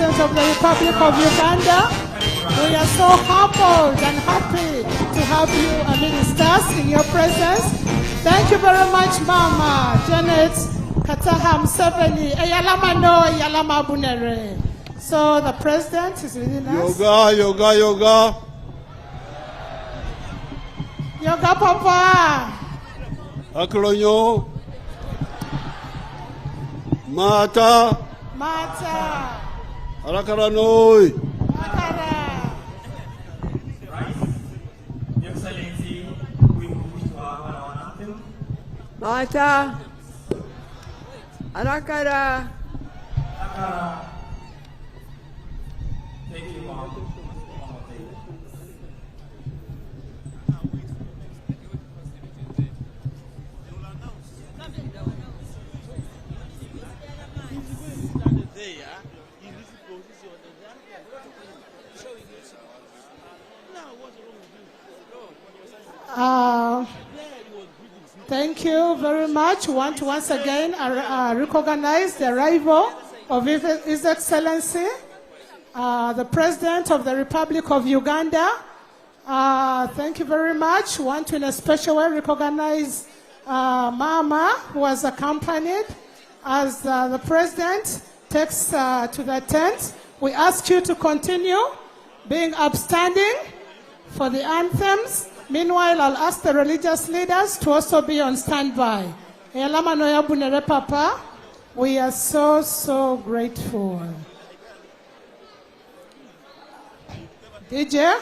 President of the Republic of Uganda. We are so humbled and happy to have you amidst us in your presence. Thank you very much, Mama Janet Kataha Museveni. Eyalama Bunere. So the President is leading us. Yoga. Yoga, Papa. Aklonyo. Mata. Arakaranoi. Excellency, we move to our anthem. Mata. Arakara. Thank you, Mom. Thank you very much. We want to once again recognize the arrival of His Excellency, the President of the Republic of Uganda. Thank you very much. We want to in a special way recognize Mama, who was accompanied as the President takes to the tent. We ask you to continue being upstanding for the anthems. Meanwhile, I'll ask the religious leaders to also be on standby. Papa, we are so grateful. DJ?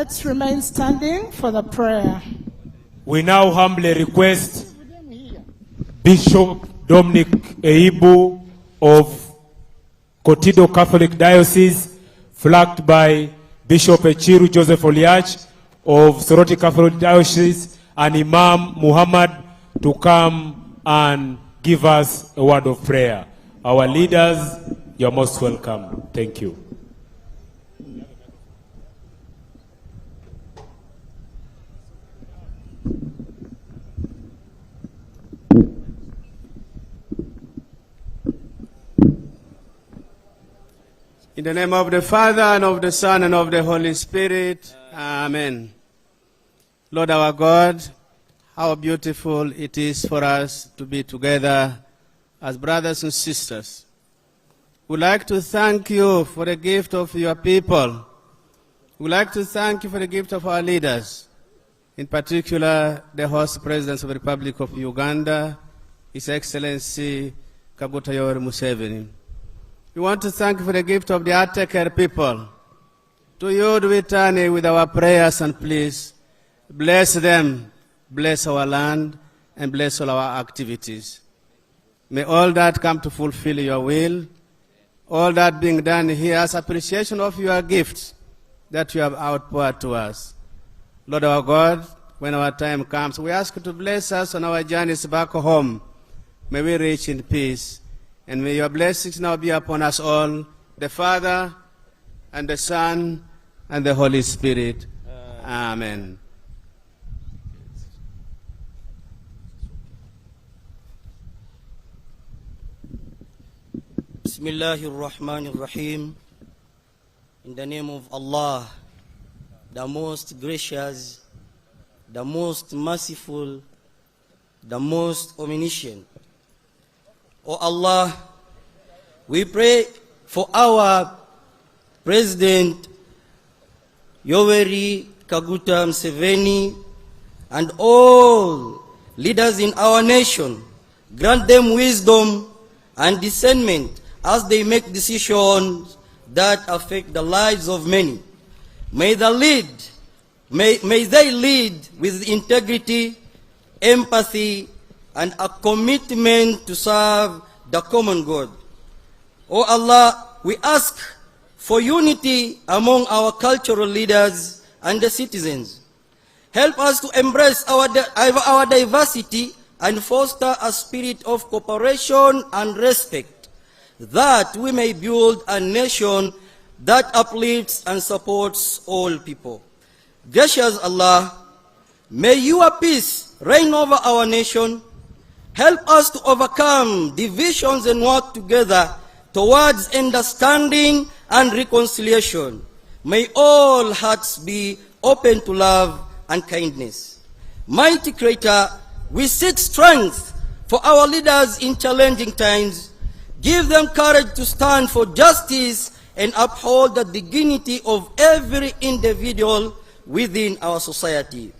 Let's remain standing for the prayer. We now humbly request Bishop Dominic Eibu of Kotido Catholic Diocese, flanked by Bishop Echiru Joseph Oliach of Soroti Catholic Diocese, and Imam Muhammad to come and give us a word of prayer. Our leaders, you're most welcome. Thank you. In the name of the Father, and of the Son, and of the Holy Spirit. Amen. Lord our God, how beautiful it is for us to be together as brothers and sisters. We'd like to thank you for the gift of your people. We'd like to thank you for the gift of our leaders, in particular the host president of the Republic of Uganda, His Excellency Kaguta Yoweri Museveni. We want to thank you for the gift of the Ateker people. To you do we turn with our prayers, and please bless them, bless our land, and bless all our activities. May all that come to fulfill your will, all that being done here as appreciation of your gifts that you have outpoured to us. Lord our God, when our time comes, we ask you to bless us on our journeys back home. May we reach in peace. And may your blessings now be upon us all, the Father, and the Son, and the Holy Spirit. Amen. Bismillahir Rahmanir Rahim. In the name of Allah, the most gracious, the most merciful, the most omniscient. O Allah, we pray for our President Yoweri Kaguta Museveni and all leaders in our nation. Grant them wisdom and discernment as they make decisions that affect the lives of many. May they lead with integrity, empathy, and a commitment to serve the common good. O Allah, we ask for unity among our cultural leaders and the citizens. Help us to embrace our diversity and foster a spirit of cooperation and respect, that we may build a nation that uplifts and supports all people. Gracious Allah, may your peace reign over our nation. Help us to overcome divisions and work together towards understanding and reconciliation. May all hearts be open to love and kindness. Mighty Creator, we seek strength for our leaders in challenging times. Give them courage to stand for justice and uphold the dignity of every individual within our society.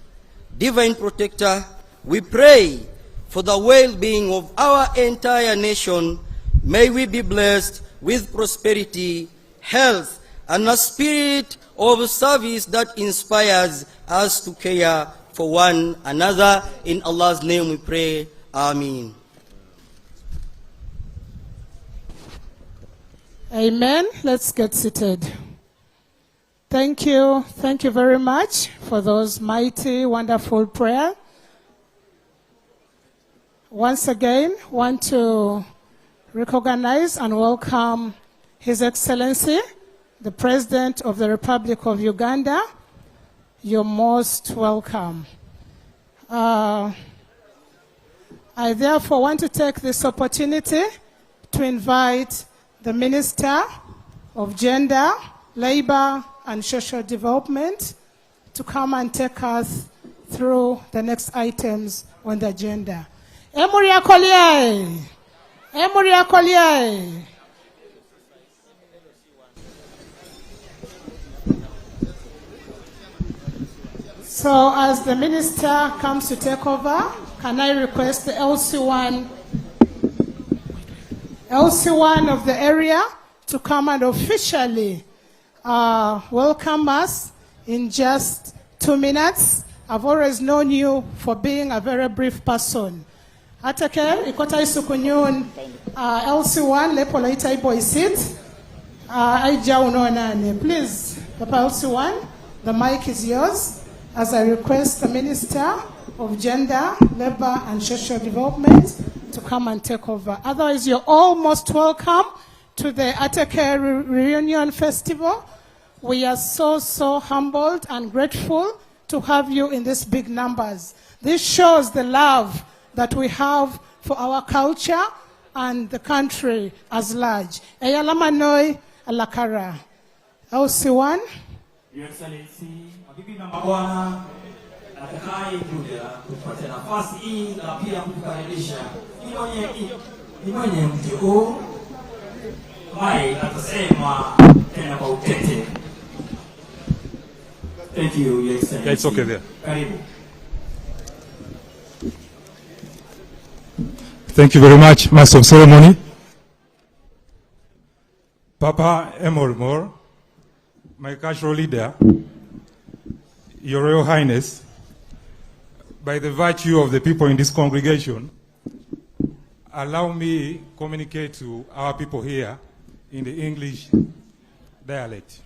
Divine Protector, we pray for the well-being of our entire nation. May we be blessed with prosperity, health, and a spirit of service that inspires us to care for one another. In Allah's name we pray. Amen. Amen. Let's get seated. Thank you. Thank you very much for those mighty, wonderful prayers. Once again, want to recognize and welcome His Excellency, the President of the Republic of Uganda. You're most welcome. I therefore want to take this opportunity to invite the Minister of Gender, Labor, and Social Development to come and take us through the next items on the agenda. Emuria Koliai. Emuria Koliai. So as the minister comes to take over, can I request the LC1 of the area to come and officially welcome us in just 2 minutes. I've always known you for being a very brief person. Ateker, ikota isukunyun LC1 lepola itai boy sit. Aija unonane. Please, Papa LC1, the mic is yours as I request the Minister of Gender, Labor and Social Development to come and take over. Otherwise, you're all most welcome to the Ateker Reunion Festival. We are so humbled and grateful to have you in these big numbers. This shows the love that we have for our culture and the country as large. Eyalamanoi alakara. LC1. Your Excellency, mabibi na mabwana, natakaye kuja kupatia nafasi hii na pia kukaribisha ni mwenye mji huu ambaye atasema tena kwa utete. Thank you, Your Excellency. Yeah, it's okay there. Karibu. Thank you very much, Master of Ceremony. Papa Emormor, my cultural leader, Your Royal Highness, by the virtue of the people in this congregation, allow me communicate to our people here in the English dialect.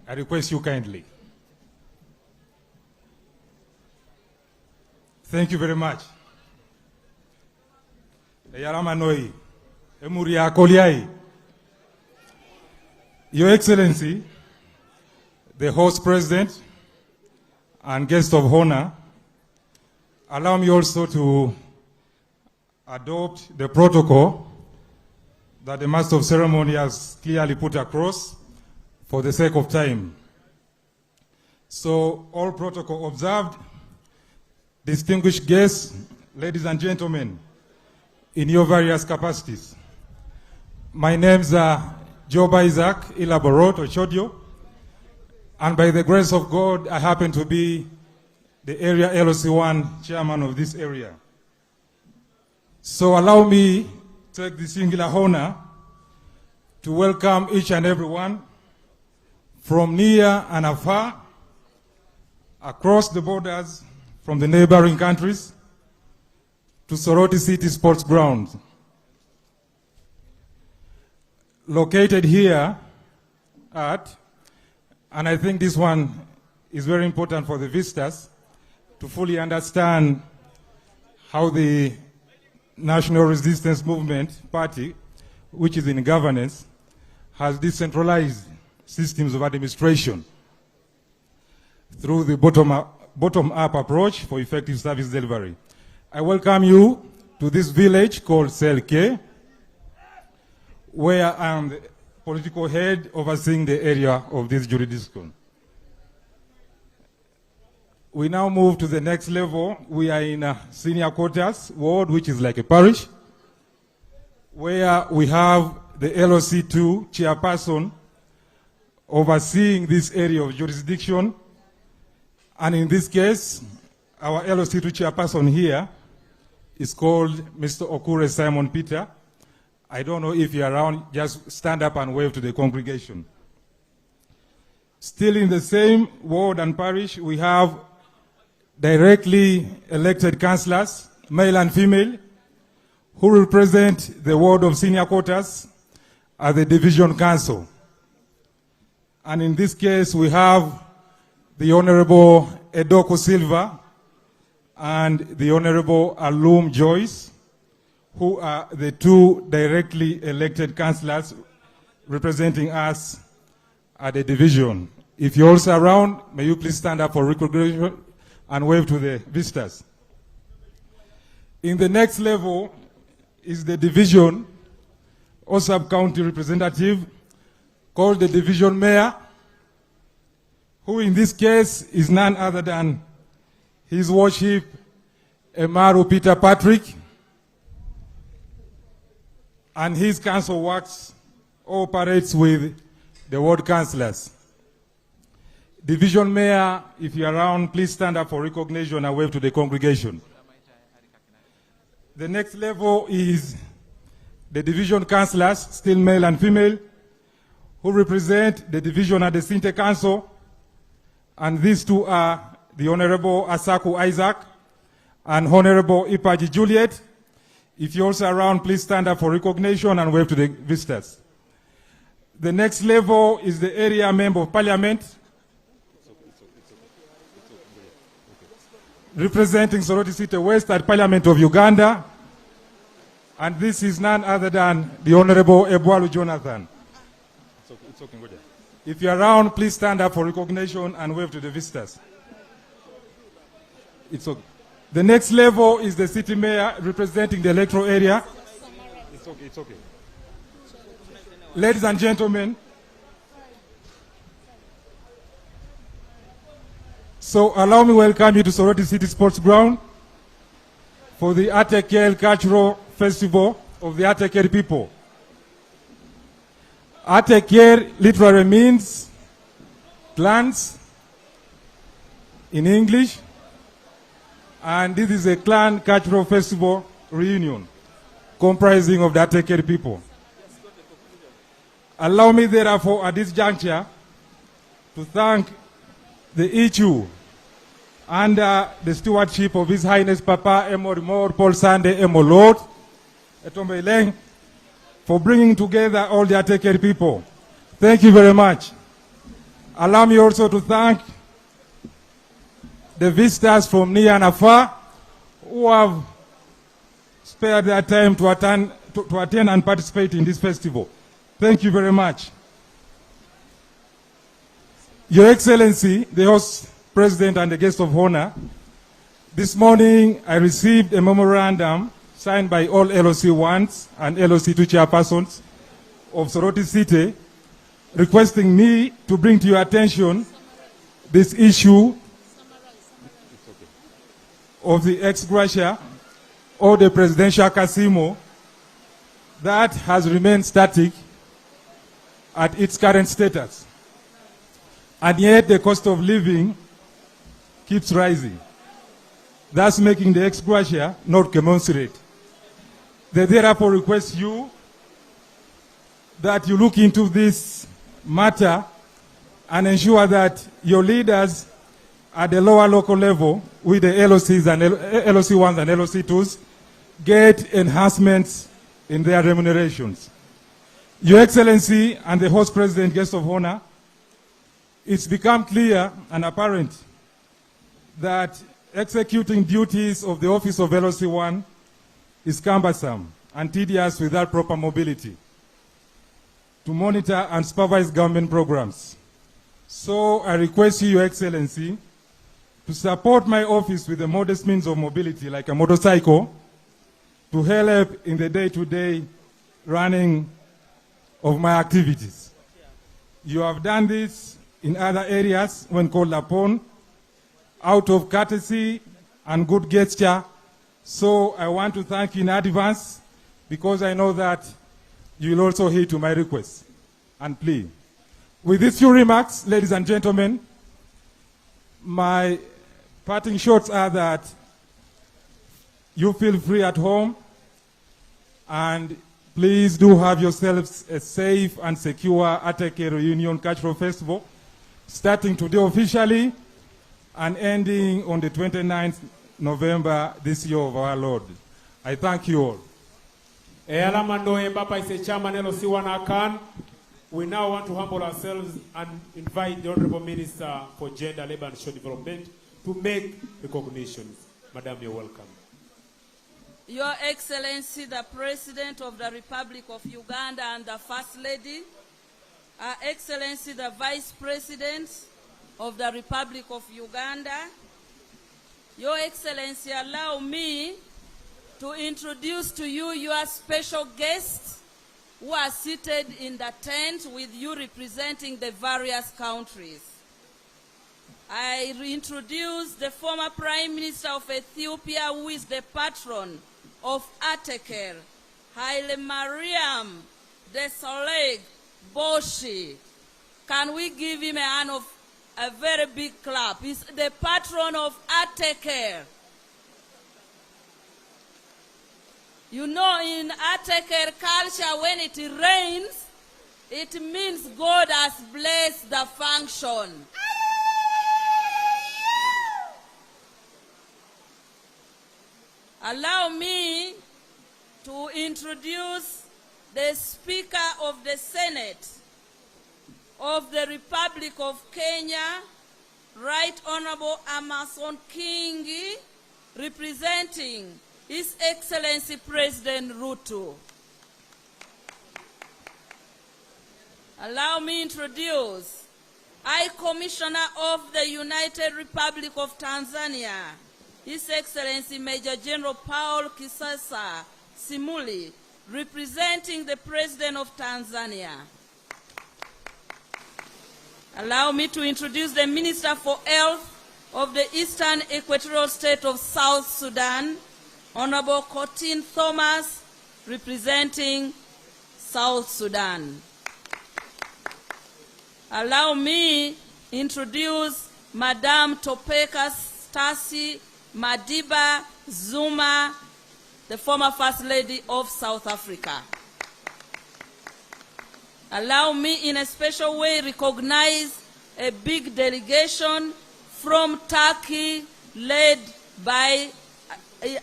I request you kindly. Thank you very much. Yaramanoi, Emuria Koliai. Your Excellency, the host president and guest of honor, allow me also to adopt the protocol that the Master of Ceremony has clearly put across for the sake of time. So, all protocol observed. Distinguished guests, ladies and gentlemen, in your various capacities. My name's Job Isaac Ilaborot Ochodio, and by the grace of God, I happen to be the area LOC1 chairman of this area. So allow me to take the singular honor to welcome each and everyone from near and afar, across the borders, from the neighboring countries, to Soroti City Sports Ground. Located here at, and I think this one is very important for the visitors to fully understand how the National Resistance Movement Party, which is in governance, has decentralized systems of administration through the bottom-up approach for effective service delivery. I welcome you to this village called Selke, where I am the political head overseeing the area of this jurisdiction. We now move to the next level. We are in a senior quarters ward, which is like a parish, where we have the LOC2 chairperson overseeing this area of jurisdiction. And in this case, our LOC2 chairperson here is called Mr. Okure Simon Peter. I don't know if you're around, just stand up and wave to the congregation. Still in the same ward and parish, we have directly elected councillors, male and female, who represent the ward of senior quarters at the division council. And in this case, we have the Honorable Edoko Silva and the Honorable Alum Joyce, who are the two directly elected councillors representing us at the division. If you're also around, may you please stand up for recognition and wave to the visitors. In the next level is the division or sub-county representative called the division mayor, who in this case is none other than His Worship Emaru Peter Patrick, and his council works or operates with the ward councillors. Division mayor, if you're around, please stand up for recognition and wave to the congregation. The next level is the division councillors, still male and female, who represent the division at the Sinte Council, And these two are the Honorable Asaku Isaac and Honorable Ipaji Juliet. If you're also around, please stand up for recognition and wave to the visitors. The next level is the area member of parliament, representing Soroti City West at Parliament of Uganda. And this is none other than the Honorable Ebwalu Jonathan. It's okay, go there. If you're around, please stand up for recognition and wave to the visitors. It's okay. The next level is the city mayor representing the electoral area. It's okay, it's okay. Ladies and gentlemen, so allow me to welcome you to Soroti City Sports Ground for the Ateker Cultural Festival of the Ateker people. Ateker literally means clans in English, and this is a clan cultural festival reunion comprising of the Ateker people. Allow me therefore at this juncture to thank the Ichu under the stewardship of His Highness Papa Emorimor Paul Sande Emo Lord Etombe Ileng for bringing together all the Ateker people. Thank you very much. Allow me also to thank the visitors from near and afar who have spared their time to attend and participate in this festival. Thank you very much. Your Excellency, the host president and the guest of honor, this morning I received a memorandum signed by all LOC1s and LOC2 chairpersons of Soroti City requesting me to bring to your attention this issue of the ex gratia or the presidential casino that has remained static at its current status. And yet the cost of living keeps rising, thus making the ex gratia not commensurate. They therefore request you that you look into this matter and ensure that your leaders at the lower local level with the LOCs and LOC1s and LOC2s get enhancements in their remunerations. Your Excellency and the host president, guest of honor, it's become clear and apparent that executing duties of the office of LOC1 is cumbersome and tedious without proper mobility to monitor and supervise government programs. So I request you, Your Excellency, to support my office with a modest means of mobility like a motorcycle to help in the day-to-day running of my activities. You have done this in other areas when called upon out of courtesy and good gesture. So I want to thank you in advance because I know that you will also heed to my request and plea. With these few remarks, ladies and gentlemen, my parting shots are that you feel free at home and please do have yourselves a safe and secure Ateker Reunion Cultural Festival, starting today officially and ending on the 29th November this year of our Lord. I thank you all. We now want to humble ourselves and invite the Honorable Minister for Gender, Labor and Social Development to make recognitions. Madam, you're welcome. Your Excellency, the President of the Republic of Uganda and the First Lady, Her Excellency, the Vice President of the Republic of Uganda, Your Excellency, allow me to introduce to you your special guests who are seated in the tent with you representing the various countries. I introduce the former Prime Minister of Ethiopia, who is the patron of Ateker, Haile Mariam Desalegn Boshi. Can we give him a very big clap? He's the patron of Ateker. You know, in Ateker culture, when it rains, it means God has blessed the function. Allow me to introduce the Speaker of the Senate of the Republic of Kenya, Right Honorable Amason Kingi, representing His Excellency President Ruto. Allow me introduce High Commissioner of the United Republic of Tanzania, His Excellency Major General Paul Kisasa Simuli, representing the President of Tanzania. Allow me to introduce the Minister for Health of the Eastern Equatorial State of South Sudan, Honorable Cotin Thomas, representing South Sudan. Allow me introduce Madame Topeka Stasi Madiba Zuma, the former First Lady of South Africa. Allow me in a special way recognize a big delegation from Turkey led by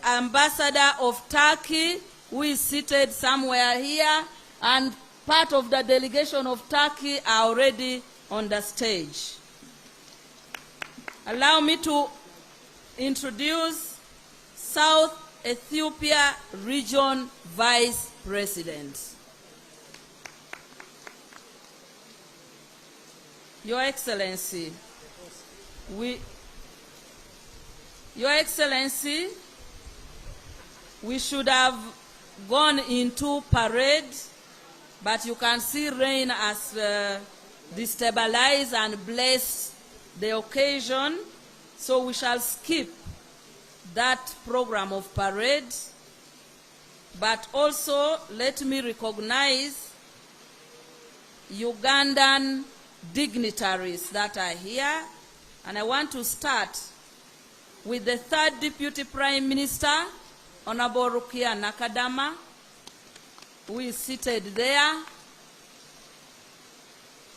Ambassador of Turkey, who is seated somewhere here, and part of the delegation of Turkey are already on the stage. Allow me to introduce South Ethiopia Region Vice President. Your Excellency, we should have gone into parade, but you can see rain has destabilized and blessed the occasion, so we shall skip that program of parade. But also, let me recognize Ugandan dignitaries that are here, and I want to start with the third Deputy Prime Minister, Honorable Rukia Nakadama, who is seated there.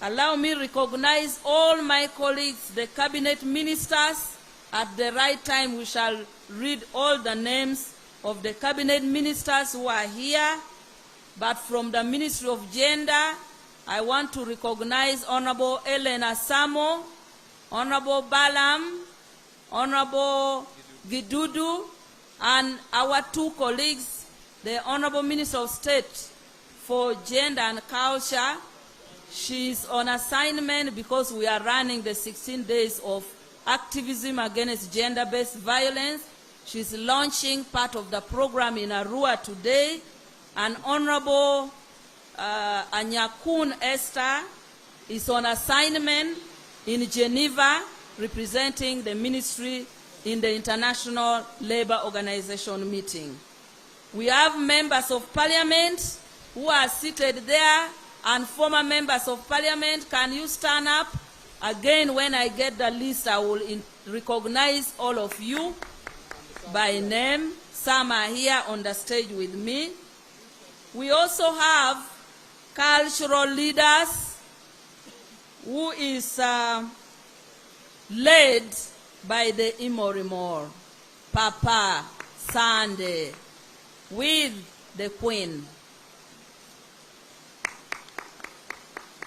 Allow me to recognize all my colleagues, the cabinet ministers. At the right time, we shall read all the names of the cabinet ministers who are here. But from the Ministry of Gender, I want to recognize Honorable Elena Samo, Honorable Balam, Honorable Gidudu, and our two colleagues, the Honorable Minister of State for Gender and Culture. She's on assignment because we are running the 16 days of activism against gender-based violence. She's launching part of the program in Arua today. And Honorable Anyakun Esther is on assignment in Geneva, representing the ministry in the International Labour Organization meeting. We have members of parliament who are seated there, and former members of parliament. Can you stand up? Again, when I get the list, I will recognize all of you by name. Some are here on the stage with me. We also have cultural leaders who is led by the Imorimor, Papa Sunday, with the Queen.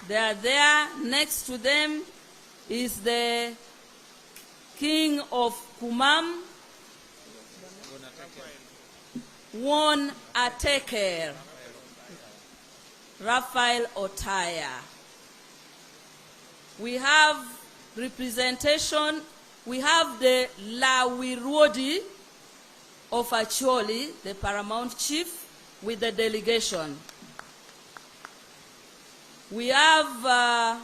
They are there. Next to them is the King of Kumam, one Ateker, Raphael Otaya. We have representation. We have the Lawirwodi of Acholi, the paramount chief, with the delegation. We have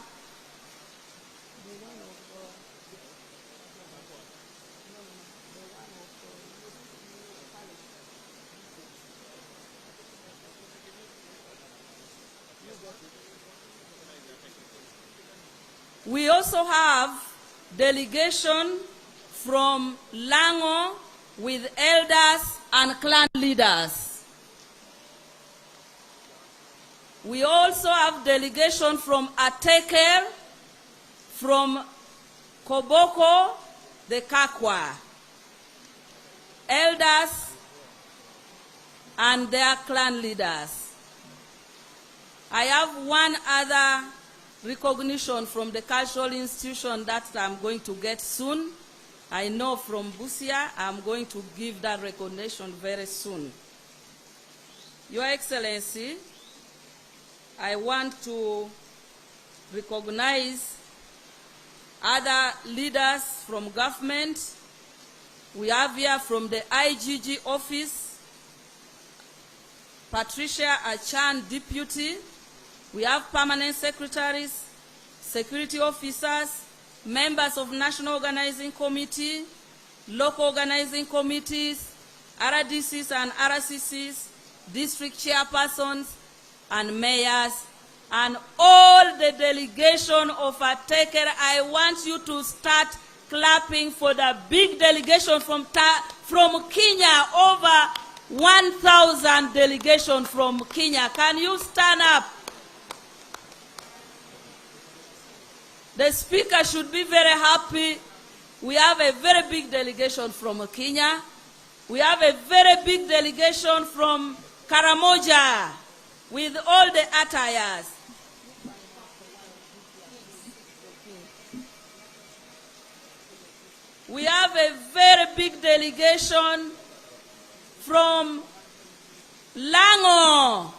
we also have delegation from Lango with elders and clan leaders. We also have delegation from Ateker, from Koboko, the Kakwa, elders and their clan leaders. I have one other recognition from the cultural institution that I'm going to get soon. I know from Busia, I'm going to give that recognition very soon. Your Excellency, I want to recognize other leaders from government. We have here from the IGG office, Patricia Achan, Deputy. We have permanent secretaries, security officers, members of National Organizing Committee, local organizing committees, RDCs and RCCs, district chairpersons, and mayors, and all the delegation of Ateker. I want you to start clapping for the big delegation from Kenya, over 1,000 delegation from Kenya. Can you stand up? The speaker should be very happy. We have a very big delegation from Kenya. We have a very big delegation from Karamoja with all the attires. We have a very big delegation from Lango.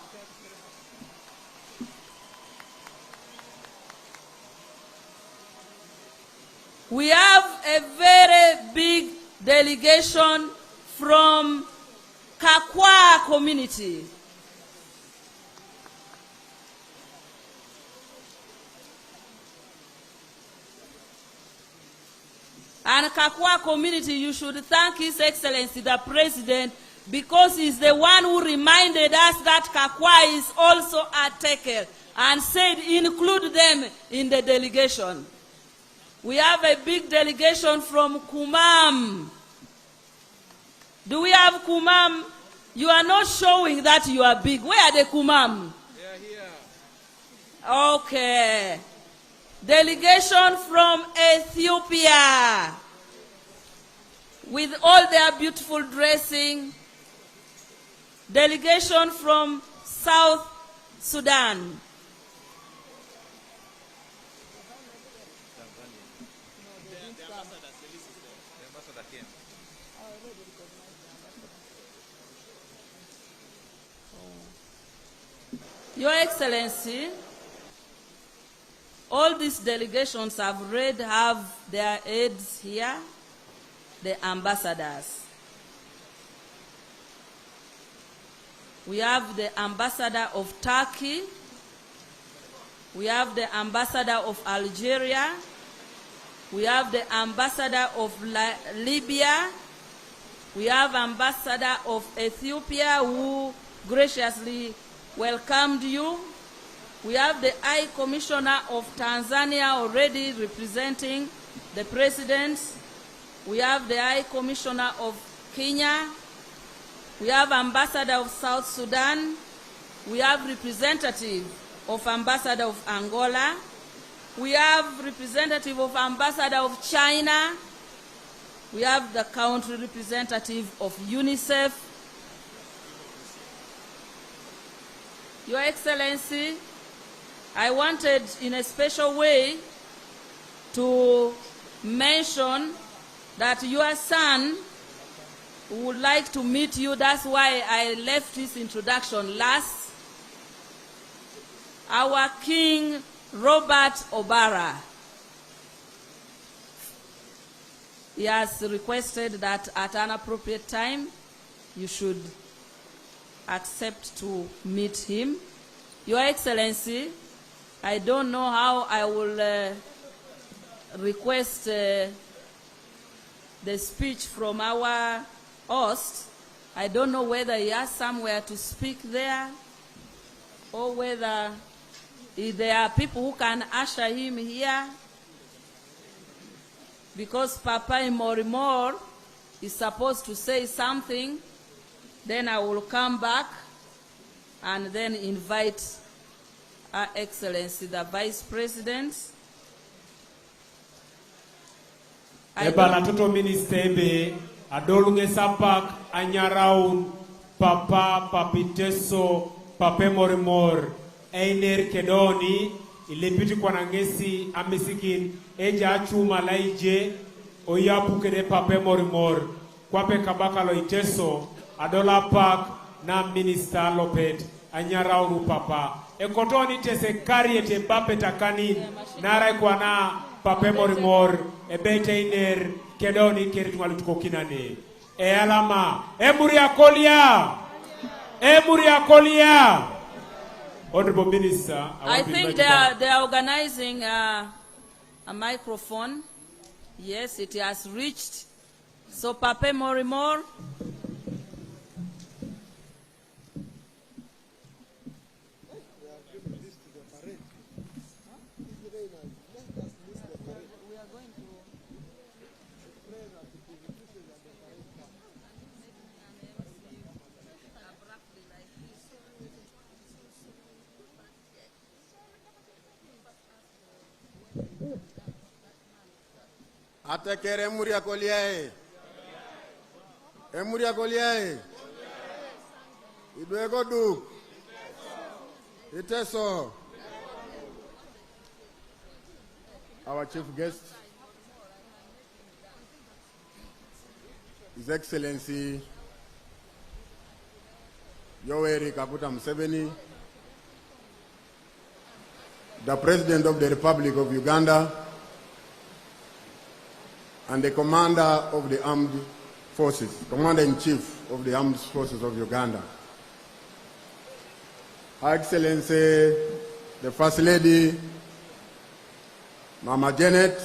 We have a very big delegation from Kakwa community. And Kakwa community, you should thank His Excellency the President, because he's the one who reminded us that Kakwa is also Ateker and said include them in the delegation. We have a big delegation from Kumam. Do we have Kumam? You are not showing that you are big. Where are the Kumam? They are here. Okay. Delegation from Ethiopia, with all their beautiful dressing. Delegation from South Sudan. Your Excellency, all these delegations I've read have their aides here, the ambassadors. We have the ambassador of Turkey. We have the ambassador of Algeria. We have the ambassador of Libya. We have ambassador of Ethiopia, who graciously welcomed you. We have the High Commissioner of Tanzania already representing the President. We have the High Commissioner of Kenya. We have Ambassador of South Sudan. We have representative of Ambassador of Angola. We have representative of Ambassador of China. We have the country representative of UNICEF. Your Excellency, I wanted in a special way to mention that your son would like to meet you. That's why I left this introduction last. Our King Robert Obara, he has requested that at an appropriate time you should accept to meet him. Your Excellency, I don't know how I will request the speech from our host. I don't know whether he has somewhere to speak there, or whether there are people who can usher him here, because Papa Imorimor is supposed to say something. Then I will come back and then invite Her Excellency the Vice President. Eba na toto minister ebe adolunge sapak anyaraun Papa Papiteso Pape Morimor Einer Kedoni ilipiti kwa nangesi amisikin eja achuma laije oyapu kede Pape Morimor kwape kabaka loiteso adola park na minister lopet anyara uru papa ekotoni tese kariete bape takani nara kwa na Pape Morimor ebete iner kedoni keritunga lutuko kinane alama Emuria Kolia. Honorable Minister, I think they are organizing a microphone. Yes, it has reached. So Pape Morimor. Ateker Emuria Koliae. Emuria Koliae. Idwego Duk. Iteso. Our chief guest, His Excellency Yoweri Kaguta Museveni, the President of the Republic of Uganda, and the Commander of the Armed Forces, Commander-in-Chief of the Armed Forces of Uganda. Her Excellency, the First Lady, Mama Janet,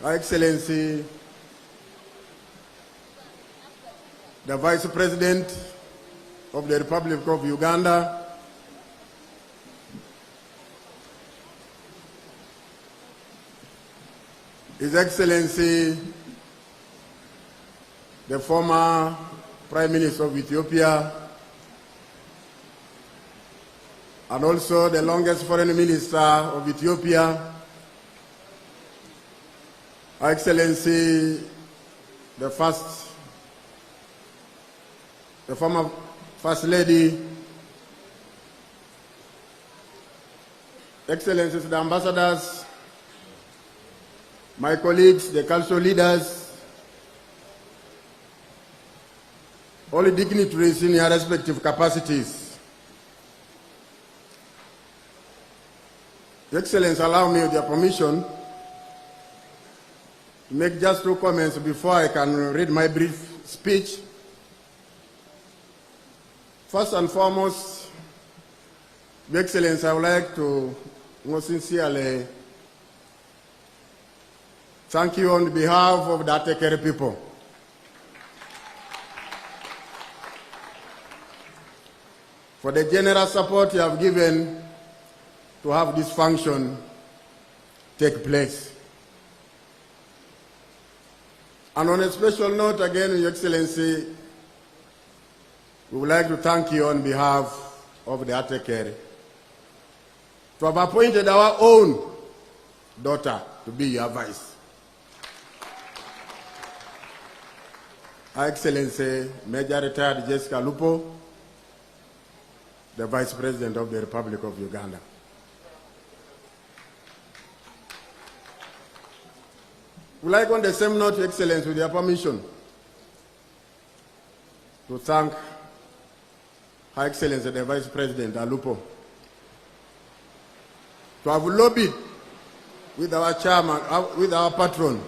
Her Excellency, the Vice President of the Republic of Uganda, His Excellency, the former Prime Minister of Ethiopia, and also the longest Foreign Minister of Ethiopia, Her Excellency, the former First Lady, Excellencies, the ambassadors, my colleagues, the cultural leaders, all the dignitaries in their respective capacities. Your Excellency, allow me with your permission to make just 2 comments before I can read my brief speech. First and foremost, Your Excellency, I would like to most sincerely thank you on behalf of the Ateker people. For the generous support you have given to have this function take place. And on a special note, again, Your Excellency, we would like to thank you on behalf of the Ateker to have appointed our own daughter to be your vice. Her Excellency, Major Retired Jessica Lupo, the Vice President of the Republic of Uganda. We'd like on the same note, Your Excellency, with your permission, to thank Her Excellency, the Vice President Alupo, to have lobbied with our chairman, with our patron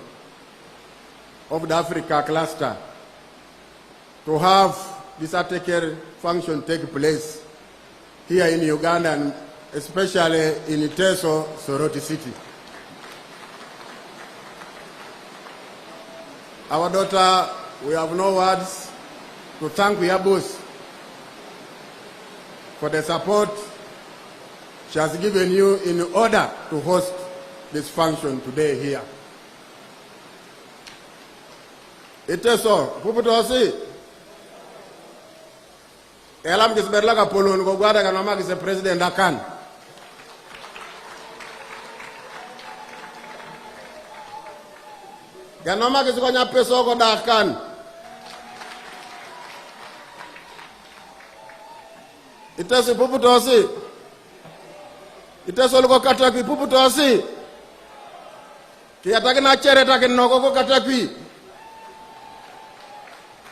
of the Africa cluster, to have this Ateker function take place here in Uganda, and especially in Iteso, Soroti City. Our daughter, we have no words to thank your boss for the support she has given you in order to host this function today here. Iteso, Puputosi, Elam Gisberlaga Polon, Gogada Ganamag is the President Akan. Ganamag is going to pay so good Akan. Iteso pupu tosi. Iteso luko katakwi pupu tosi. Kiyatake na chere take noko ko katakwi.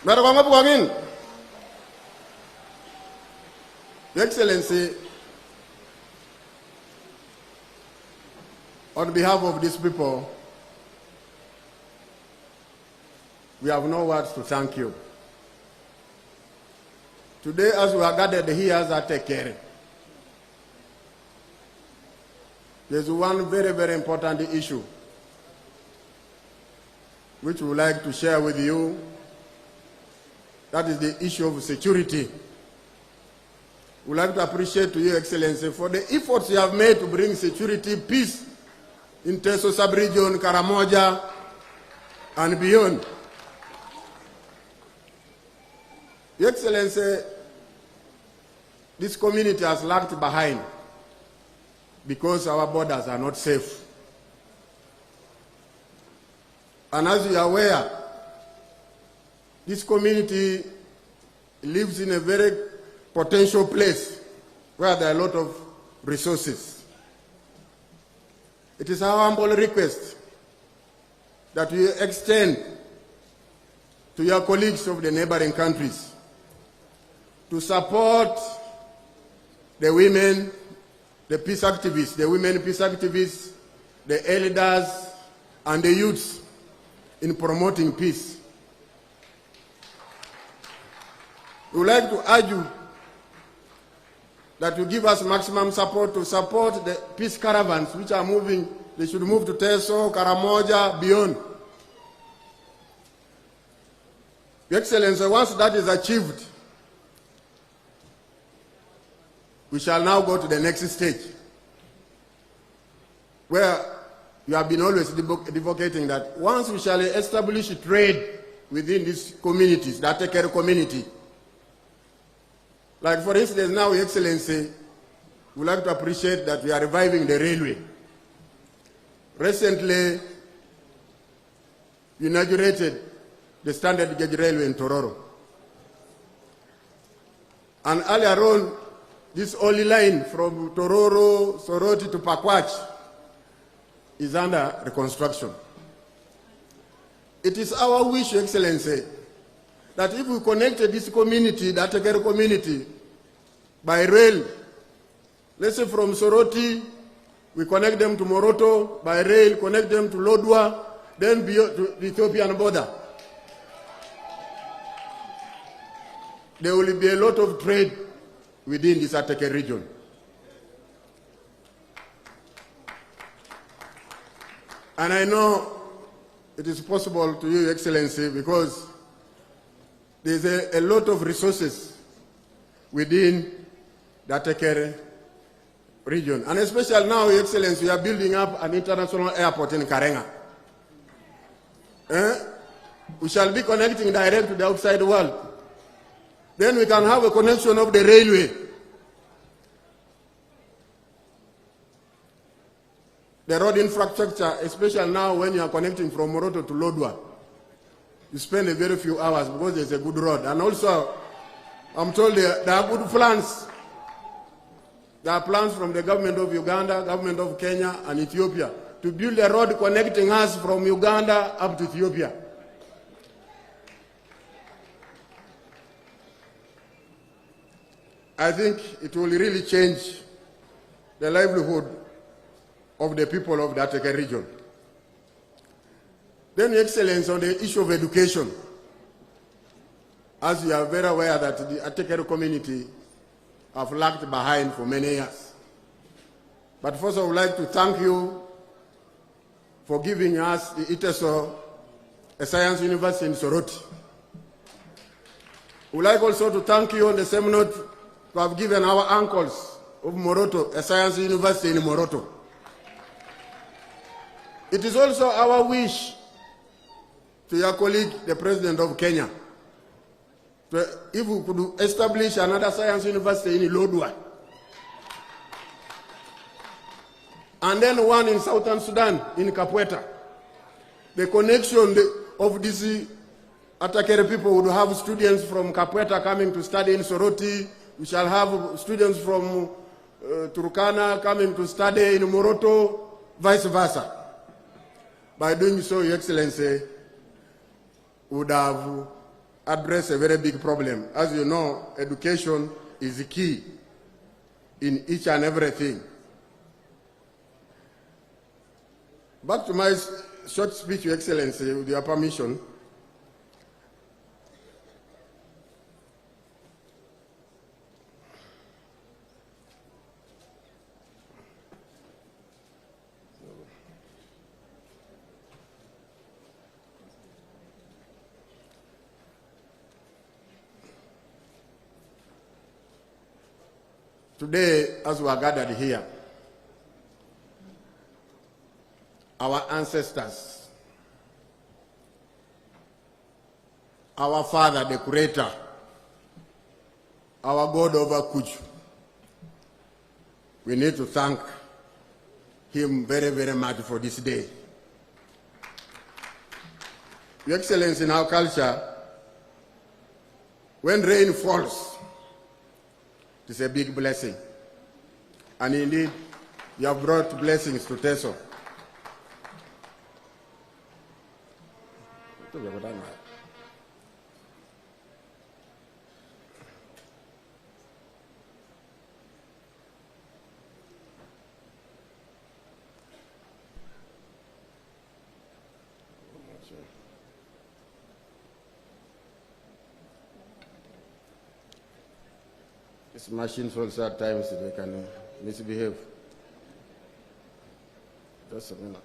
Mero kwa ngapu kwangin. Your Excellency, on behalf of these people, we have no words to thank you. Today, as we are gathered here as Ateker, there's one very, very important issue which we would like to share with you. That is the issue of security. We would like to appreciate to Your Excellency for the efforts you have made to bring security, peace in Teso sub-region, Karamoja, and beyond. Your Excellency, this community has lagged behind because our borders are not safe. And as you are aware, this community lives in a very potential place where there are a lot of resources. It is our humble request that we extend to your colleagues of the neighboring countries to support the women, the peace activists, the women peace activists, the elders, and the youths in promoting peace. We would like to urge you that you give us maximum support to support the peace caravans which are moving. They should move to Teso, Karamoja, beyond. Your Excellency, once that is achieved, we shall now go to the next stage, where you have been always advocating that once we shall establish trade within these communities, the Ateker community. Like for instance, now, Your Excellency, we would like to appreciate that we are reviving the railway. Recently, we inaugurated the standard gauge railway in Tororo. And earlier on, this only line from Tororo, Soroti to Pakwach is under reconstruction. It is our wish, Your Excellency, that if we connected this community, the Ateker community, by rail, let's say from Soroti, we connect them to Moroto, by rail, connect them to Lodwa, then beyond to the Ethiopian border. There will be a lot of trade within this Ateker region. And I know it is possible to you, Your Excellency, because there's a lot of resources within the Ateker region. And especially now, Your Excellency, we are building up an international airport in Karenga. We shall be connecting direct to the outside world. Then we can have a connection of the railway. The road infrastructure, especially now when you are connecting from Moroto to Lodwa, you spend a very few hours because there's a good road. And also, I'm told there are good plans. There are plans from the government of Uganda, government of Kenya, and Ethiopia to build a road connecting us from Uganda up to Ethiopia. I think it will really change the livelihood of the people of the Ateker region. Then, Your Excellency, on the issue of education, as you are very aware that the Ateker community have lagged behind for many years. But first I would like to thank you for giving us the Iteso, a science university in Soroti. I would like also to thank you on the same note to have given our uncles of Moroto a science university in Moroto. It is also our wish to your colleague, the President of Kenya, if we could establish another science university in Lodwa, and then one in Southern Sudan, in Kapweta. The connection of these Ateker people would have students from Kapweta coming to study in Soroti, We shall have students from Turkana coming to study in Moroto, vice versa. By doing so, Your Excellency would have addressed a very big problem. As you know, education is the key in each and everything. Back to my short speech, Your Excellency, with your permission. Today, as we are gathered here, our ancestors, our Father, the Creator, our God over Kuju, we need to thank him very, very much for this day. Your Excellency, in our culture, when rain falls, it is a big blessing. And indeed, you have brought blessings to Teso. These machines also at times they can misbehave. Just a minute.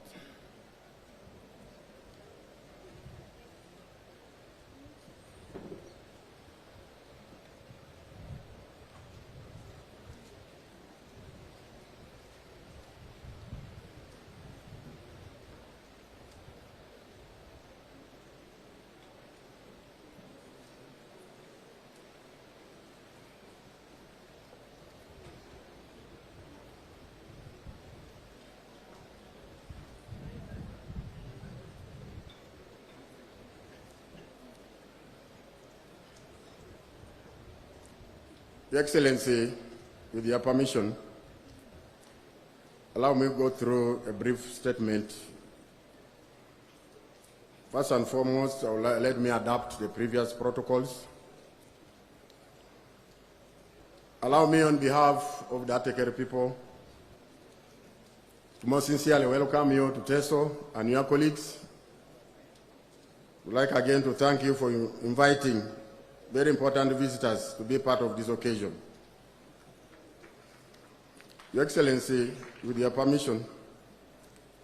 Your Excellency, with your permission, allow me to go through a brief statement. First and foremost, let me adapt the previous protocols. Allow me, on behalf of the Ateker people, to most sincerely welcome you to Teso and your colleagues. I would like again to thank you for inviting very important visitors to be part of this occasion. Your Excellency, with your permission,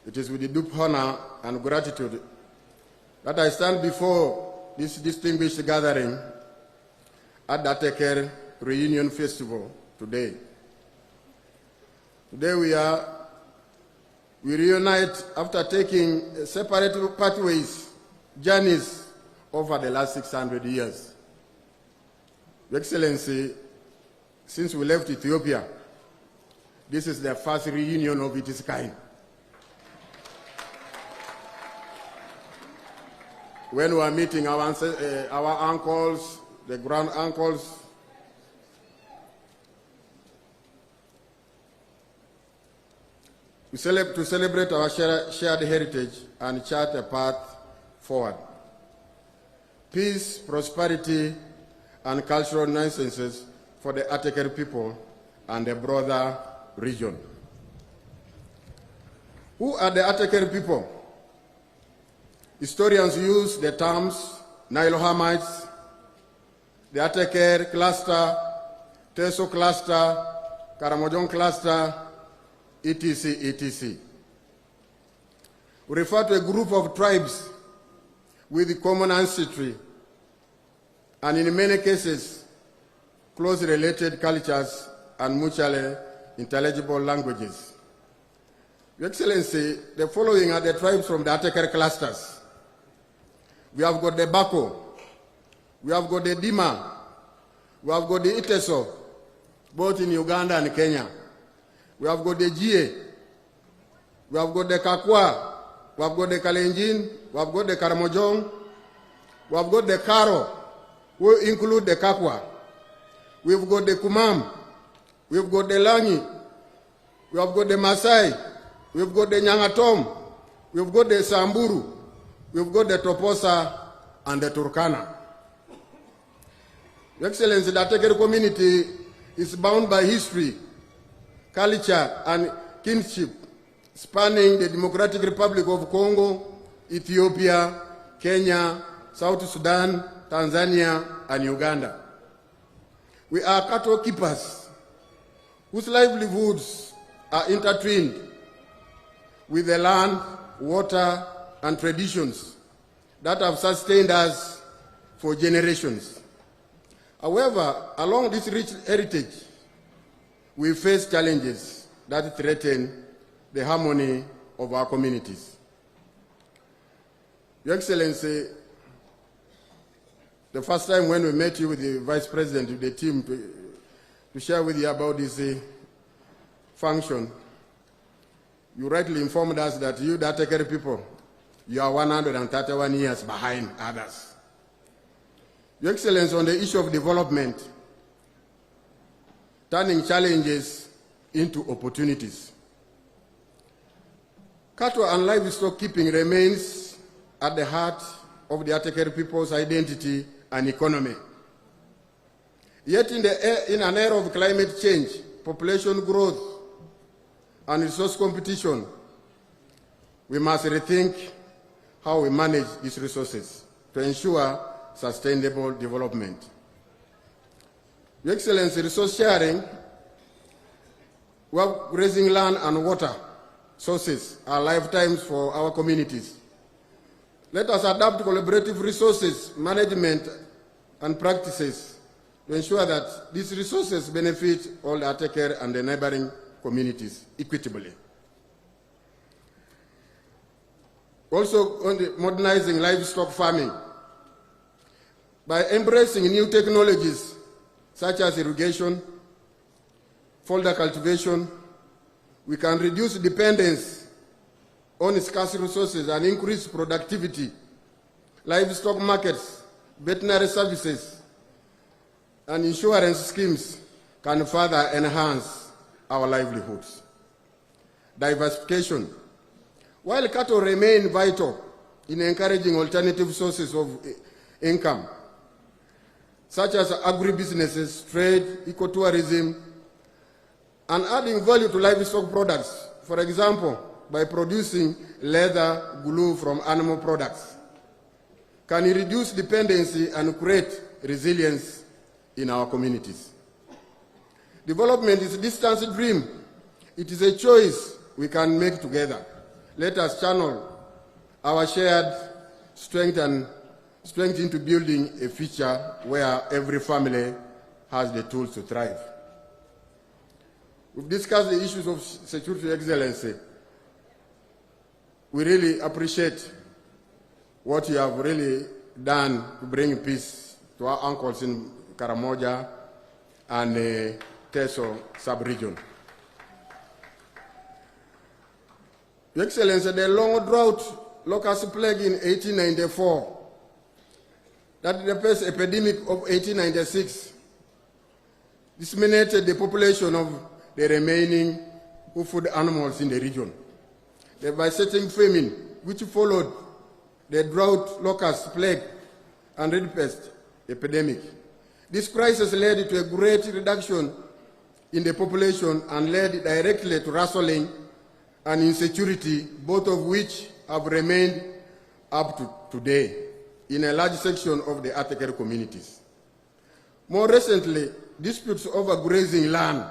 it is with the deep honor and gratitude that I stand before this distinguished gathering at the Ateker Reunion Festival today. Today we reunite after taking separate pathways, journeys over the last 600 years. Your Excellency, since we left Ethiopia, this is the first reunion of its kind. When we are meeting our uncles, the grand uncles, to celebrate our shared heritage and chart a path forward. Peace, prosperity, and cultural nuances for the Ateker people and the broader region. Who are the Ateker people? Historians use the terms Nilo-Hamites, the Ateker cluster, Teso cluster, Karamojong cluster, etc., etc. We refer to a group of tribes with common ancestry and in many cases, closely related cultures and mutually intelligible languages. Your Excellency, the following are the tribes from the Ateker clusters. We have got the Bako, we have got the Dima, we have got the Iteso, both in Uganda and Kenya. We have got the Jie, we have got the Kakwa, we have got the Kalenjin, we have got the Karamojong, we have got the Karo, we include the Kakwa. we've got the Kumam, we've got the Langi, we have got the Maasai, we've got the Nyangatom, we've got the Samburu, we've got the Toposa and the Turkana. Your Excellency, the Ateker community is bound by history, culture, and kinship, spanning the Democratic Republic of Congo, Ethiopia, Kenya, South Sudan, Tanzania, and Uganda. We are cattle keepers whose livelihoods are intertwined with the land, water, and traditions that have sustained us for generations. However, along this rich heritage, we face challenges that threaten the harmony of our communities. Your Excellency, the first time when we met you with the Vice President of the team to share with you about this function, you rightly informed us that you, the Ateker people, you are 131 years behind others. Your Excellency, on the issue of development, turning challenges into opportunities. Cattle and livestock keeping remains at the heart of the Ateker people's identity and economy. Yet in an era of climate change, population growth, and resource competition, we must rethink how we manage these resources to ensure sustainable development. Your Excellency, resource sharing, grazing land and water sources are lifetimes for our communities. Let us adapt collaborative resources management and practices to ensure that these resources benefit all the Ateker and the neighboring communities equitably. Also, on the modernizing livestock farming, by embracing new technologies such as irrigation, folder cultivation, we can reduce dependence on scarce resources and increase productivity. Livestock markets, veterinary services, and insurance schemes can further enhance our livelihoods. Diversification. While cattle remain vital in encouraging alternative sources of income, such as agribusinesses, trade, ecotourism, and adding value to livestock products, for example, by producing leather, glue from animal products, can reduce dependency and create resilience in our communities. Development is a distant dream. It is a choice we can make together. Let us channel our shared strength into building a future where every family has the tools to thrive. We've discussed the issues of security, Excellency. We really appreciate what you have really done to bring peace to our uncles in Karamoja and Teso sub-region. Your Excellency, the long drought locust plague in 1894, that the pest epidemic of 1896, disseminated the population of the remaining food animals in the region. The besetting famine, which followed the drought, locust plague, and red pest epidemic. This crisis led to a great reduction in the population and led directly to rustling and insecurity, both of which have remained up to today in a large section of the Ateker communities. More recently, disputes over grazing land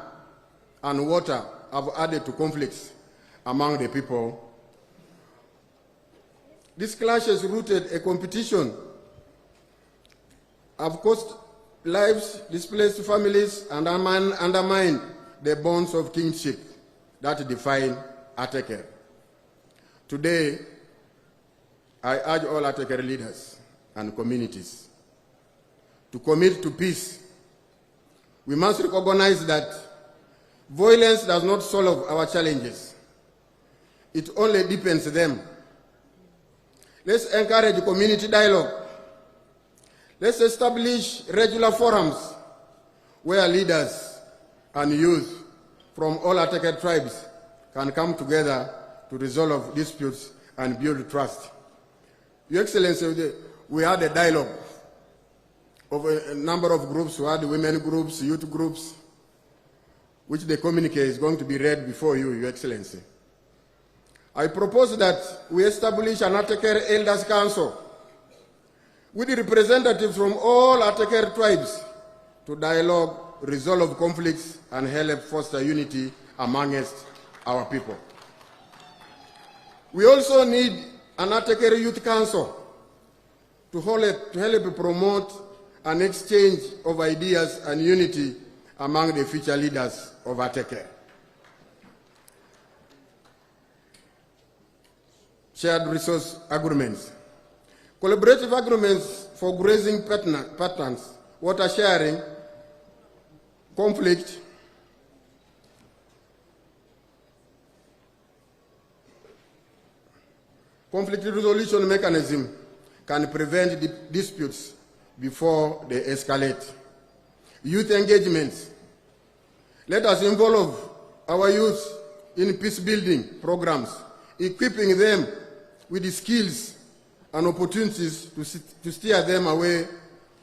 and water have added to conflicts among the people. These clashes rooted a competition, have cost lives, displaced families, and undermined the bonds of kinship that define Ateker. Today, I urge all Ateker leaders and communities to commit to peace. We must recognize that violence does not solve our challenges. It only deepens them. Let's encourage community dialogue. Let's establish regular forums where leaders and youth from all Ateker tribes can come together to resolve disputes and build trust. Your Excellency, we had a dialogue of a number of groups. We had women groups, youth groups, which the communique is going to be read before you, Your Excellency. I propose that we establish an Ateker Elders Council with representatives from all Ateker tribes to dialogue, resolve conflicts, and help foster unity amongst our people. We also need an Ateker Youth Council to help promote an exchange of ideas and unity among the future leaders of Ateker. Shared resource agreements. Collaborative agreements for grazing patterns, water sharing, conflict resolution mechanism can prevent disputes before they escalate. Youth engagements. Let us involve our youth in peace-building programs, equipping them with the skills and opportunities to steer them away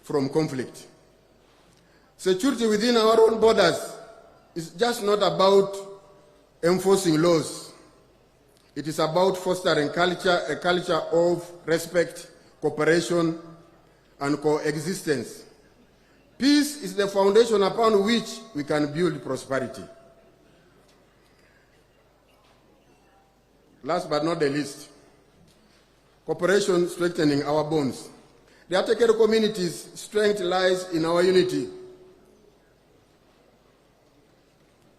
from conflict. Security within our own borders is just not about enforcing laws. It is about fostering a culture of respect, cooperation, and coexistence. Peace is the foundation upon which we can build prosperity. Last but not the least, cooperation strengthening our bonds. The Ateker community's strength lies in our unity.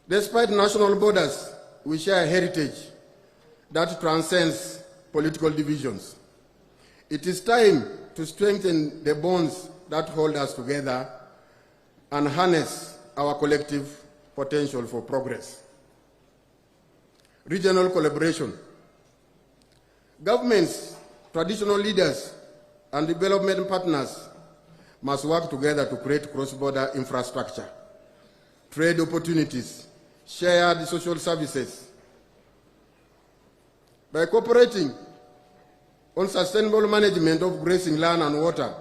Despite national borders, we share a heritage that transcends political divisions. It is time to strengthen the bonds that hold us together and harness our collective potential for progress. Regional collaboration. Governments, traditional leaders, and development partners must work together to create cross-border infrastructure, trade opportunities, shared social services. By cooperating on sustainable management of grazing land and water,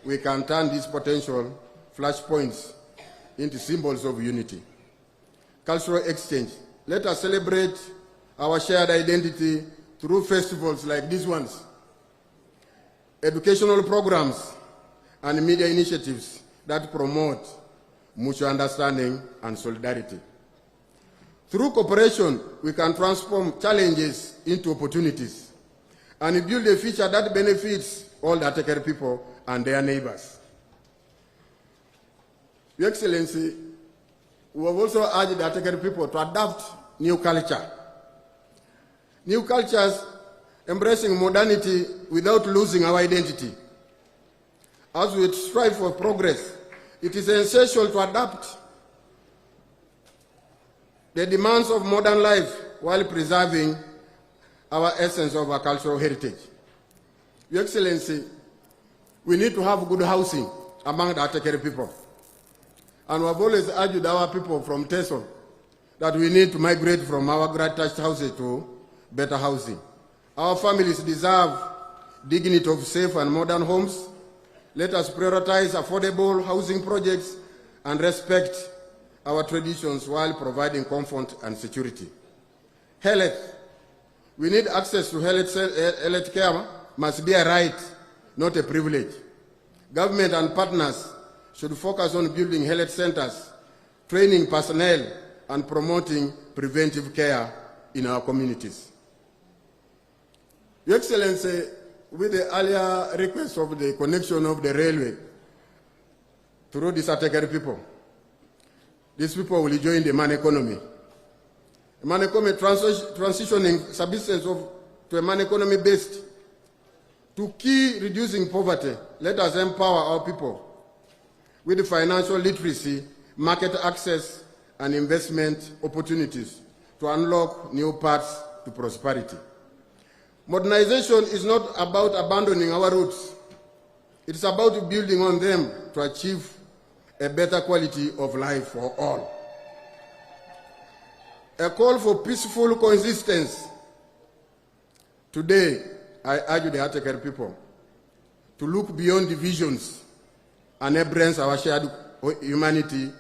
we can turn these potential flashpoints into symbols of unity. Cultural exchange. Let us celebrate our shared identity through festivals like these ones, educational programs, and media initiatives that promote mutual understanding and solidarity. Through cooperation, we can transform challenges into opportunities and build a future that benefits all the Ateker people and their neighbors. Your Excellency, we have also urged the Ateker people to adopt new culture. New cultures embracing modernity without losing our identity. As we strive for progress, it is essential to adapt the demands of modern life while preserving our essence of our cultural heritage. Your Excellency, we need to have good housing among the Ateker people. And we have always urged our people from Teso that we need to migrate from our detached houses to better housing. Our families deserve dignity of safe and modern homes. Let us prioritize affordable housing projects and respect our traditions while providing comfort and security. Health. We need access to health care must be a right, not a privilege. Government and partners should focus on building health centers, training personnel, and promoting preventive care in our communities. Your Excellency, with the earlier request of the connection of the railway through these Ateker people, these people will join the man economy. The man economy transitioning subsistence to a man economy based to key reducing poverty. Let us empower our people with financial literacy, market access, and investment opportunities to unlock new paths to prosperity. Modernization is not about abandoning our roots. It is about building on them to achieve a better quality of life for all. A call for peaceful coexistence. Today, I urge the Ateker people to look beyond divisions and embrace our shared humanity.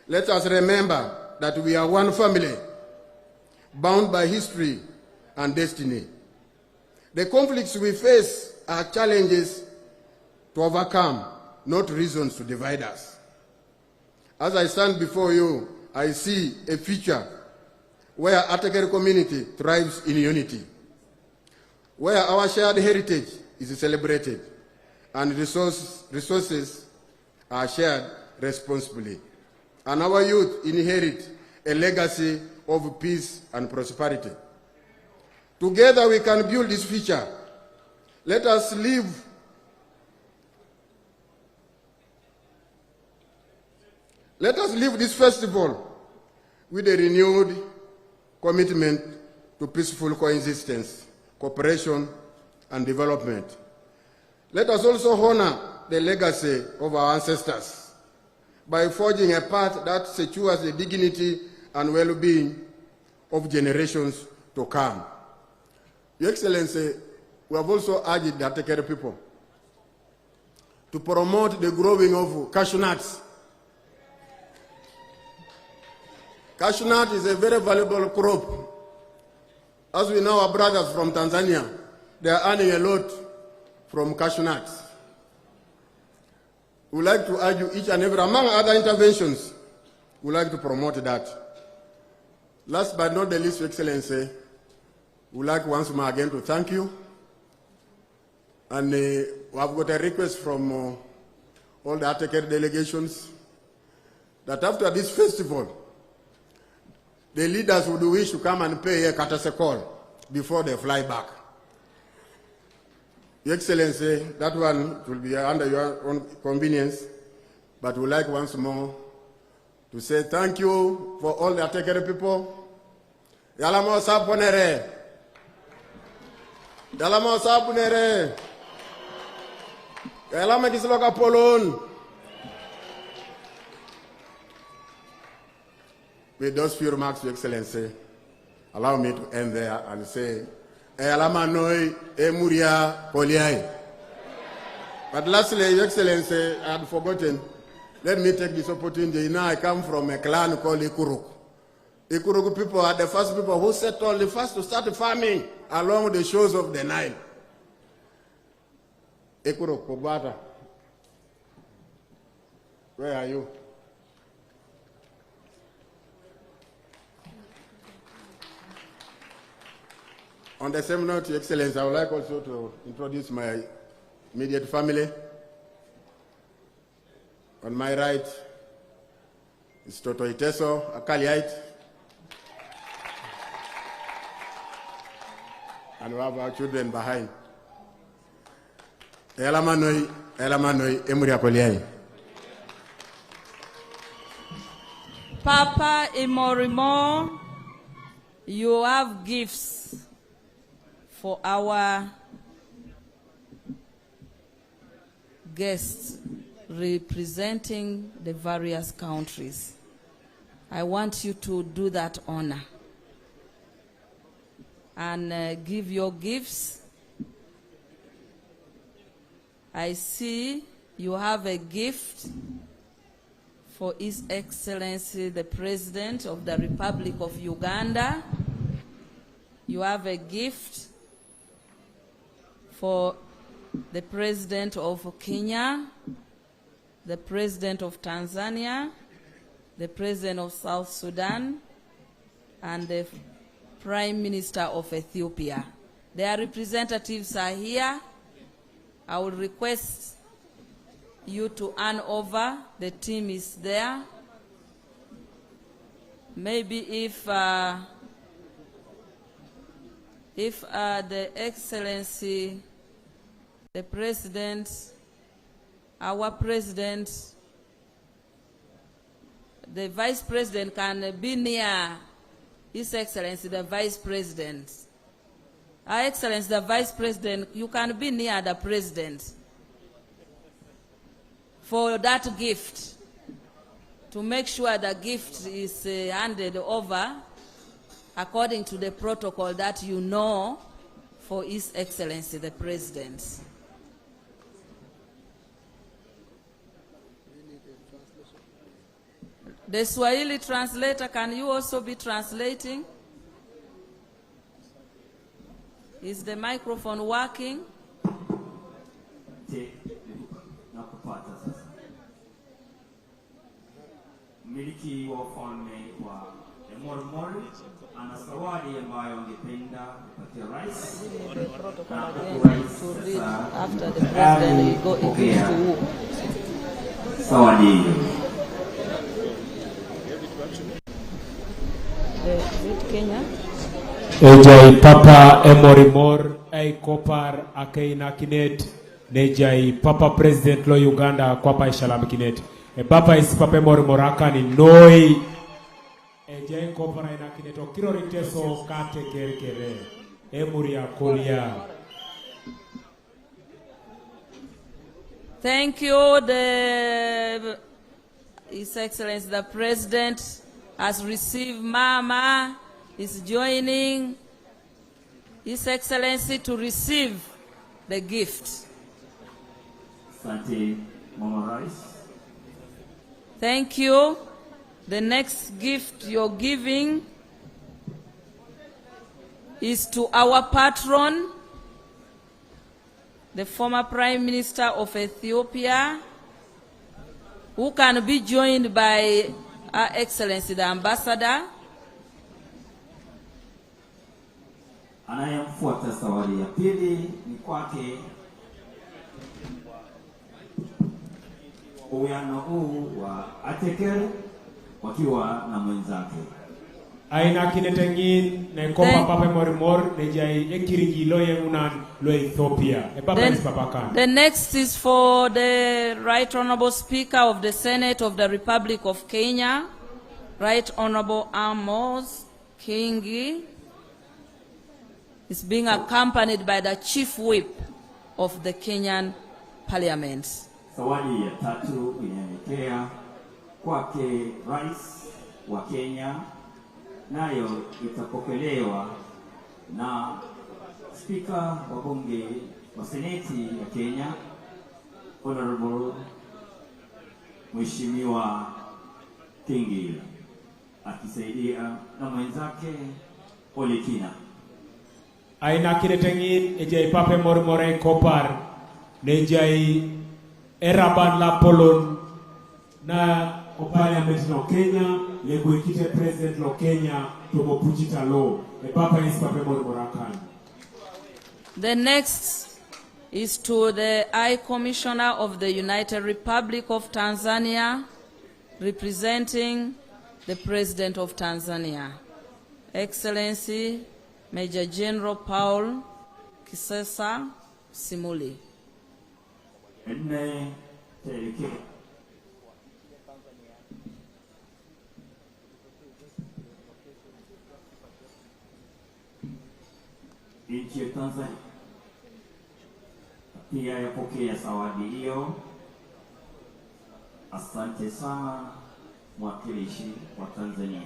Let us remember that we are one family, bound by history and destiny. The conflicts we face are challenges to overcome, not reasons to divide us. As I stand before you, I see a future where Ateker community thrives in unity, where our shared heritage is celebrated and resources are shared responsibly, and our youth inherit a legacy of peace and prosperity. Together we can build this future. Let us live this festival with a renewed commitment to peaceful coexistence, cooperation, and development. Let us also honor the legacy of our ancestors by forging a path that secures the dignity and well-being of generations to come. Your Excellency, we have also urged the Ateker people to promote the growing of cashew nuts. Cashew nut is a very valuable crop. As we know, our brothers from Tanzania, they are earning a lot from cashew nuts. We would like to urge each and every, among other interventions, we would like to promote that. Last but not the least, Your Excellency, we would like once more again to thank you. And we have got a request from all the Ateker delegations that after this festival, the leaders would wish to come and pay a courtesy call before they fly back. Your Excellency, that one will be under your own convenience, but we would like once more to say thank you for all the Ateker people. Yalamo saponere. Yalamo saponere. Yalamo kisloka polon. With those few remarks, Your Excellency, allow me to end there and say, Elamanoi emuria poliai. But lastly, Your Excellency, I had forgotten. Let me take this opportunity. Now I come from a clan called Ikuruk. Ikuruk people are the first people who settled, the first to start farming along the shores of the Nile. Ikuruk, Kobata. Where are you? On the same note, Your Excellency, I would like also to introduce my immediate family. On my right is Toto Iteso, a Kaliite. And we have our children behind. Elamanoi, Emuria Koliai. Papa Imorimo, you have gifts for our guests representing the various countries. I want you to do that honor and give your gifts. I see you have a gift for His Excellency the President of the Republic of Uganda. You have a gift for the President of Kenya, the President of Tanzania, the President of South Sudan, and the Prime Minister of Ethiopia. Their representatives are here. I will request you to hand over. The team is there. Maybe if the Excellency, the President, our President, the Vice President can be near His Excellency, the Vice President. Our Excellency, the Vice President, you can be near the President for that gift. to make sure the gift is handed over according to the protocol that you know for His Excellency the President. The Swahili translator, can you also be translating? Is the microphone working? Mmiliki wa ufalme wa Emormori ana zawadi ambayo angependa kupatia rais. After the president, you go into zawadi hiyo. Kenya. Ejai Papa Emorimor ay kopar akaina kinet nejai Papa President lo Uganda kwapa ishalam kinet. Papa is Papa Emorimor akani noi ejai kopar ina kinet okiro riteso kate kerkere emuria kolia. Thank you. His Excellency the President has received Mama, is joining His Excellency to receive the gift. Thank you. The next gift you're giving is to our patron, the former Prime Minister of Ethiopia, who can be joined by Her Excellency the Ambassador. Anayemfuata zawadi ya pili ni kwake. Uwiano huu wa Ateker wakiwa na mwenzake. Aina kinetengin na kopa Papa Emorimor nejai ekirigi loye unan lo Ethiopia. Papa is Papa Khan. The next is for the Right Honorable Speaker of the Senate of the Republic of Kenya, Right Honorable Amos Kingi. Is being accompanied by the Chief Whip of the Kenyan Parliament. Zawadi ya tatu inaelekea kwake Rais wa Kenya, nayo itapokelewa na Spika wa Bunge wa Seneti ya Kenya, Honorable Mheshimiwa Kingi, akisaidia na mwenzake Olekina. Aina kinetengin ejai Papa Emorimor kopar nejai eraban la polon na Parliament lo Kenya lego ikite President lo Kenya tobo pujita lo. Papa is Papa Emorimor akani. The next is to the High Commissioner of the United Republic of Tanzania, representing the President of Tanzania, Excellency Major General Paul Kisesa Simuli. Nchi ya Tanzania pia yapokea zawadi hiyo. Asante sana mwakilishi wa Tanzania.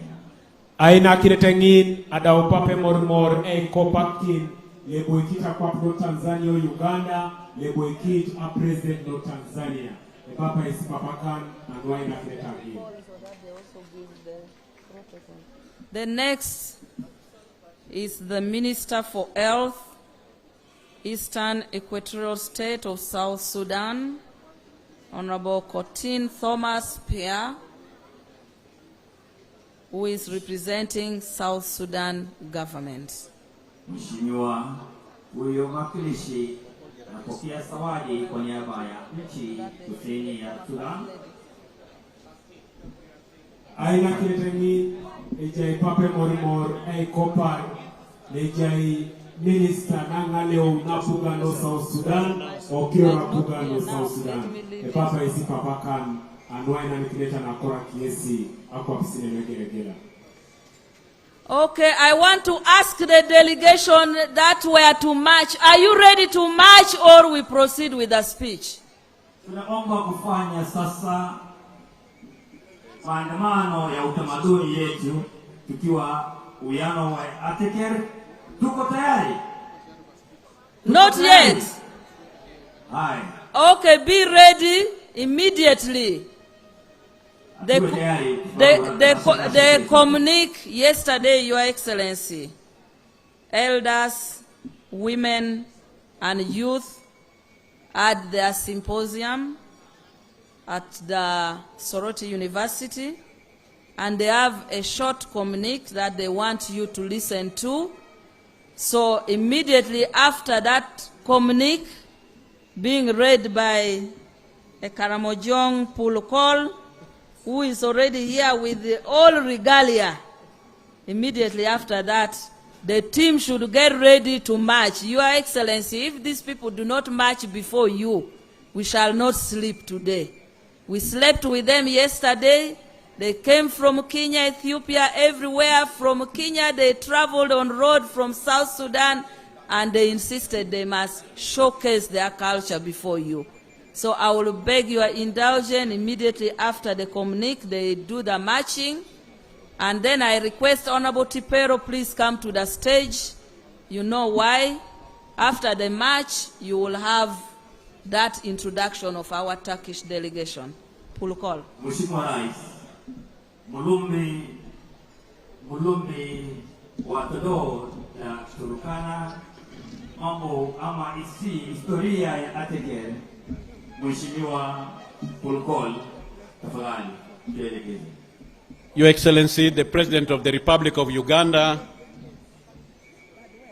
Aina kinetengin adao Papa Emorimor kopakin lebo ikita kwa pro Tanzania o Uganda lebo ikit a President no Tanzania. Papa is Papa Khan and waina kinetengin. The next is the Minister for Health, Eastern Equatorial State of South Sudan, Honorable Cotin Thomas Pierre, who is representing South Sudan government. Mheshimiwa huyo mwakilishi anapokea zawadi kwa niaba ya nchi kusini ya Sudan. Aina kinetengin ejai Papa Emorimor kopar nejai Minister nangaleo napugano South Sudan okiro napugano South Sudan. Papa isi Papa Khan anwaina nikileta na kora kiesi akwa pisine megeregela. Okay, I want to ask the delegation that were to march. Are you ready to march or we proceed with the speech? Tunaomba kufanya sasa maandamano ya utamaduni yetu tukiwa uyano wa Ateker. Tuko tayari? Not yet. Hai. Okay, be ready immediately. They communique yesterday, Your Excellency. Elders, women, and youth at their symposium at the Soroti University, and they have a short communique that they want you to listen to. So immediately after that communique being read by a Karamojong Pulkol, who is already here with the all regalia, immediately after that, the team should get ready to march. Your Excellency, if these people do not march before you, we shall not sleep today. We slept with them yesterday. They came from Kenya, Ethiopia, everywhere. From Kenya, they traveled on road from South Sudan, and they insisted they must showcase their culture before you. So I will beg your indulgence. Immediately after the communique, they do the marching. And then I request Honorable Tipero, please come to the stage. You know why? After the march, you will have that introduction of our Turkish delegation. Pulkol. Mheshimiwa Rais, mulumbi watoto ya Turkana mambo ama historia ya Ateker. Mheshimiwa Pulkol, tafadhali tuelekeze. Your Excellency, the President of the Republic of Uganda,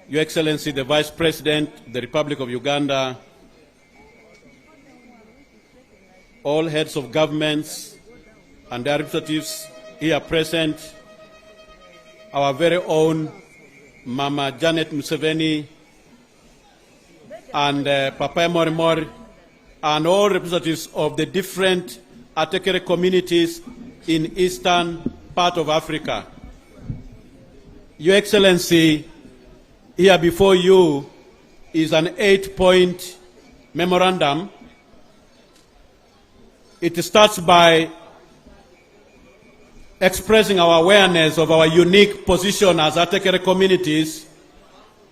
Your Excellency, the Vice President of the Republic of Uganda, all heads of governments and their representatives here present, our very own Mama Janet Museveni and Papa Morimori, and all representatives of the different Ateker communities in eastern part of Africa. Your Excellency, here before you is an 8-point memorandum. It starts by expressing our awareness of our unique position as Ateker communities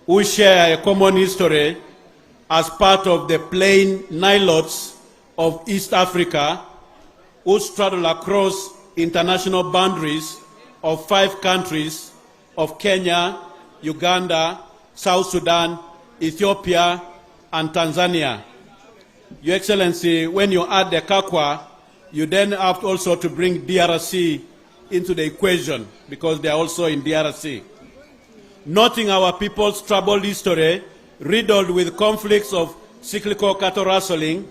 who share a common history as part of the plain Nilotes of East Africa, who straddle across international boundaries of 5 countries of Kenya, Uganda, South Sudan, Ethiopia, and Tanzania. Your Excellency, when you add the Kakwa, you then have also to bring DRC into the equation because they are also in DRC. Noting our people's troubled history, riddled with conflicts of cyclical cattle rustling,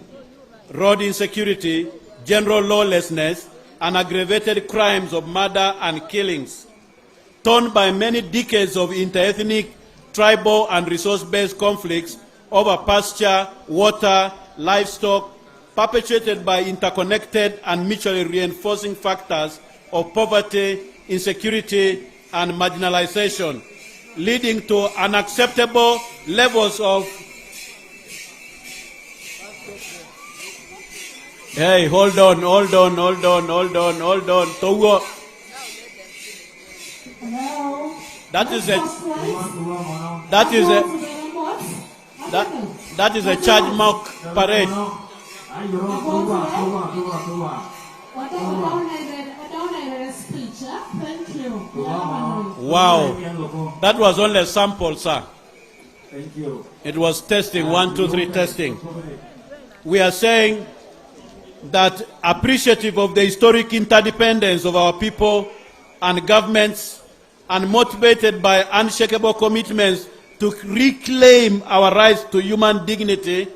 road insecurity, general lawlessness, and aggravated crimes of murder and killings, torn by many decades of interethnic, tribal, and resource-based conflicts over pasture, water, livestock, perpetuated by interconnected and mutually reinforcing factors of poverty, insecurity, and marginalization, leading to unacceptable levels of... Hey, hold on. Togo. That is a charge mark parade. Wow, that was only a sample, sir. Thank you. It was testing, 1, 2, 3 testing. We are saying that appreciative of the historic interdependence of our people and governments, and motivated by unshakable commitments to reclaim our rights to human dignity,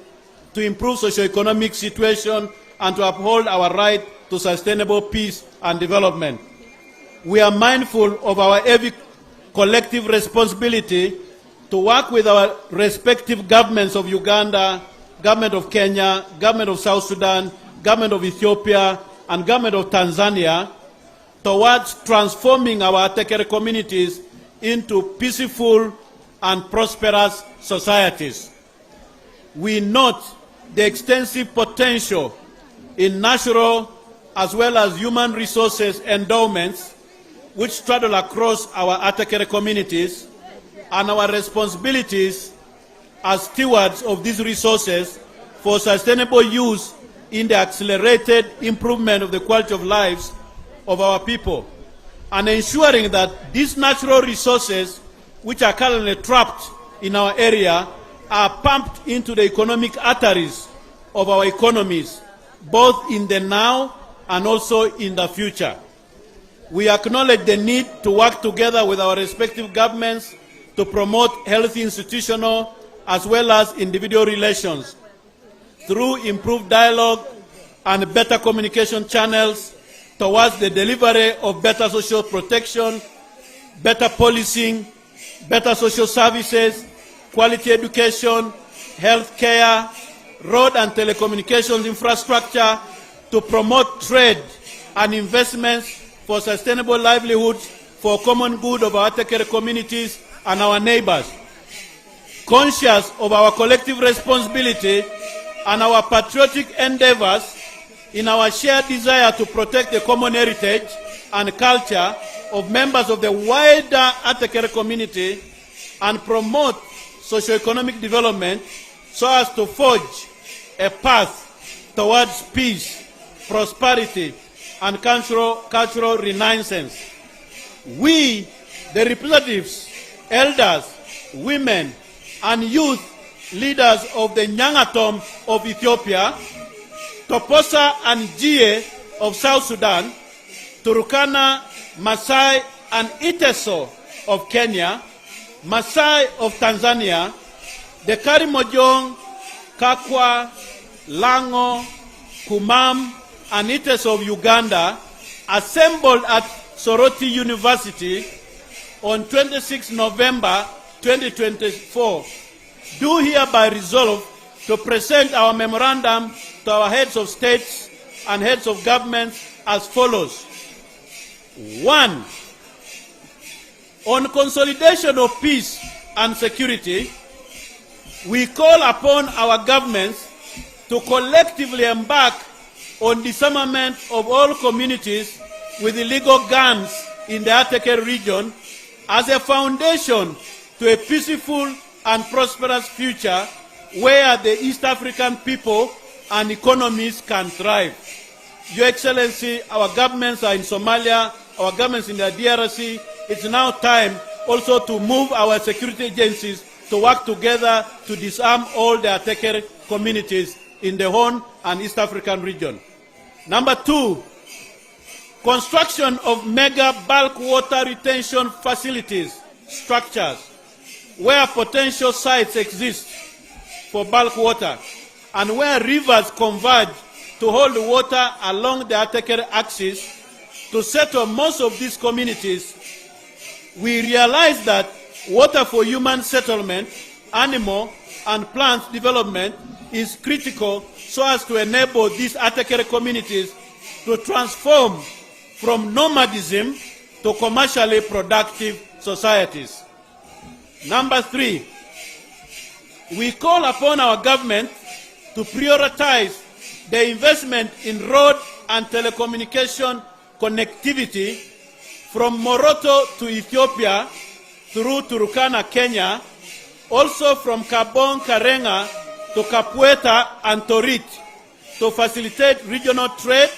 to improve socio-economic situation, and to uphold our right to sustainable peace and development. We are mindful of our heavy collective responsibility to work with our respective governments of Uganda, government of Kenya, government of South Sudan, government of Ethiopia, and government of Tanzania towards transforming our Ateker communities into peaceful and prosperous societies. We note the extensive potential in natural as well as human resources endowments, which straddle across our Ateker communities, and our responsibilities as stewards of these resources for sustainable use in the accelerated improvement of the quality of lives of our people, and ensuring that these natural resources, which are currently trapped in our area, are pumped into the economic arteries of our economies, both in the now and also in the future. We acknowledge the need to work together with our respective governments to promote healthy institutional as well as individual relations through improved dialogue and better communication channels towards the delivery of better social protection, better policing, better social services, quality education, health care, road and telecommunications infrastructure, to promote trade and investments for sustainable livelihoods for common good of our Ateker communities and our neighbors. Conscious of our collective responsibility and our patriotic endeavors in our shared desire to protect the common heritage and culture of members of the wider Ateker community and promote socio-economic development so as to forge a path towards peace, prosperity, and cultural renaissance. We, the representatives, elders, women, and youth leaders of the Nyangatom of Ethiopia, Toposa and Jie of South Sudan, Turkana, Maasai, and Iteso of Kenya, Maasai of Tanzania, the Karimojong, Kakwa, Lango, Kumam, and Iteso of Uganda assembled at Soroti University on 26 November 2024, do hereby resolve to present our memorandum to our heads of states and heads of governments as follows. 1. On consolidation of peace and security, we call upon our governments to collectively embark on disarmament of all communities with illegal guns in the Ateker region as a foundation to a peaceful and prosperous future where the East African people and economies can thrive. Your Excellency, our governments are in Somalia, our governments in the DRC. It's now time also to move our security agencies to work together to disarm all the Ateker communities in the Horn and East African region. Number 2, construction of mega bulk water retention facilities, structures, where potential sites exist for bulk water, and where rivers converge to hold water along the Ateker axis to settle most of these communities. We realize that water for human settlement, animal and plant development is critical so as to enable these Ateker communities to transform from nomadism to commercially productive societies. Number 3, we call upon our government to prioritize the investment in road and telecommunication connectivity from Moroto to Ethiopia through Turkana, Kenya, also from Kabong, Karenga to Kapweta and Torit to facilitate regional trade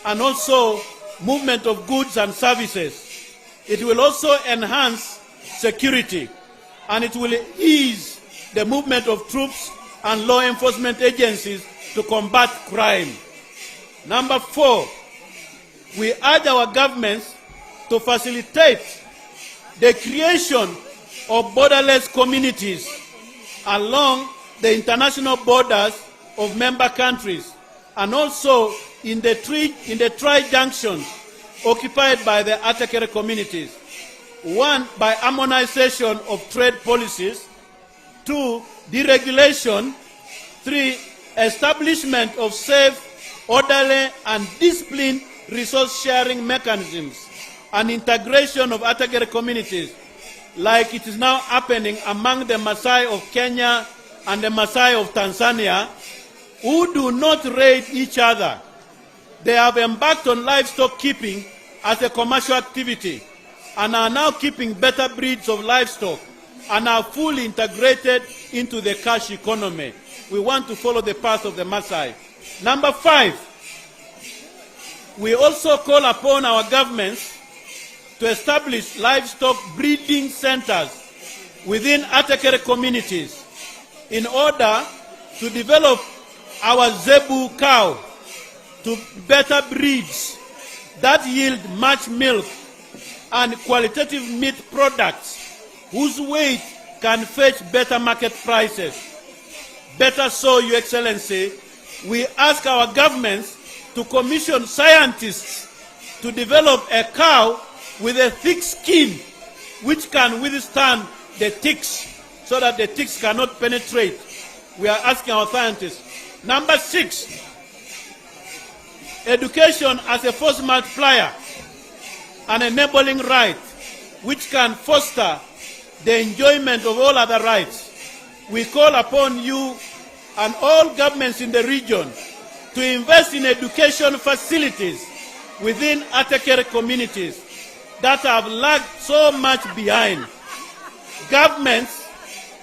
and also movement of goods and services. It will also enhance security, and it will ease the movement of troops and law enforcement agencies to combat crime. Number 4, we urge our governments to facilitate the creation of borderless communities along the international borders of member countries and also in the tri-junctions occupied by the Ateker communities. 1, by harmonization of trade policies. 2, deregulation. 3, establishment of safe, orderly, and disciplined resource-sharing mechanisms and integration of Ateker communities, like it is now happening among the Maasai of Kenya and the Maasai of Tanzania, who do not raid each other, they have embarked on livestock keeping as a commercial activity and are now keeping better breeds of livestock and are fully integrated into the cash economy. We want to follow the path of the Maasai. Number 5, we also call upon our governments to establish livestock breeding centers within Ateker communities in order to develop our Zebu cow to better breeds that yield much milk and qualitative meat products whose weight can fetch better market prices. Better so, Your Excellency, we ask our governments to commission scientists to develop a cow with a thick skin which can withstand the ticks so that the ticks cannot penetrate. We are asking our scientists. Number 6, education as a force multiplier, an enabling right which can foster the enjoyment of all other rights. We call upon you and all governments in the region to invest in education facilities within Ateker communities that have lagged so much behind. Governments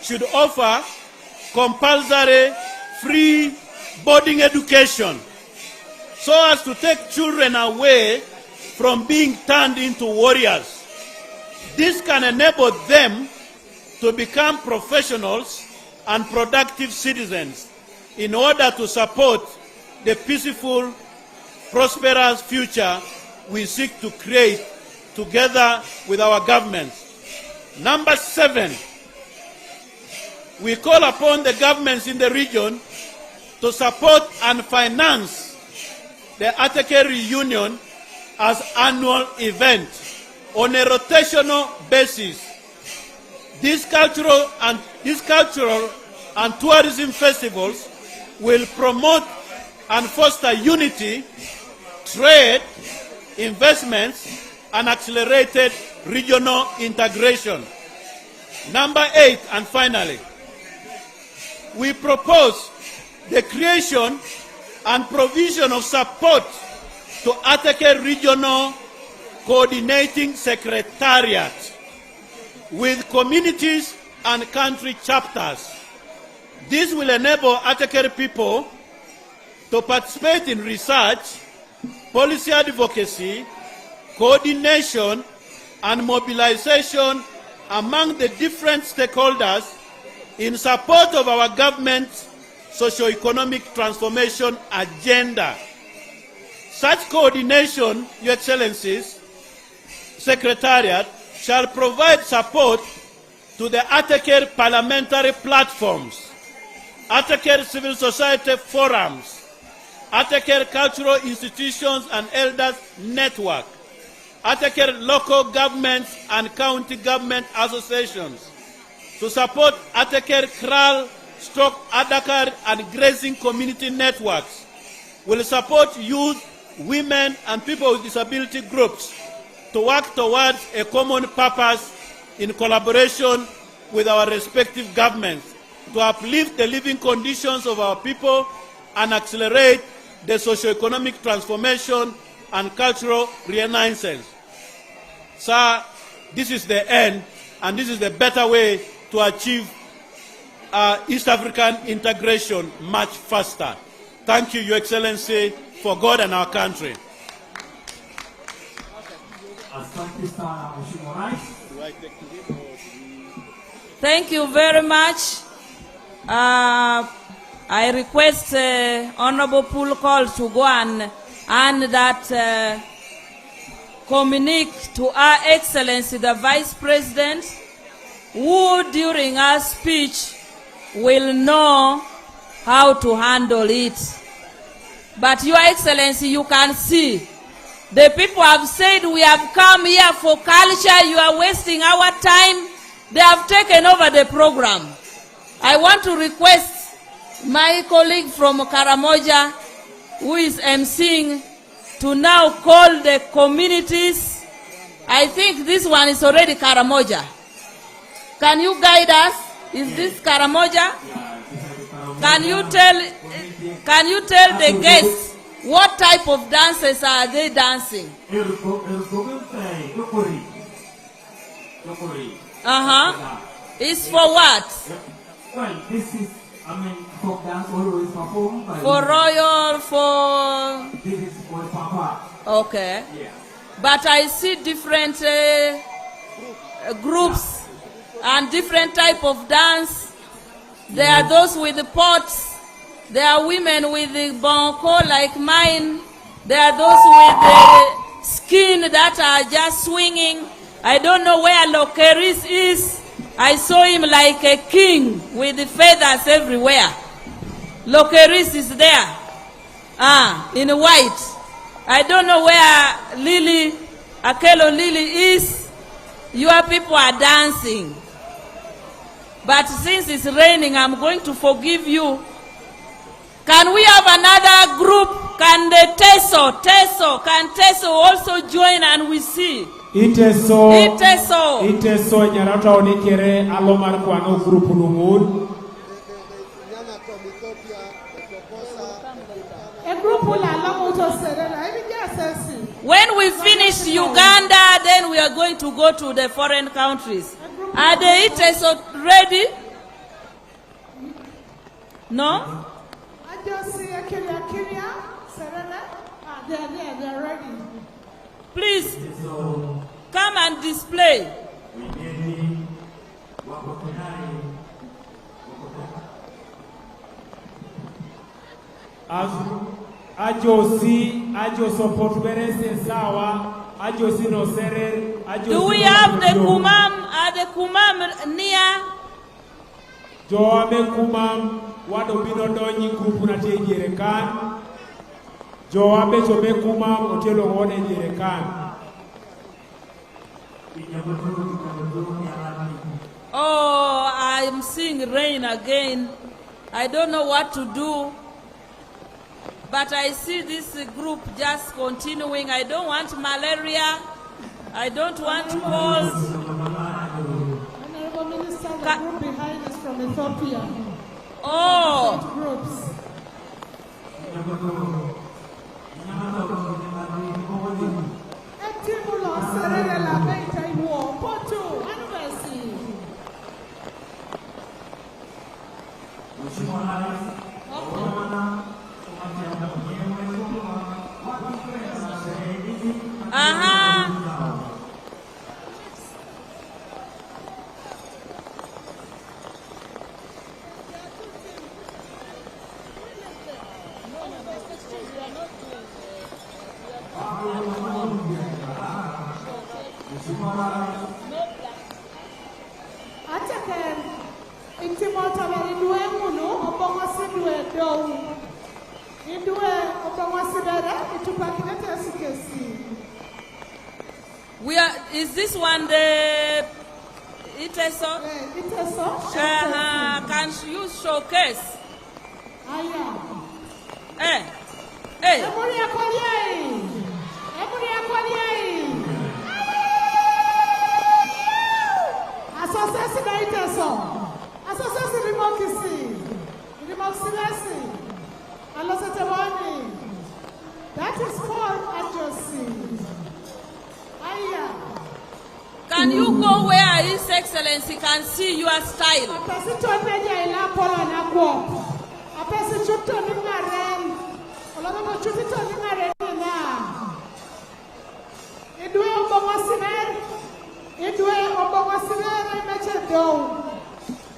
should offer compulsory free boarding education so as to take children away from being turned into warriors. This can enable them to become professionals and productive citizens in order to support the peaceful, prosperous future we seek to create together with our governments. Number 7, we call upon the governments in the region to support and finance the Ateker reunion as annual event on a rotational basis. These cultural and tourism festivals will promote and foster unity, trade, investments, and accelerated regional integration. Number 8, and finally, we propose the creation and provision of support to Ateker Regional Coordinating Secretariat with communities and country chapters. This will enable Ateker people to participate in research, policy advocacy, coordination, and mobilization among the different stakeholders in support of our government's socio-economic transformation agenda. Such coordination, Your Excellencies, Secretariat, shall provide support to the Ateker parliamentary platforms, Ateker civil society forums, Ateker cultural institutions and elders network, Ateker local governments and county government associations, to support Ateker Kral, Adakar and grazing community networks, will support youth, women and people with disability groups to work towards a common purpose in collaboration with our respective governments to uplift the living conditions of our people and accelerate the socio-economic transformation and cultural renaissance. Sir, this is the end, and this is the better way to achieve East African integration much faster. Thank you, Your Excellency, for God and our country. Thank you very much. I request Honorable Pool Call to go and that communique to Our Excellency the Vice President, who during our speech will know how to handle it. But Your Excellency, you can see, the people have said we have come here for culture, you are wasting our time. They have taken over the program. I want to request my colleague from Karamoja, who is emceeing, to now call the communities. I think this one is already Karamoja. Can you guide us? Is this Karamoja? Can you tell the guests What type of dances are they dancing? It's for what? Well, this is, folk dance always performed by... For royal, for... This is for Papa. Okay. Yeah. But I see different groups and different type of dance. There are those with the pots. There are women with the bonko like mine. There are those with the skin that are just swinging. I don't know where Lokeris is. I saw him like a king with the feathers everywhere. Lokeris is there. In white. I don't know where Lily, Akelo Lily is. Your people are dancing. But since it's raining, I'm going to forgive you. Can we have another group? Can the can Teso also join and we see? Iteso Iteso onikere alomar kwano group numur. When we finish Uganda, then we are going to go to the foreign countries. Are the Iteso ready? No? I just see a Kenya, Serena. They're ready. Please come and display. Ajo support berese sawa, ajo sino serer, ajo. Do we have the kumam? Are the kumam near? Joame kumam wado binodonyi grupu na tejere kan. Joabe chobe kumam otelo wone jere kan. Oh, I'm seeing rain again. I don't know what to do. But I see this group just continuing. I don't want malaria. I don't want cold. Honorable Minister, the group behind us from Ethiopia. Oh. Groups. Ateker, intimota la idue munu, obongo sidue dou. Idue obongo sidere, itupakinete sikesi. Is this one the Iteso? Iteso. Can you showcase? Aya. Hey. Emuria Koryei. Emuria Koryei. Association Iteso. Association Rimokisi. Rimoksilesi. Alosetewani. That is called Ajosi. Aya. Can you go where His Excellency can see your style?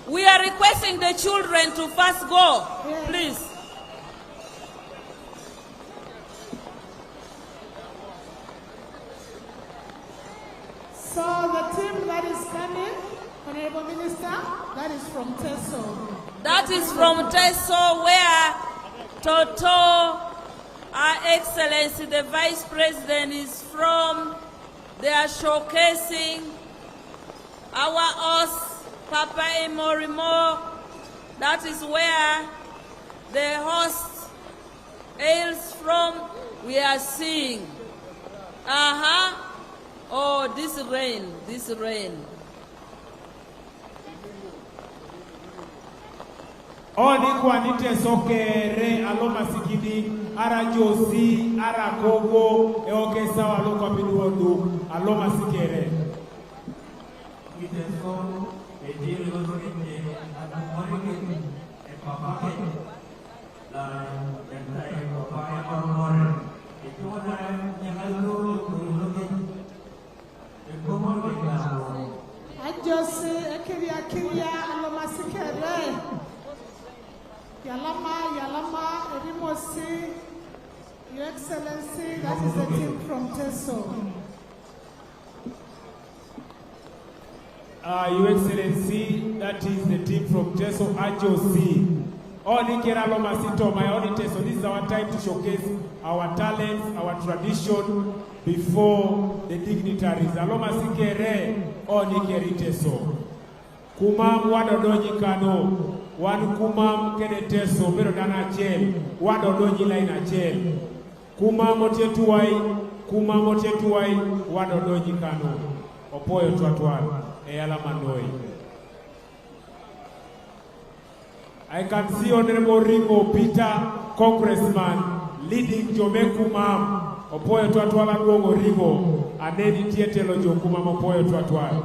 We are requesting the children to first go, please. So the team that is coming, Honorable Minister, that is from Teso. That is from Teso, where Toto, Our Excellency, the Vice President, is from. They are showcasing our host, Papa Emorimo. That is where the host hails from. We are seeing. Oh, this rain. Oni kwa nite sokere aloma sikidi ara josi, ara kogo, e okesa walo kwa piduondu, aloma sikere. Ajosi, ekiria, aloma sikere. Yalama, Erimosi, Your Excellency, that is the team from Teso. Your Excellency, that is the team from Teso Ajosi. Only Kerala Masito, my only Teso. This is our time to showcase our talents, our tradition before the dignitaries. Aloma Sikere, only Keri Teso. Kumam Wadodonyi Kano. One kumam kene teso pero dana chel wado donji laina chel kumam otetuwai wado donji kano opoyo twatwal e alama noi. I can see Honorable Ringo Peter, Congressman, leading Jome kumam opoyo twatwal aduongo Ringo anedi tietelo jo kumam opoyo twatwal.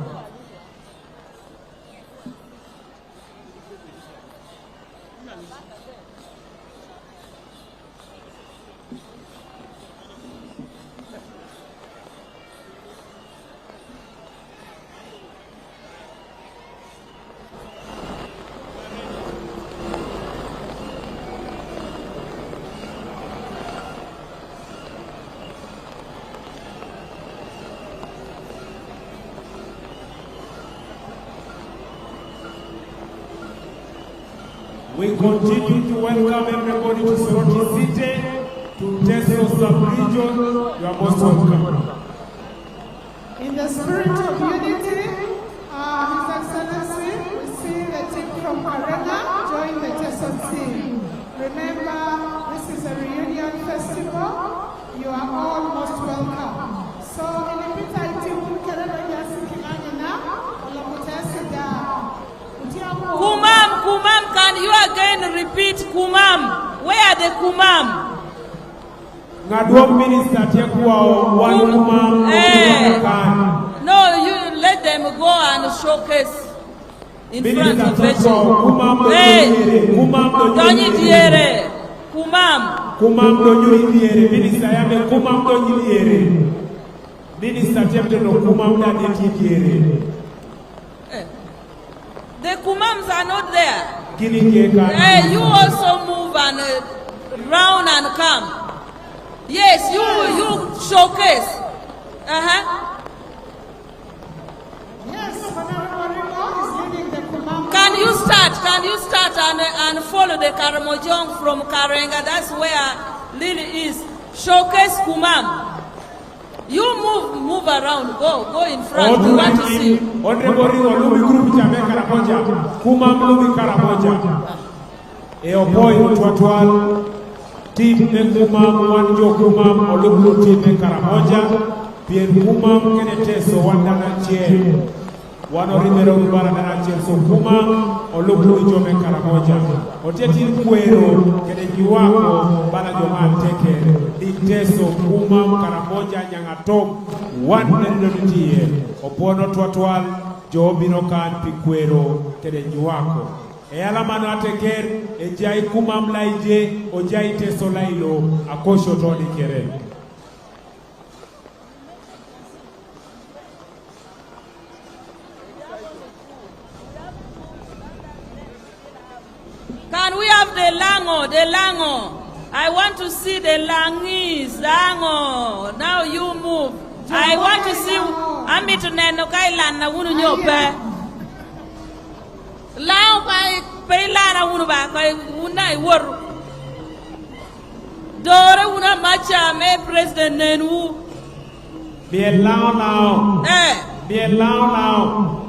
We continue to welcome everybody to Soroti City, to Teso Sub-Region. You are most welcome. In the spirit of unity, His Excellency, we see the team from Karena join the Teso team. Remember, this is a reunion festival. You are all most welcome. So, in the meantime, team Karena Kumam, can you again repeat Kumam? Where are the Kumam? Ngadwom minister tekuwa one Kumam. No, you let them go and showcase in front of the Hey, Donyi Diere, Kumam. Kumam Donyi Diere, minister yame Kumam Donyi Diere. Minister tekuwa Kumam Donyi Diere. The Kumams are not there. You also move and round and come. Yes, you showcase. Yes, is leading the Kumam. Can you start and follow the Karamojong from Karenga? That's where Lily is. Showcase Kumam. You move around, go in front. We want to see. Kumam Lumi Karamoja. Eopoy Twatwal. Team Kumam, one Jo Kumam, Olubu Team Karamoja. Pierre Kumam Keneteso, one Danache. One Orimero Barananache. So Kumam, Olubu Jome Karamoja. Oteti Kuero, Kenejuako, Banajoman Ateker. Teso Kumam Karamoja Nyangatom, one Nendotie. Opono Twatwal, Jobino Kan Piquero, Kenejuako. Ealamano Ateker, Ejai Kumam Laije, Ojai Teso Lailo, Akosho Tony Kere. Can we have the Lango? I want to see the Langis, Lango. Now you move. I want to see Amit Nenokai na Wunu Nyope. Lao by Pelana Wunuba, Wunai Wor. Dora Wuna Macha, me President Nenu. Be a now. Be a now.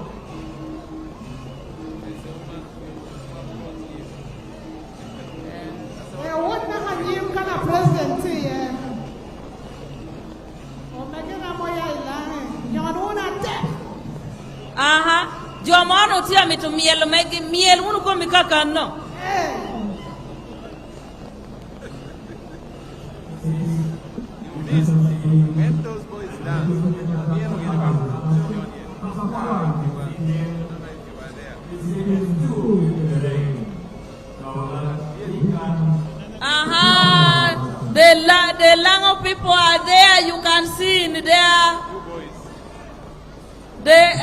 Jomano tia mitu miel unu ko mikaka no.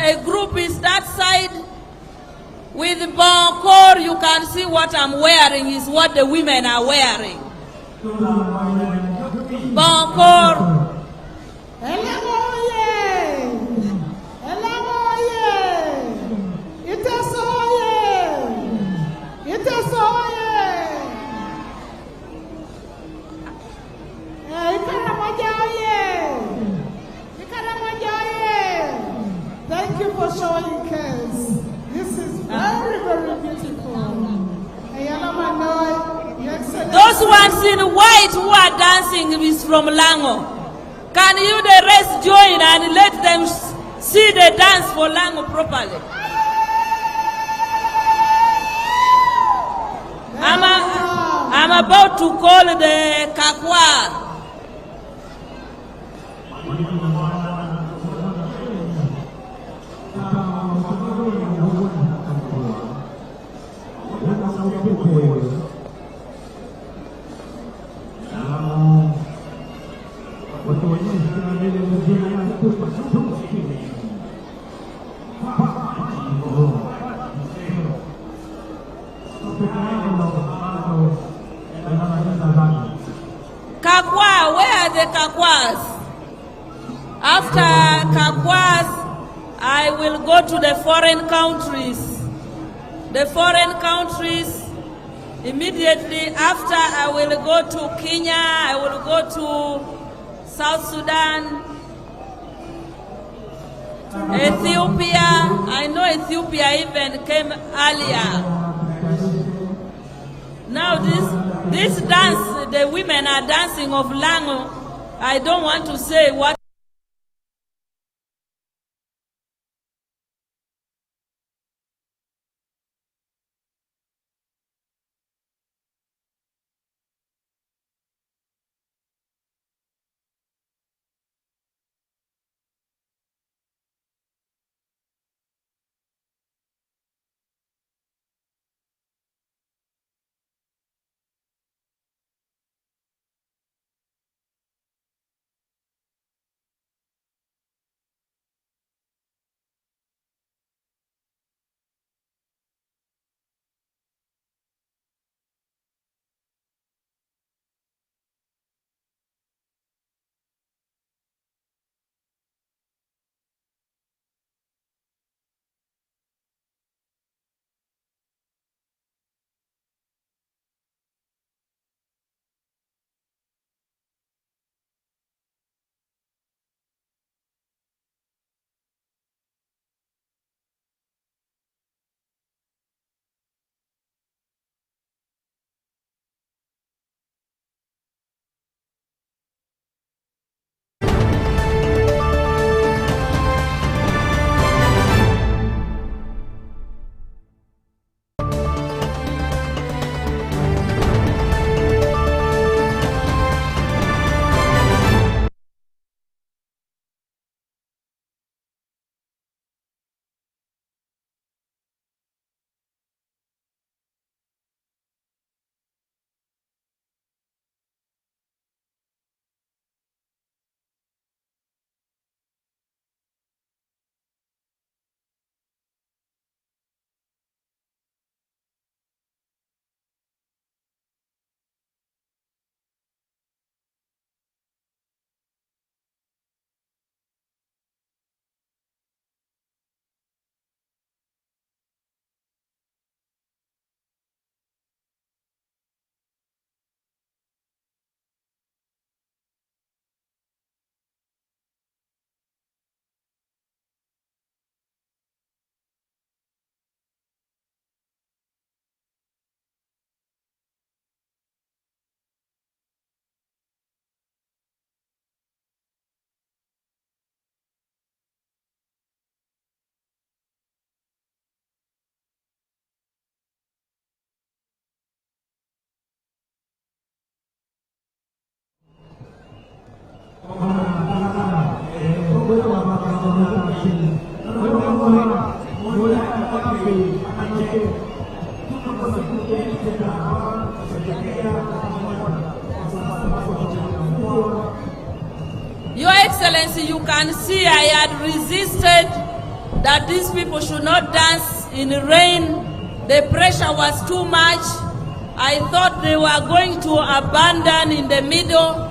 a group is that side. With Bonkor, you can see what I'm wearing is what the women are wearing. Bonkor. Thank you for showing us. This is very, very beautiful. Those ones in white who are dancing is from Lango. Can you the rest join and let them see the dance for Lango properly? I'm about to call the Kakwa. Kakwa, where are the Kakwas? After Kakwas, I will go to the foreign countries. The foreign countries, immediately after I will go to Kenya, I will go to South Sudan, Ethiopia. I know Ethiopia even came earlier. Now this dance, the women are dancing of Lango. I don't want to say what. Your Excellency, you can see I had resisted that these people should not dance in the rain. The pressure was too much. I thought they were going to abandon in the middle.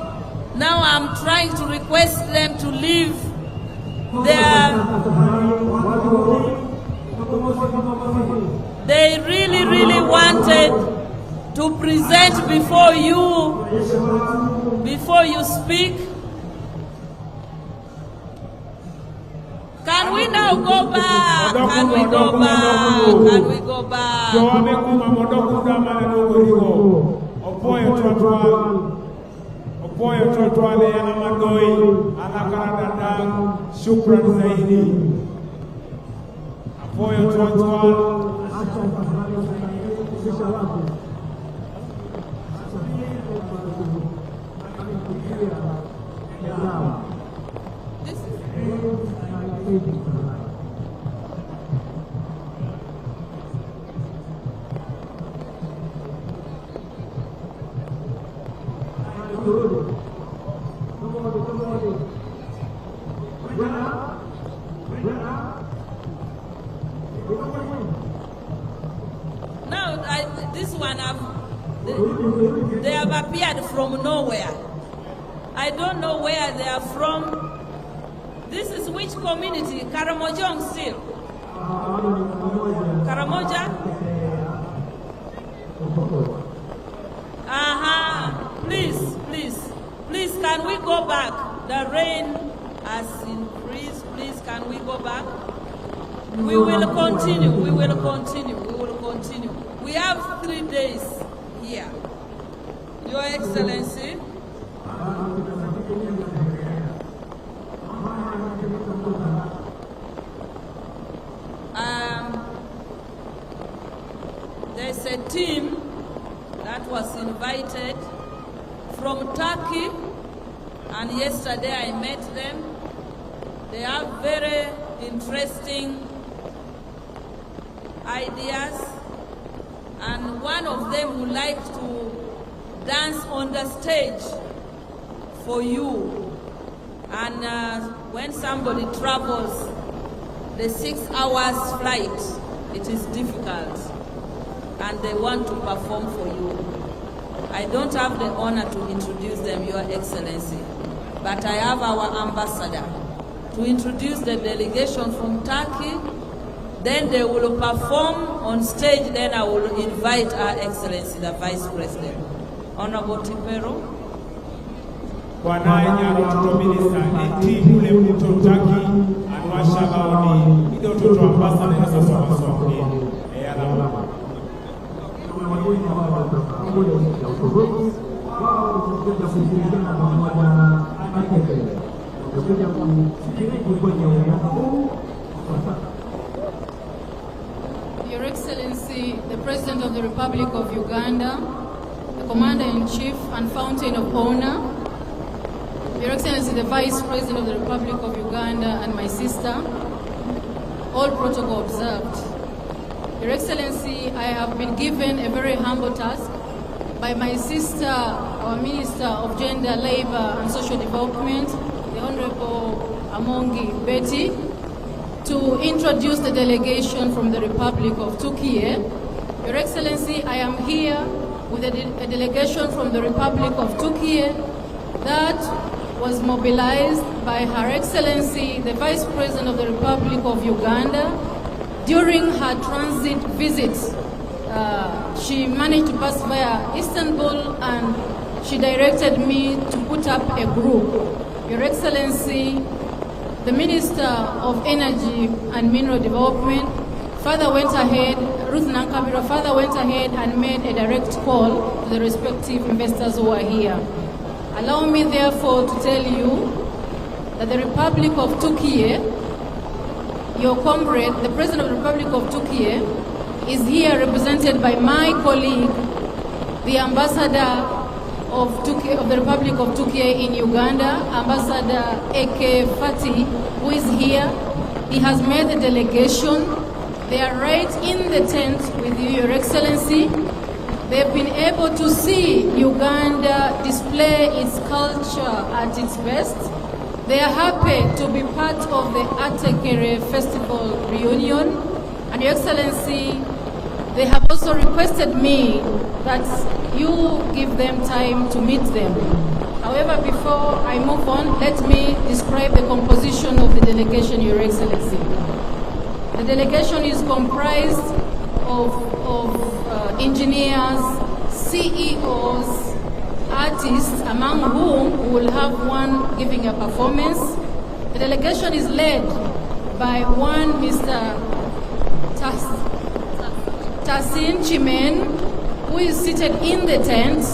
Now I'm trying to request them to leave They really wanted to present before you speak. Can we now go back? Can we go back? Can we go back? They have appeared from nowhere. I don't know where they are from. This is which community? Karamojong still? Karamoja? Please, can we go back? The rain has increased. Please, can we go back? We will continue. We have 3 days here. Your Excellency, there's a team that was invited from Turkey, and yesterday I met them. They have very interesting ideas, and one of them would like to dance on the stage for you. And when somebody travels the 6 hours flight, it is difficult, and they want to perform for you. I don't have the honor to introduce them, Your Excellency, but I have our ambassador to introduce the delegation from Turkey. Then they will perform on stage. Then I will invite Her Excellency, the Vice President. Honorable Tipero. Your Excellency, the President of the Republic of Uganda, the Commander-in-Chief and Fountain of Honor, Your Excellency, the Vice President of the Republic of Uganda, and my sister, all protocol observed. Your Excellency, I have been given a very humble task by my sister, our Minister of Gender, Labor and Social Development, the Honorable Amongi Betty, to introduce the delegation from the Republic of Turkey. Your Excellency, I am here with a delegation from the Republic of Turkey that was mobilized by Her Excellency, the Vice President of the Republic of Uganda. During her transit visit, she managed to pass via Istanbul, and she directed me to put up a group. Your Excellency, the Minister of Energy and Mineral Development Ruth Nankabira further went ahead and made a direct call to the respective investors who are here. Allow me therefore to tell you that the Republic of Turkey, your comrade, the President of the Republic of Turkey, is here represented by my colleague, the Ambassador of the Republic of Turkey in Uganda, Ambassador Ateker, who is here. He has made a delegation. They are right in the tent with you, Your Excellency. They've been able to see Uganda display its culture at its best. They are happy to be part of the Ateker Festival reunion. And Your Excellency, they have also requested me that you give them time to meet them. However, before I move on, let me describe the composition of the delegation, Your Excellency. The delegation is comprised of engineers, CEOs, artists, among whom we will have one giving a performance. The delegation is led by one Mr. Tassin Chimen, who is seated in the tent,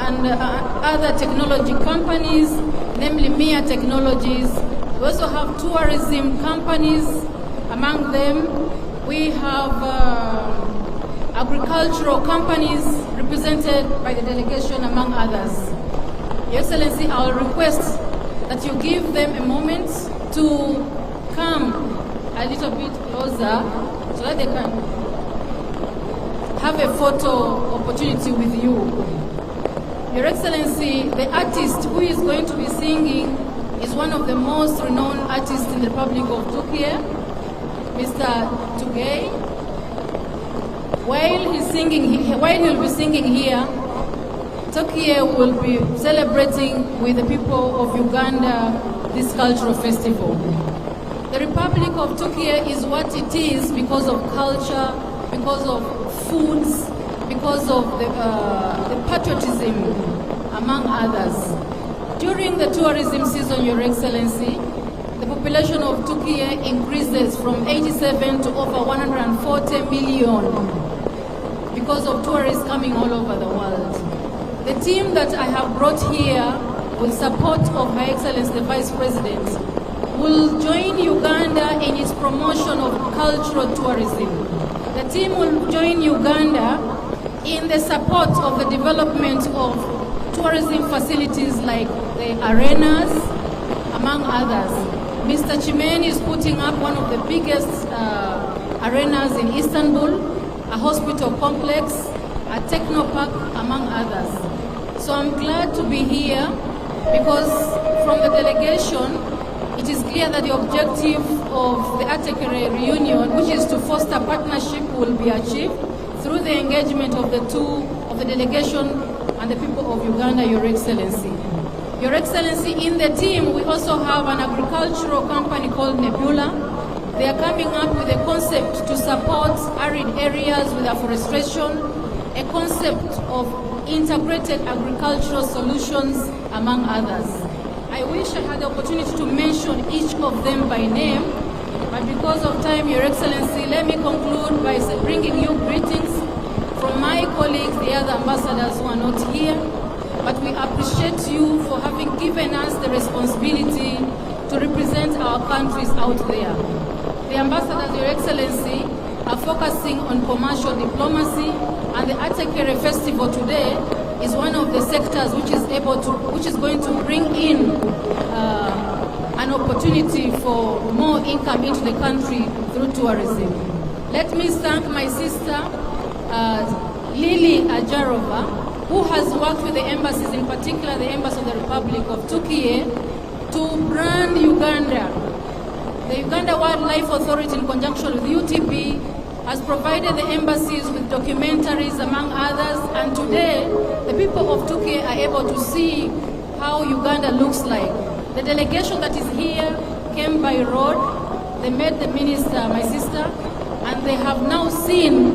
and other technology companies, namely Mia Technologies. We also have tourism companies. Among them, we have agricultural companies represented by the delegation, among others. Your Excellency, I'll request that you give them a moment to come a little bit closer so that they can have a photo opportunity with you. Your Excellency, the artist who is going to be singing is one of the most renowned artists in the Republic of Turkey, Mr. Tugay. While he'll be singing here, Turkey will be celebrating with the people of Uganda this cultural festival. The Republic of Turkey is what it is because of culture, because of foods, because of the patriotism, among others. During the tourism season, Your Excellency, the population of Turkey increases from 87 to over 140 million because of tourists coming all over the world. The team that I have brought here, with support of Her Excellency the Vice President, will join Uganda in its promotion of cultural tourism. The team will join Uganda in the support of the development of tourism facilities like the arenas, among others. Mr. Chimen is putting up one of the biggest arenas in Istanbul, a hospital complex, a techno park, among others. So I'm glad to be here because from the delegation, it is clear that the objective of the Ateker reunion, which is to foster partnership, will be achieved through the engagement of the delegation and the people of Uganda, Your Excellency. Your Excellency, in the team, we also have an agricultural company called Nebula. They are coming up with a concept to support arid areas with afforestation, a concept of integrated agricultural solutions, among others. I wish I had the opportunity to mention each of them by name, but because of time, Your Excellency, let me conclude by bringing you greetings from my colleagues, the other ambassadors who are not here, but we appreciate you for having given us the responsibility to represent our countries out there. The ambassadors, Your Excellency, are focusing on commercial diplomacy, and the Ateker Festival today is one of the sectors which is going to bring in an opportunity for more income into the country through tourism. Let me thank my sister, Lily Ajarova, who has worked with the embassies, in particular the Embassy of the Republic of Turkey, to brand Uganda. The Uganda Wildlife Authority, in conjunction with UTP, has provided the embassies with documentaries, among others, and today the people of Turkey are able to see how Uganda looks like. The delegation that is here came by road. They met the minister, my sister, and they have now seen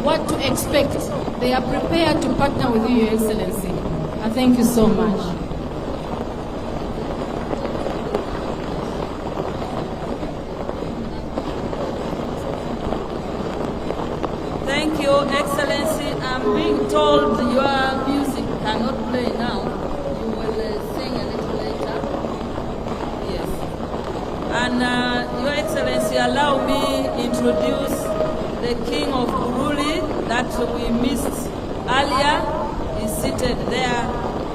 what to expect. They are prepared to partner with you, Your Excellency. And thank you so much. Thank you, Excellency. I'm being told your music cannot play now. You will sing a little later. Yes. And Your Excellency, allow me introduce the King of Buruli that we missed earlier. Is seated there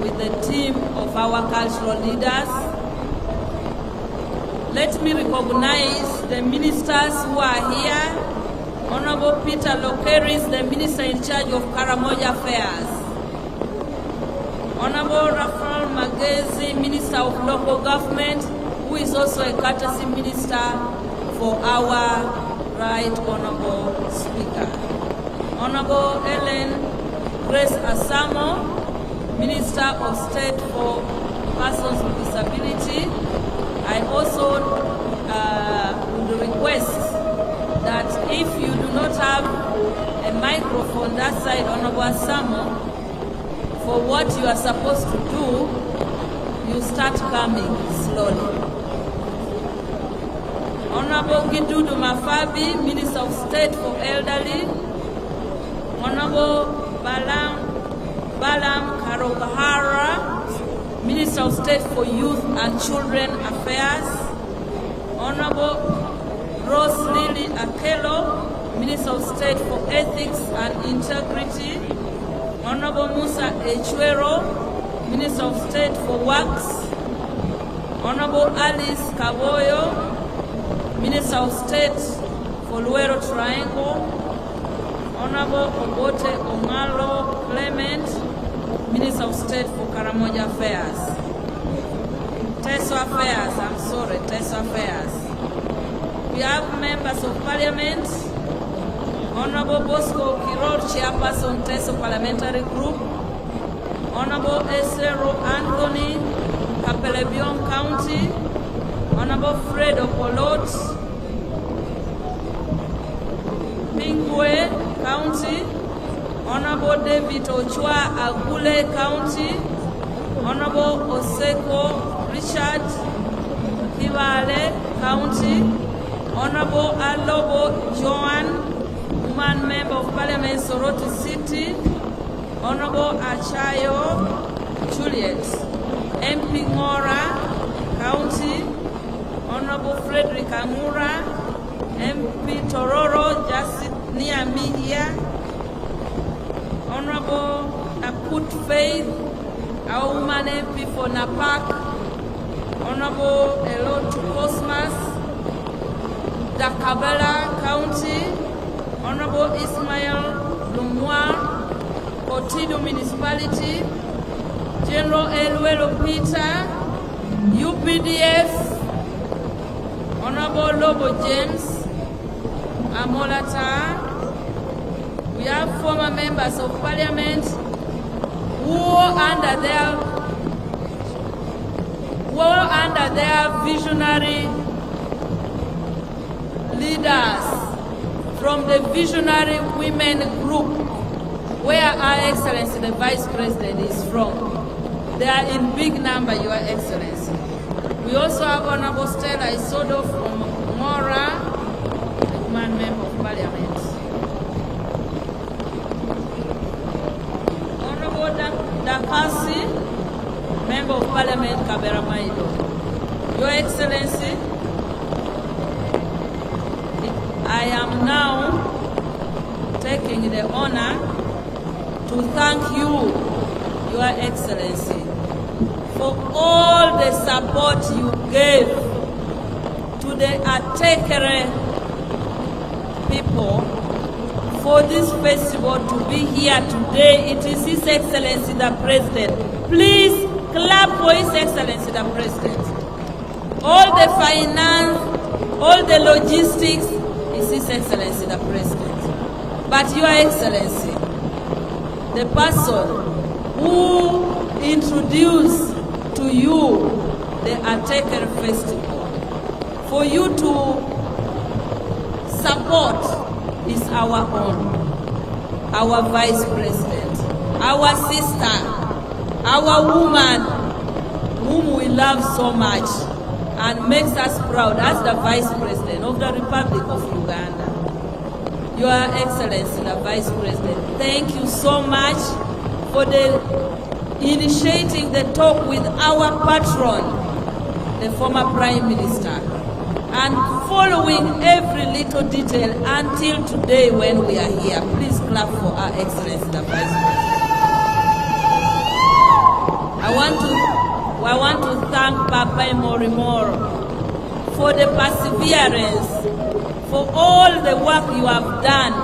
with the team of our cultural leaders. Let me recognize the ministers who are here. Honorable Peter Lokeris, the Minister in charge of Karamoja Affairs. Honorable Rafael Magezi, Minister of Local Government, who is also a courtesy minister for our Right Honorable Speaker. Honorable Ellen Grace Asamo, Minister of State for Persons with Disability. I also would request that if you do not have a microphone that side, Honorable Asamo, for what you are supposed to do, you start coming slowly. Honorable Gidudu Mafabi, Minister of State for Elderly. Honorable Balam Karogahara, Minister of State for Youth and Children Affairs. Honorable Rose Lily Akelo, Minister of State for Ethics and Integrity. Honorable Musa Echwero, Minister of State for Works. Honorable Alice Kaboyo, Minister of State for Luero Triangle. Honorable Obote Ongalo Clement, Minister of State for Karamoja Affairs. Teso Affairs. We have members of Parliament. Honorable Bosco Kirol, Chairperson, Teso Parliamentary Group. Honorable Esero Anthony, Kapelebion County. Honorable Fred Opolot, Mingwe County. Honorable David Ochua, Agule County. Honorable Oseko Richard, Kivale County. Honorable Alobo Joan, Woman Member of Parliament, Soroti City. Honorable Achayo Juliet, MP Ngora County. Honorable Frederick Amura, MP Tororo, just near me here. Honorable Akut Faith, our woman MP for Napak. Honorable Elotu Cosmas, Dakabela County. Honorable Ismail Lumwa, Kotido Municipality. General Elwelo Peter, UPDF. Honorable Lobo James Amolata. We have former members of Parliament who under their visionary leaders from the Visionary Women Group, where Our Excellency the Vice President is from. They are in big number, Your Excellency. We also have Honorable Stella Isodo from Mora, the woman member of Parliament. Honorable Dakasi, member of Parliament, Kaberamaido. Your Excellency, I am now taking the honor to thank you, Your Excellency, for all the support you gave to the Ateker people for this festival to be here today. It is His Excellency the President. Please clap for His Excellency the President. All the finance, all the logistics is His Excellency the President. But Your Excellency, the person who introduced to you the Ateker Festival, for you to support is our own, our Vice President, our sister, our woman, whom we love so much and makes us proud as the Vice President of the Republic of Uganda. Your Excellency, the Vice President, thank you so much for initiating the talk with our patron, the former Prime Minister, and following every little detail until today when we are here. Please clap for Our Excellency, the Vice President. I want to thank Papa Morimoro for the perseverance, for all the work you have done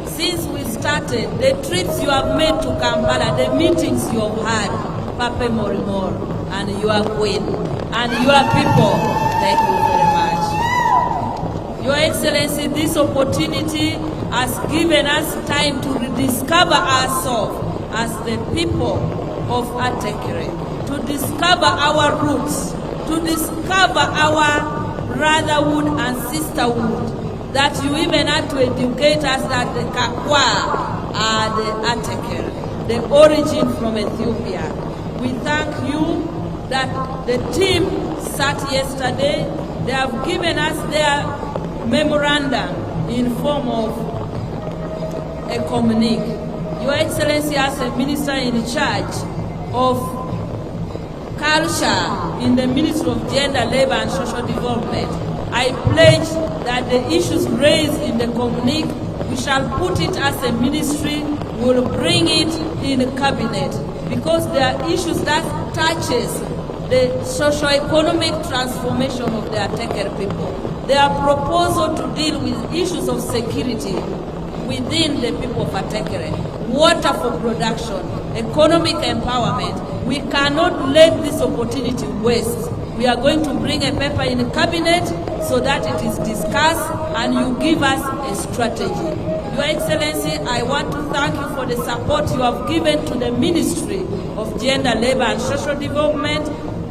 since we started, the trips you have made to Kampala, the meetings you have had. Pape Morimor and your queen and your people. Thank you very much. Your Excellency, this opportunity has given us time to rediscover ourselves as the people of Ateker, to discover our roots, to discover our brotherhood and sisterhood, that you even had to educate us that the Kakwa are the Ateker, the origin from Ethiopia. We thank you that the team sat yesterday. They have given us their memorandum in form of a communique. Your Excellency, as a minister in charge of culture in the Ministry of Gender, Labor and Social Development, I pledge that the issues raised in the communique, we shall put it as a ministry, will bring it in the cabinet, because there are issues that touches the socio-economic transformation of the Ateker people. There are proposals to deal with issues of security within the people of Ateker, water for production, economic empowerment. We cannot let this opportunity waste. We are going to bring a paper in the cabinet so that it is discussed and you give us a strategy. Your Excellency, I want to thank you for the support you have given to the Ministry of Gender, Labor and Social Development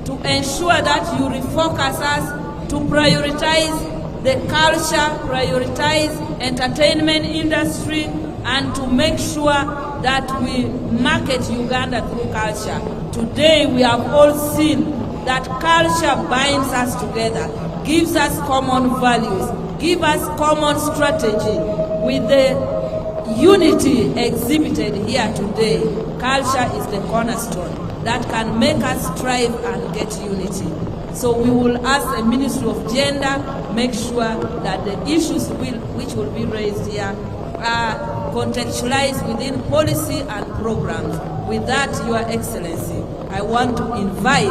to ensure that you refocus us to prioritize the culture, prioritize entertainment industry, and to make sure that we market Uganda through culture. Today we have all seen that culture binds us together, gives us common values, gives us common strategy. With the unity exhibited here today, culture is the cornerstone that can make us strive and get unity. So we will, as a Ministry of Gender, make sure that the issues which will be raised here are contextualized within policy and programs. With that, Your Excellency, I want to invite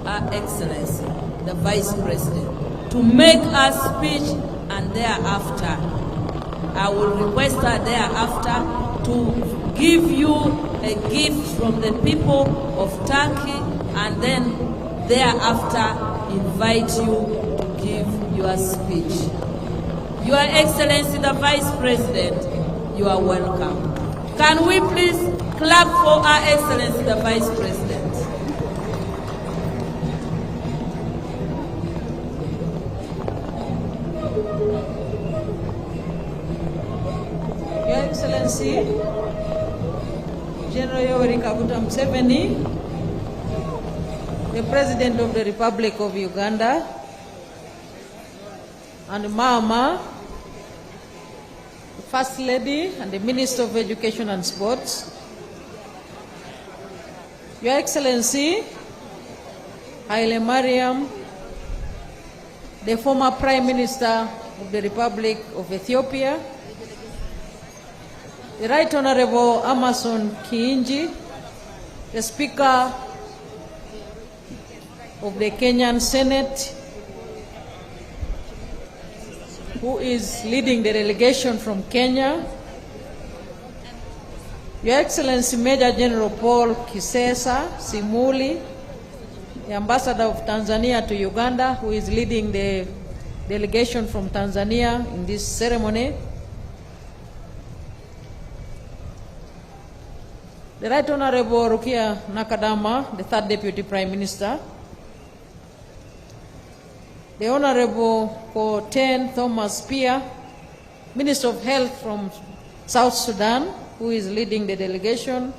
Her Excellency, the Vice President, to make a speech, and thereafter, I will request her thereafter to give you a gift from the people of Turkey, and then thereafter invite you to give your speech. Your Excellency, the Vice President, you are welcome. Can we please clap for Her Excellency, the Vice President? Your Excellency, General Yoweri Kaguta Museveni, the President of the Republic of Uganda, and Mama, the First Lady and the Minister of Education and Sports, Your Excellency, Haile Mariam, the former Prime Minister of the Republic of Ethiopia, the Right Honorable Amason Kingi, the Speaker of the Kenyan Senate, who is leading the delegation from Kenya, Your Excellency Major General Paul Kisesa Simuli, the Ambassador of Tanzania to Uganda, who is leading the delegation from Tanzania in this ceremony, the Right Honorable Rukia Nakadama, the Third Deputy Prime Minister, the Honorable Koten Thomas Pia, Minister of Health from South Sudan, who is leading the delegation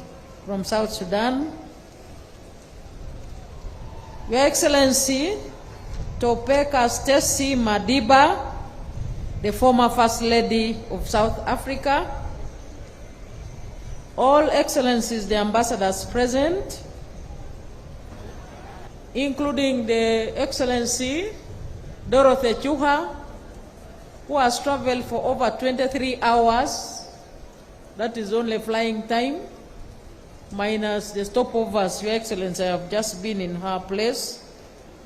from South Sudan, Your Excellency Topeka Stacy Madiba, the former First Lady of South Africa, all Excellencies, the ambassadors present, including the Excellency Dorothy Chuha, who has traveled for over 23 hours. That is only flying time, minus the stopovers. Your Excellency, I have just been in her place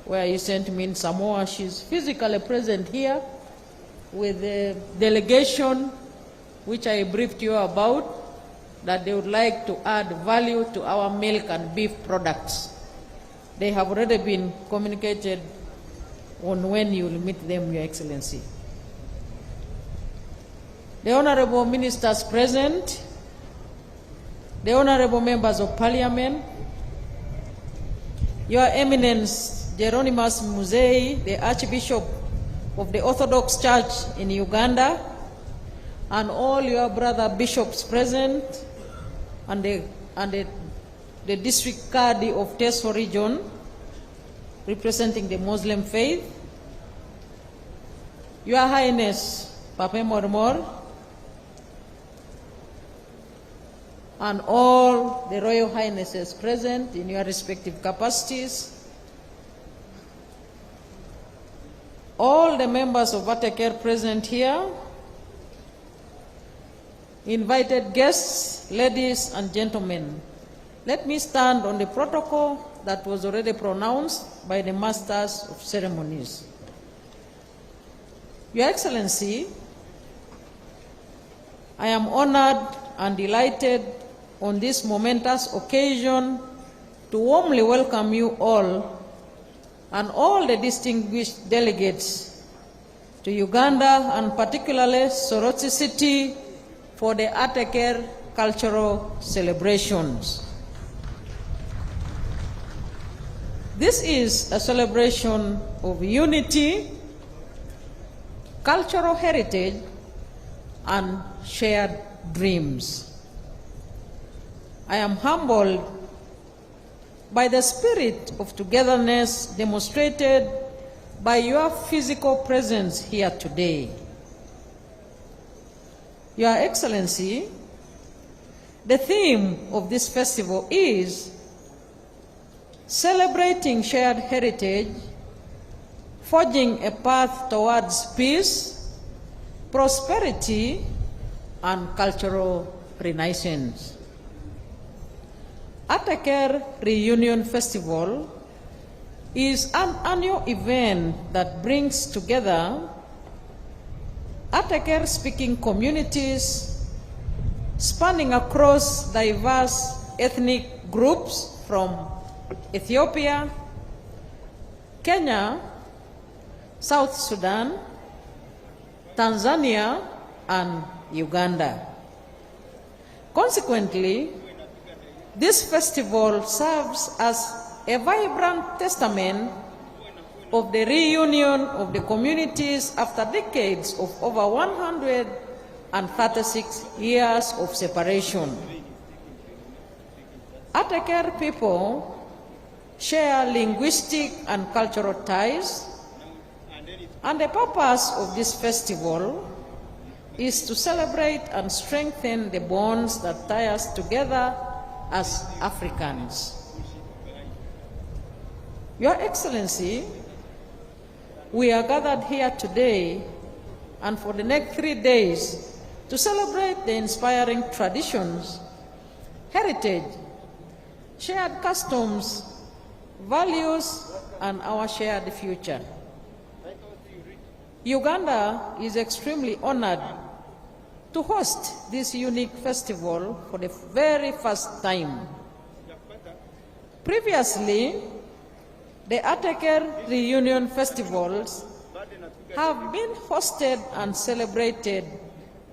where you sent me in Samoa. She's physically present here with the delegation, which I briefed you about. that they would like to add value to our milk and beef products. They have already been communicated on when you will meet them, Your Excellency. The honorable ministers present, the honorable members of parliament, Your Eminence Hieronymus Museveni, the Archbishop of the Orthodox Church in Uganda, and all your brother bishops present, and the district Qadi of Teso region, representing the Muslim faith, Your Highness Papa Mormor, and all the Royal Highnesses present in your respective capacities, all the members of Ateker present here, invited guests, ladies and gentlemen, let me stand on the protocol that was already pronounced by the masters of ceremonies. Your Excellency, I am honored and delighted on this momentous occasion to warmly welcome you all and all the distinguished delegates to Uganda, and particularly Soroti City, for the Ateker cultural celebrations. This is a celebration of unity, cultural heritage, and shared dreams. I am humbled by the spirit of togetherness demonstrated by your physical presence here today. Your Excellency, the theme of this festival is celebrating shared heritage, forging a path towards peace, prosperity, and cultural renaissance. Ateker Reunion Festival is an annual event that brings together Ateker-speaking communities spanning across diverse ethnic groups from Ethiopia, Kenya, South Sudan, Tanzania, and Uganda. Consequently, this festival serves as a vibrant testament of the reunion of the communities after decades of over 136 years of separation. Ateker people share linguistic and cultural ties, and the purpose of this festival is to celebrate and strengthen the bonds that tie us together as Africans. Your Excellency, we are gathered here today and for the next 3 days to celebrate the inspiring traditions, heritage, shared customs, values, and our shared future. Uganda is extremely honored to host this unique festival for the very first time. Previously, the Ateker Reunion Festivals have been hosted and celebrated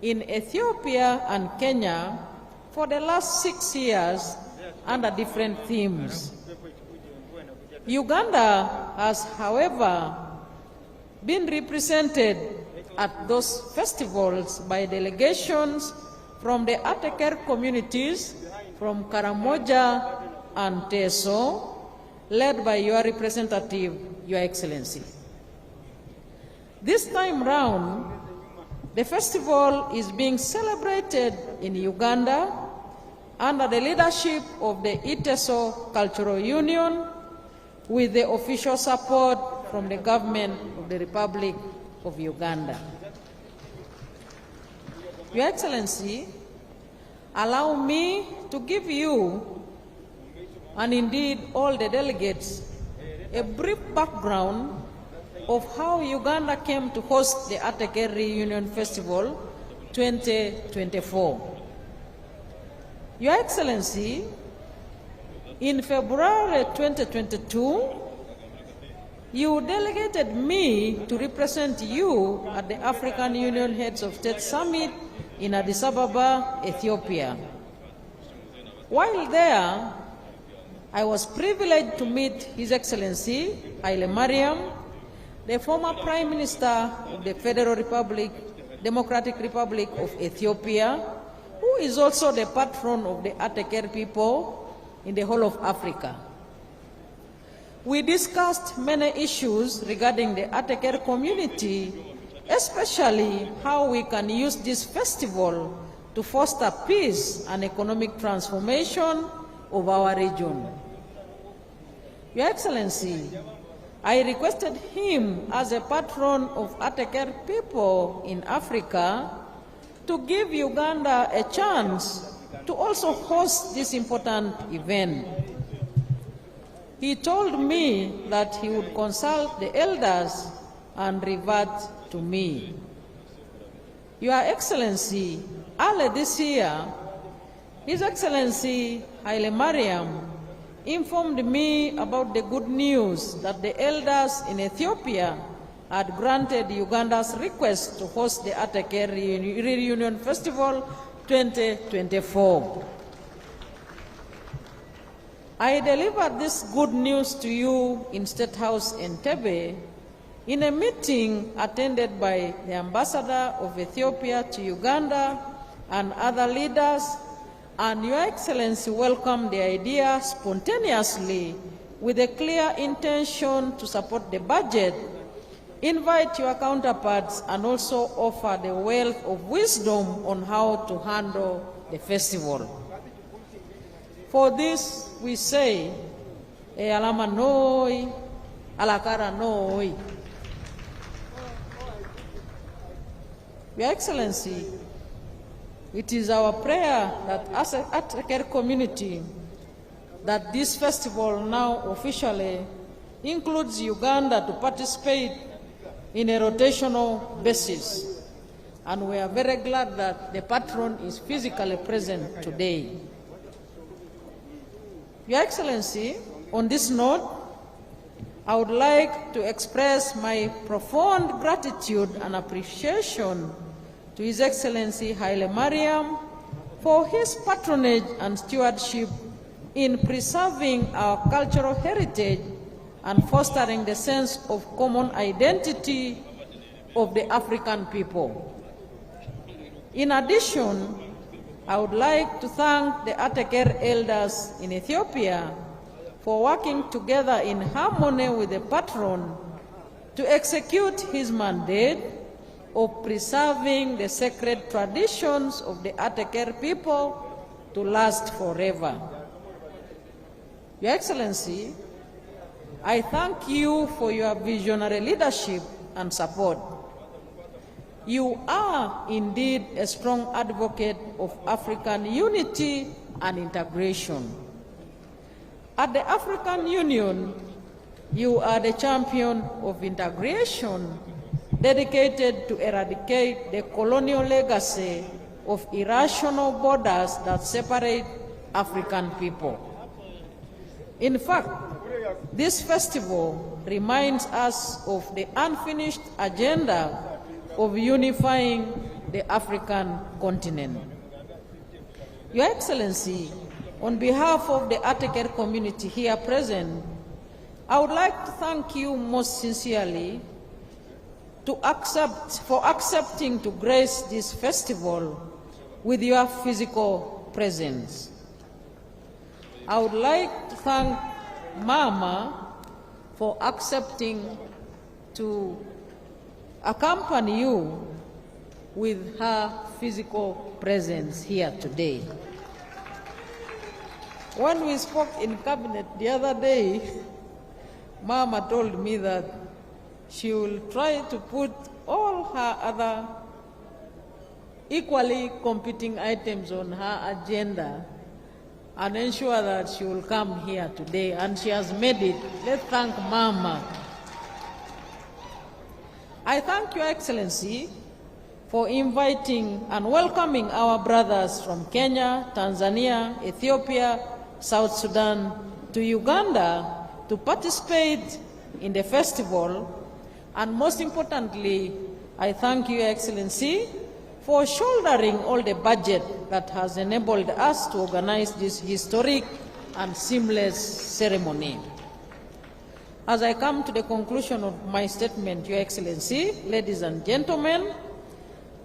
in Ethiopia and Kenya for the last 6 years under different themes. Uganda has, however, been represented at those festivals by delegations from the Ateker communities from Karamoja and Teso, led by your representative, Your Excellency. This time round, the festival is being celebrated in Uganda under the leadership of the Iteso Cultural Union with the official support from the government of the Republic of Uganda. Your Excellency, allow me to give you, and indeed all the delegates, a brief background of how Uganda came to host the Ateker Reunion Festival 2024. Your Excellency, in February 2022, you delegated me to represent you at the African Union Heads of State Summit in Addis Ababa, Ethiopia. While there, I was privileged to meet His Excellency Haile Mariam, the former Prime Minister of the Federal Democratic Republic of Ethiopia, who is also the patron of the Ateker people in the whole of Africa. We discussed many issues regarding the Ateker community, especially how we can use this festival to foster peace and economic transformation of our region. Your Excellency, I requested him as a patron of Ateker people in Africa to give Uganda a chance to also host this important event. He told me that he would consult the elders and revert to me. Your Excellency, early this year, His Excellency Haile Mariam informed me about the good news that the elders in Ethiopia had granted Uganda's request to host the Ateker Reunion Festival 2024. I delivered this good news to you in State House Entebbe in a meeting attended by the Ambassador of Ethiopia to Uganda and other leaders, and Your Excellency welcomed the idea spontaneously with a clear intention to support the budget, invite your counterparts, and also offer the wealth of wisdom on how to handle the festival. For this, we say, E alama noi, alakara noi. Your Excellency, it is our prayer that as an Ateker community, that this festival now officially includes Uganda to participate in a rotational basis. And we are very glad that the patron is physically present today. Your Excellency, on this note, I would like to express my profound gratitude and appreciation to His Excellency Haile Mariam for his patronage and stewardship in preserving our cultural heritage and fostering the sense of common identity of the African people. In addition, I would like to thank the Ateker elders in Ethiopia for working together in harmony with the patron to execute his mandate of preserving the sacred traditions of the Ateker people to last forever. Your Excellency, I thank you for your visionary leadership and support. You are indeed a strong advocate of African unity and integration. At the African Union, you are the champion of integration, dedicated to eradicate the colonial legacy of irrational borders that separate African people. In fact, this festival reminds us of the unfinished agenda of unifying the African continent. Your Excellency, on behalf of the Ateker community here present, I would like to thank you most sincerely for accepting to grace this festival with your physical presence. I would like to thank Mama for accepting to accompany you with her physical presence here today. When we spoke in cabinet the other day, Mama told me that she will try to put all her other equally competing items on her agenda and ensure that she will come here today, and she has made it. Let's thank Mama. I thank Your Excellency for inviting and welcoming our brothers from Kenya, Tanzania, Ethiopia, South Sudan to Uganda to participate in the festival. And most importantly, I thank you, Excellency, for shouldering all the budget that has enabled us to organize this historic and seamless ceremony. As I come to the conclusion of my statement, Your Excellency, ladies and gentlemen,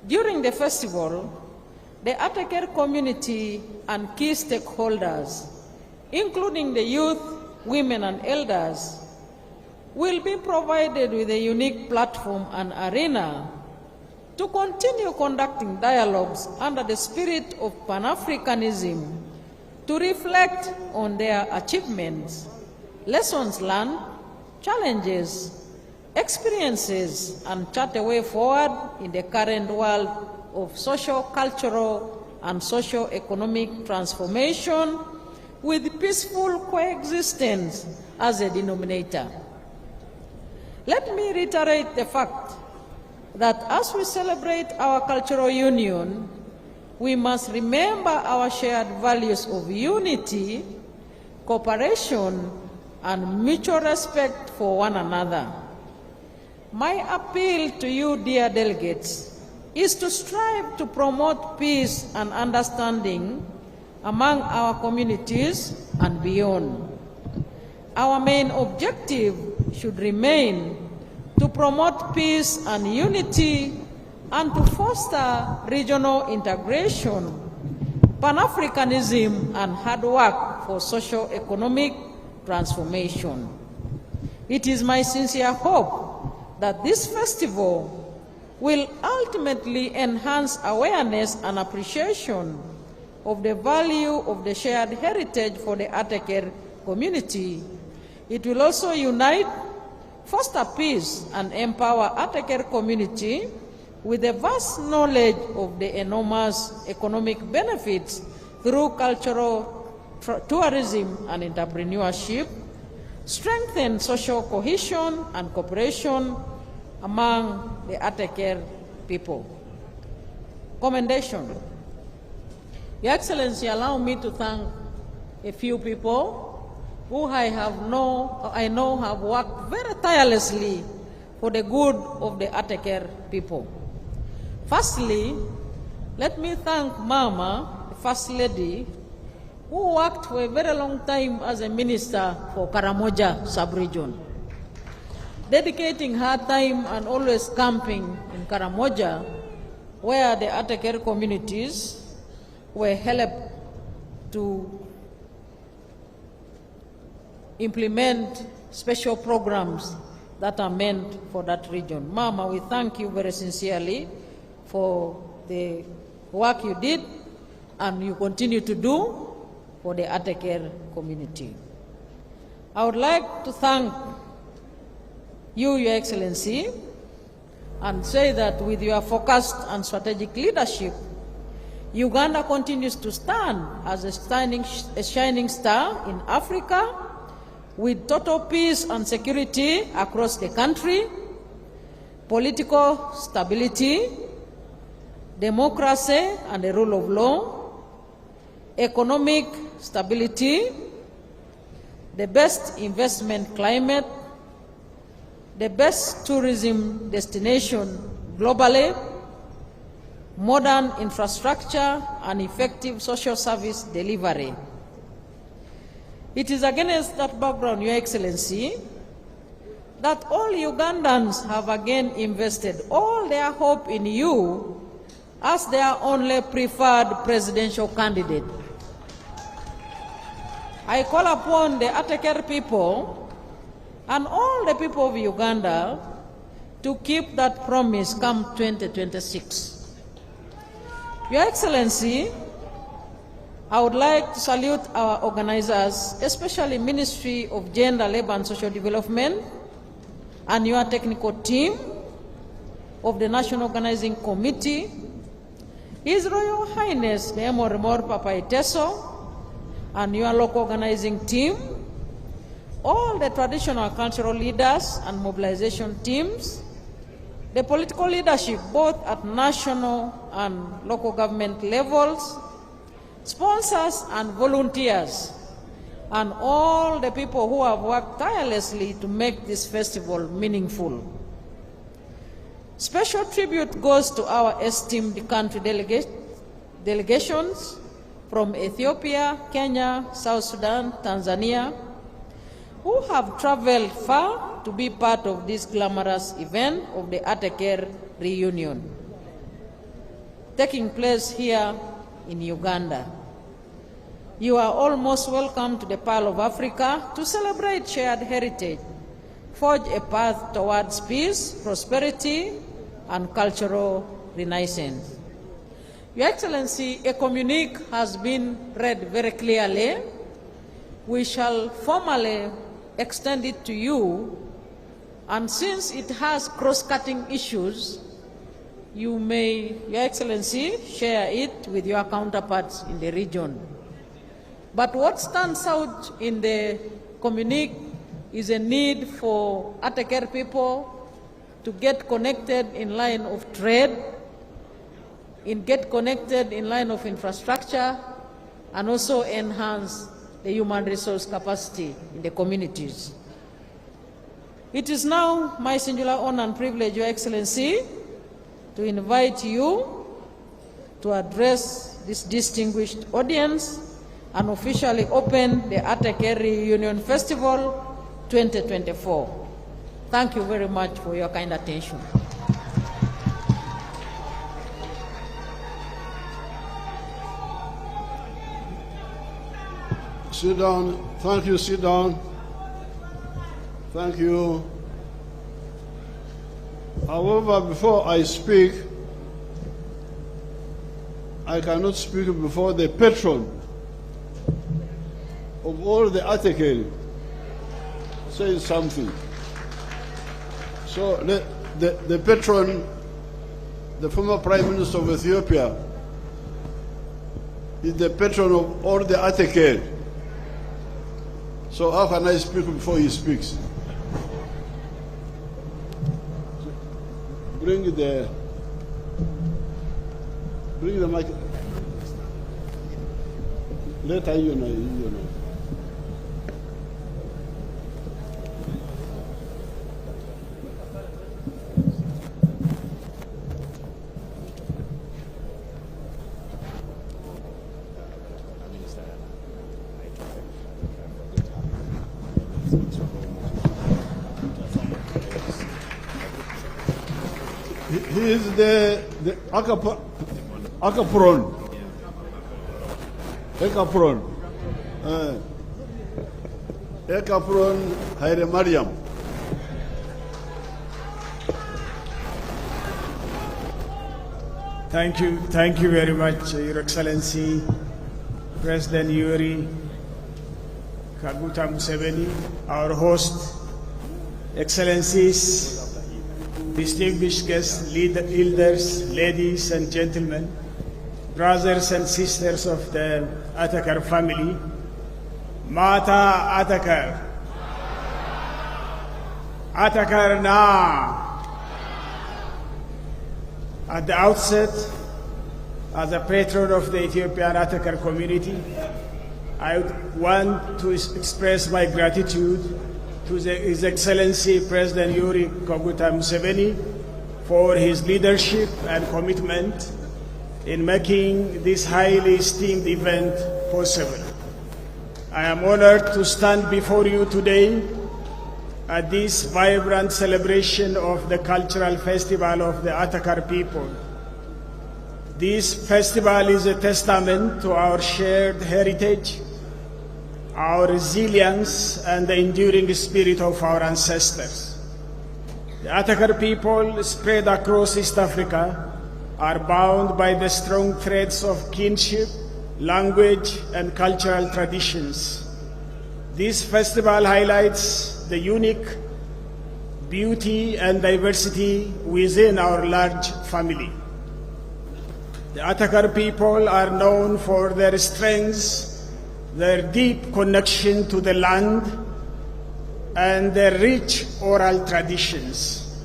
during the festival, the Ateker community and key stakeholders, including the youth, women, and elders, will be provided with a unique platform and arena to continue conducting dialogues under the spirit of Pan-Africanism to reflect on their achievements, lessons learned, challenges, experiences, and chart a way forward in the current world of social, cultural, and socio-economic transformation with peaceful coexistence as a denominator. Let me reiterate the fact that as we celebrate our cultural union, we must remember our shared values of unity, cooperation, and mutual respect for one another. My appeal to you, dear delegates, is to strive to promote peace and understanding among our communities and beyond. Our main objective should remain to promote peace and unity and to foster regional integration, Pan-Africanism, and hard work for socio-economic transformation. It is my sincere hope that this festival will ultimately enhance awareness and appreciation of the value of the shared heritage for the Ateker community. It will also unite, foster peace, and empower Ateker community with a vast knowledge of the enormous economic benefits through cultural tourism and entrepreneurship, strengthen social cohesion and cooperation among the Ateker people. Commendation. Your Excellency, allow me to thank a few people who I know have worked very tirelessly for the good of the Ateker people. Firstly, let me thank Mama, the First Lady, who worked for a very long time as a minister for Karamoja sub-region, dedicating her time and always camping in Karamoja, where the Ateker communities were helped to implement special programs that are meant for that region. Mama, we thank you very sincerely for the work you did and you continue to do for the Ateker community. I would like to thank you, Your Excellency, and say that with your focused and strategic leadership, Uganda continues to stand as a shining star in Africa with total peace and security across the country, political stability, democracy and the rule of law, economic stability, the best investment climate, the best tourism destination globally, modern infrastructure, and effective social service delivery. It is against that background, Your Excellency, that all Ugandans have again invested all their hope in you as their only preferred presidential candidate. I call upon the Ateker people and all the people of Uganda to keep that promise come 2026. Your Excellency, I would like to salute our organizers, especially Ministry of Gender, Labor and Social Development, and your technical team of the National Organizing Committee, His Royal Highness the Emor Papa Iteso, and your local organizing team, all the traditional cultural leaders and mobilization teams, the political leadership, both at national and local government levels, sponsors and volunteers, and all the people who have worked tirelessly to make this festival meaningful. Special tribute goes to our esteemed country delegations from Ethiopia, Kenya, South Sudan, Tanzania, who have traveled far to be part of this glamorous event of the Ateker reunion, taking place here in Uganda. You are all most welcome to the Pearl of Africa to celebrate shared heritage, forge a path towards peace, prosperity, and cultural renaissance. Your Excellency, a communique has been read very clearly. We shall formally extend it to you, and since it has cross-cutting issues, you may, Your Excellency, share it with your counterparts in the region. But what stands out in the communique is a need for Ateker people to get connected in line of trade, get connected in line of infrastructure, and also enhance the human resource capacity in the communities. It is now my singular honor and privilege, Your Excellency, to invite you to address this distinguished audience and officially open the Ateker Reunion Festival 2024. Thank you very much for your kind attention. Sit down. Thank you. Sit down. Thank you. However, before I speak, I cannot speak before the patron of all the Ateker say something. So the patron, the former Prime Minister of Ethiopia, is the patron of all the Ateker. So how can I speak before he speaks? Bring the mic. Later, you know. He is the Akapron. Ekapron Haile Mariam. Thank you very much, Your Excellency, President Yoweri Kaguta Museveni, our host, Excellencies, distinguished guests, elders, ladies and gentlemen, brothers and sisters of the Ateker family, Mata Ateker, Ateker na. At the outset, as a patron of the Ethiopian Ateker community, I want to express my gratitude to His Excellency President Yoweri Kaguta Museveni for his leadership and commitment in making this highly esteemed event possible. I am honored to stand before you today at this vibrant celebration of the cultural festival of the Ateker people. This festival is a testament to our shared heritage, our resilience, and the enduring spirit of our ancestors. The Ateker people spread across East Africa are bound by the strong threads of kinship, language, and cultural traditions. This festival highlights the unique beauty and diversity within our large family. The Ateker people are known for their strengths, their deep connection to the land, and their rich oral traditions.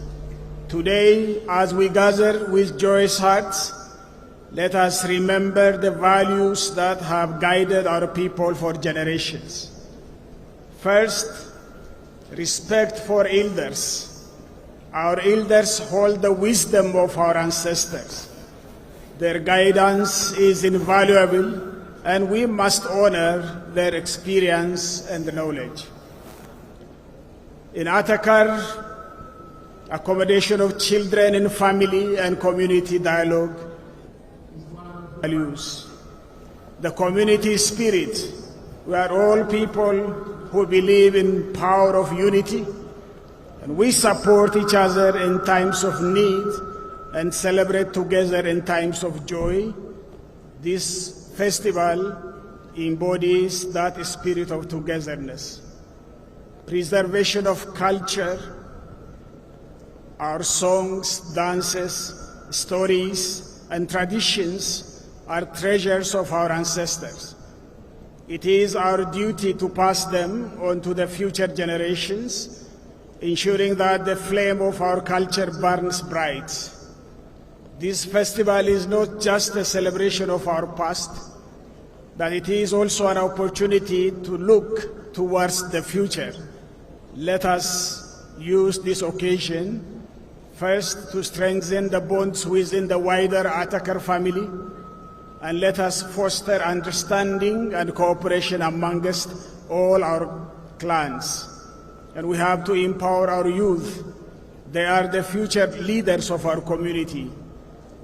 Today, as we gather with joyous hearts, let us remember the values that have guided our people for generations. First, respect for elders. Our elders hold the wisdom of our ancestors. Their guidance is invaluable, and we must honor their experience and knowledge. In Ateker, accommodation of children in family and community dialogue values. The community spirit, we are all people who believe in power of unity, and we support each other in times of need and celebrate together in times of joy. This festival embodies that spirit of togetherness. Preservation of culture, our songs, dances, stories, and traditions are treasures of our ancestors. It is our duty to pass them on to the future generations, ensuring that the flame of our culture burns bright. This festival is not just a celebration of our past, but it is also an opportunity to look towards the future. Let us use this occasion first to strengthen the bonds within the wider Ateker family, and let us foster understanding and cooperation amongst all our clans. And we have to empower our youth. They are the future leaders of our community.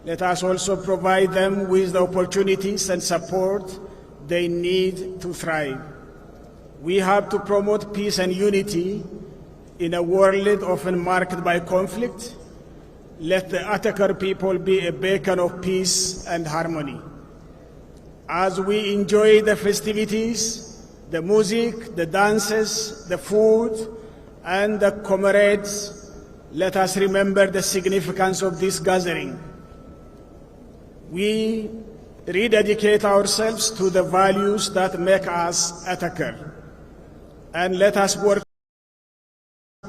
Let us also provide them with the opportunities and support they need to thrive. We have to promote peace and unity in a world often marked by conflict. Let the Ateker people be a beacon of peace and harmony. As we enjoy the festivities, the music, the dances, the food, and the comrades, let us remember the significance of this gathering. We rededicate ourselves to the values that make us Ateker, and let us work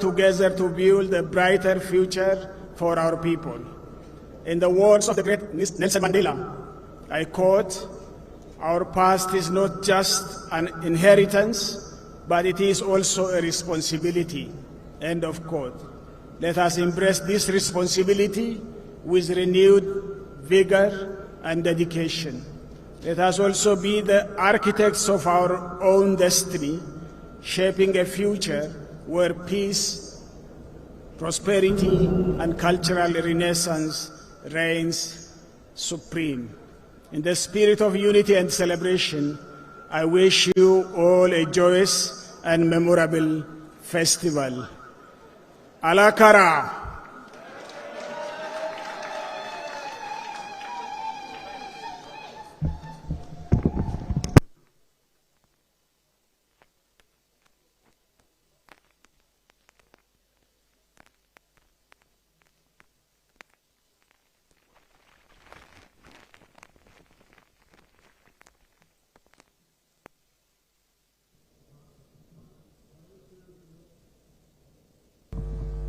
together to build a brighter future for our people. In the words of the great Nelson Mandela, I quote, "Our past is not just an inheritance, but it is also a responsibility," end of quote. Let us embrace this responsibility with renewed vigor and dedication. Let us also be the architects of our own destiny, shaping a future where peace, prosperity, and cultural renaissance reigns supreme. In the spirit of unity and celebration, I wish you all a joyous and memorable festival. Alakara.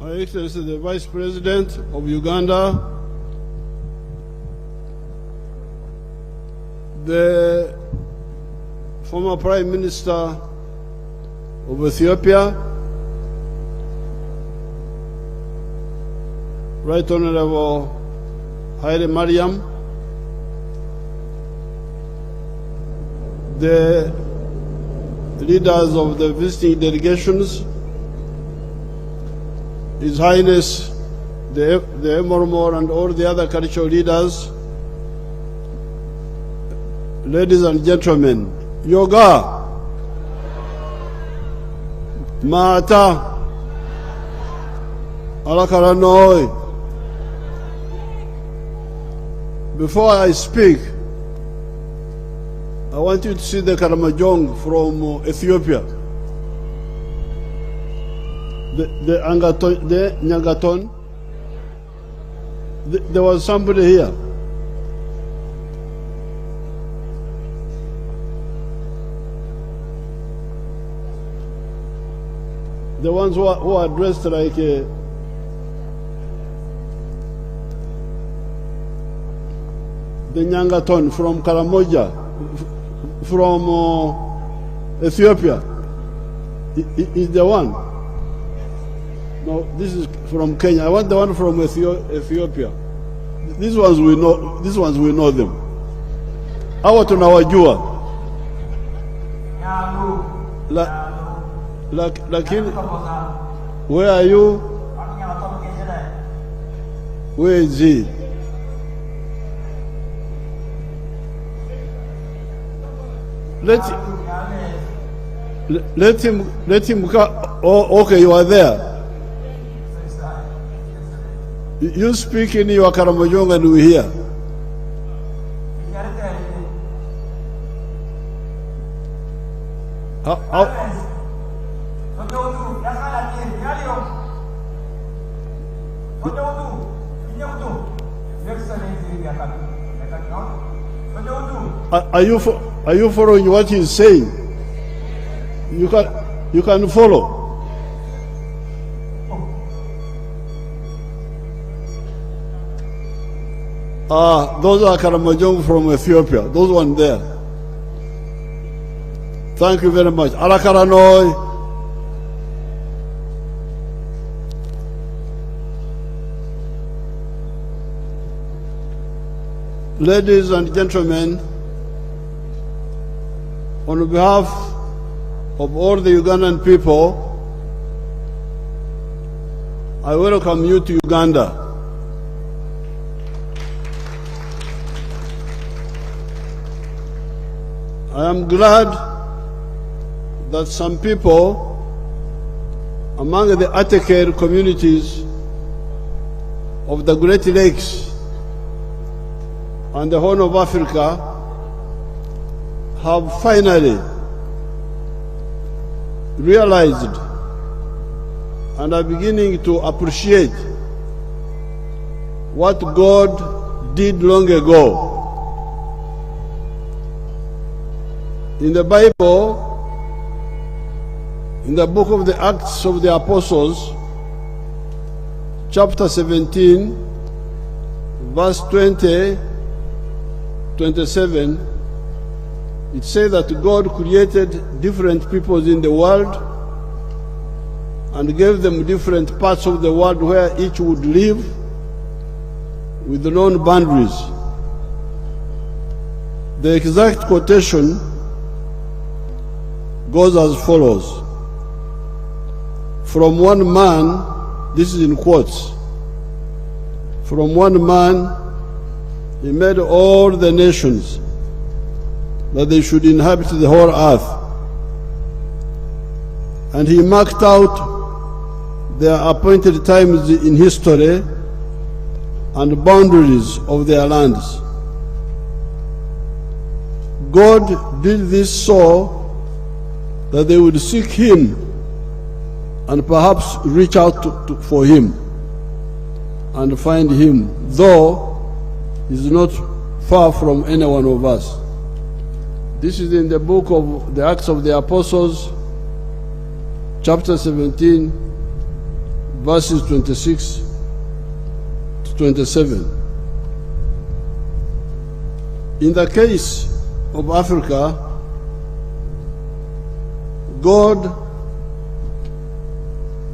Her Excellency the Vice President of Uganda, the former Prime Minister of Ethiopia, Right Honorable Haile Mariam, the leaders of the visiting delegations, His Highness the Emir and all the other cultural leaders, ladies and gentlemen, Yoga, Mata, Alakaranoi. Before I speak, I want you to see the Karamajong from Ethiopia. The Nyagaton, there was somebody here. The ones who are dressed like the Nyangaton from Karamoja, from Ethiopia, is the one. No, this is from Kenya. I want the one from Ethiopia. These ones we know. These ones we know them. Hawa tunawajua. Lakini, where are you? Where is he? Let him come. Oh, okay, you are there. You speak in your Karamojong and we hear. Are you following what he's saying? You can follow. Those are Karamojong from Ethiopia. Those one there. Thank you very much. Alakaranoi. Ladies and gentlemen, on behalf of all the Ugandan people, I welcome you to Uganda. I am glad that some people among the Ateker communities of the Great Lakes and the Horn of Africa have finally realized and are beginning to appreciate what God did long ago. In the Bible, in the book of the Acts of the Apostles, chapter 17, verse 20, 27, it says that God created different peoples in the world and gave them different parts of the world where each would live with known boundaries. The exact quotation goes as follows. From one man, this is in quotes, from one man he made all the nations that they should inhabit the whole earth. And he marked out their appointed times in history and boundaries of their lands. God did this so that they would seek him and perhaps reach out for him and find him, though he's not far from any one of us. This is in the book of the Acts of the Apostles, chapter 17, verses 26 to 27. In the case of Africa, God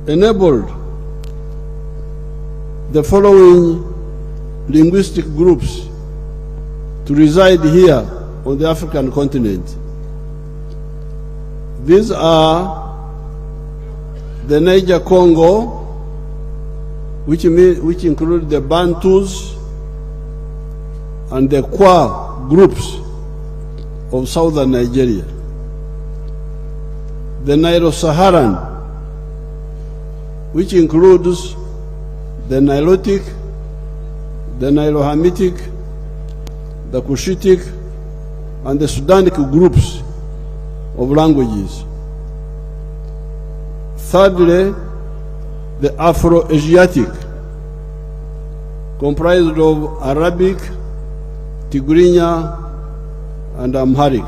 enabled the following linguistic groups to reside here on the African continent. These are the Niger-Congo, which include the Bantus and the Kwa groups of southern Nigeria. The Nilo-Saharan, which includes the Nilotic, the Nilo-Hamitic, the Cushitic, and the Sudanic groups of languages. Thirdly, the Afro-Asiatic, comprised of Arabic, Tigrinya, and Amharic.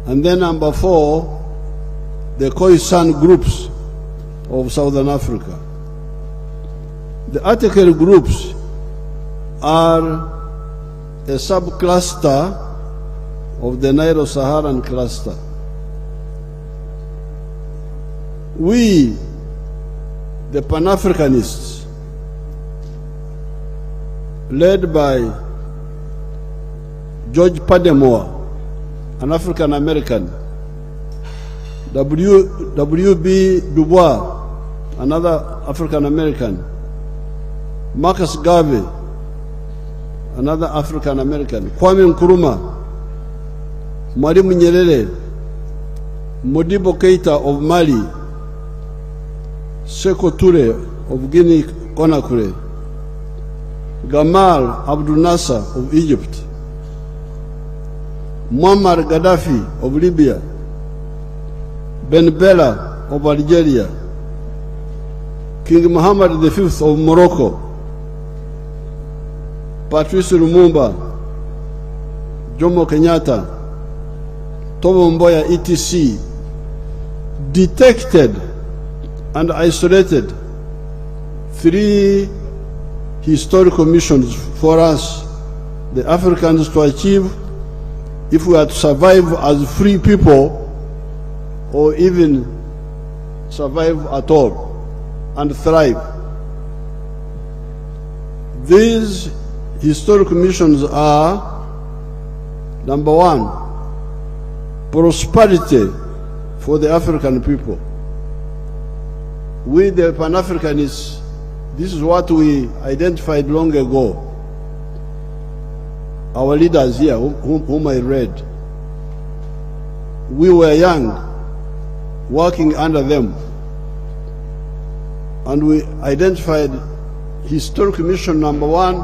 And then number 4, the Khoisan groups of Southern Africa. The Ateker groups are a subcluster of the Nilo-Saharan cluster. We, the Pan-Africanists, led by George Pademore, an African American, W.B. Du Bois, another African American, Marcus Garvey, another African American, Kwame Nkrumah, Mwalimu Nyerere, Modibo Keita of Mali, Sekou Toure of Guinea-Conakry, Gamal Abdel Nasser of Egypt, Muammar Gaddafi of Libya, Ben Bella of Algeria, King Mohammed V of Morocco, Patrice Lumumba, Jomo Kenyatta, Tobo Mboya, etc., detected and isolated 3 historical missions for us, the Africans, to achieve if we are to survive as free people or even survive at all and thrive. These historical missions are: number 1, prosperity for the African people. We, the Pan-Africanists, this is what we identified long ago. Our leaders here, whom I read, we were young, working under them, and we identified historical mission number 1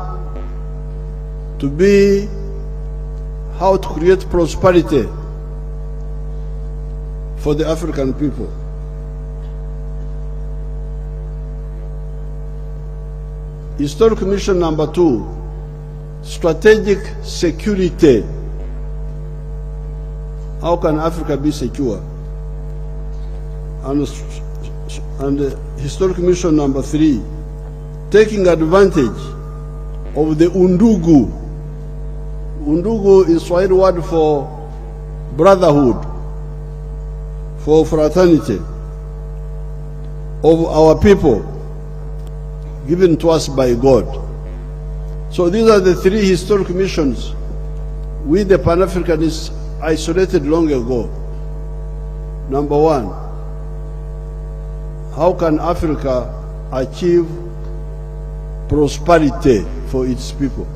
to be how to create prosperity for the African people. Historical mission number 2, strategic security. How can Africa be secure? And historical mission number 3, taking advantage of the undugu. Undugu is Swahili word for brotherhood, for fraternity of our people, given to us by God. So these are the 3 historical missions we, the Pan-Africanists, isolated long ago. Number 1, how can Africa achieve prosperity for its people?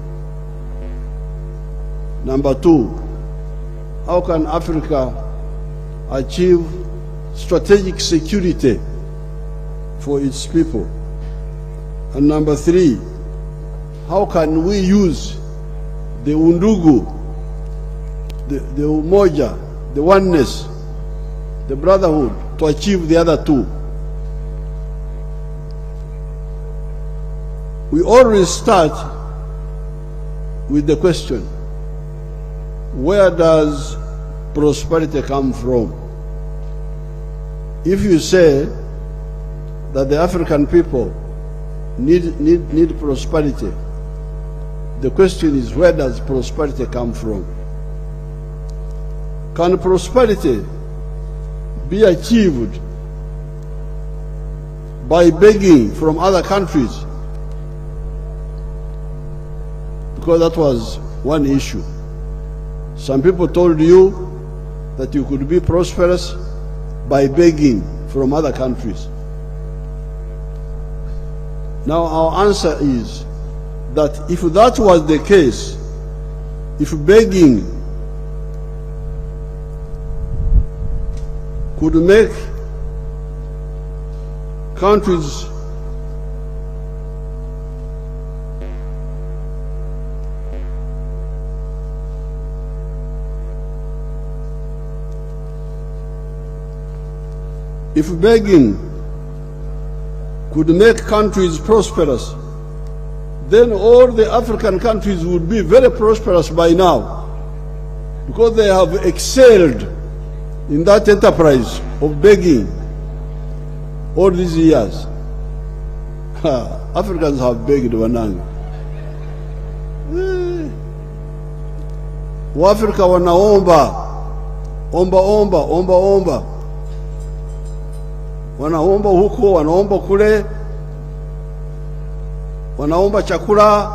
Number 2, how can Africa achieve strategic security for its people? And number 3, how can we use the undugu, the umoja, the oneness, the brotherhood to achieve the other 2? We always start with the question, where does prosperity come from? If you say that the African people need prosperity, the question is, where does prosperity come from? Can prosperity be achieved by begging from other countries? Because that was one issue. Some people told you that you could be prosperous by begging from other countries. Now our answer is that if that was the case, if begging could make countries prosperous, then all the African countries would be very prosperous by now, because they have excelled in that enterprise of begging all these years. Africans have begged Wanang. Waafrika wanaomba omba, wanaomba huko, wanaomba kule, wanaomba chakula,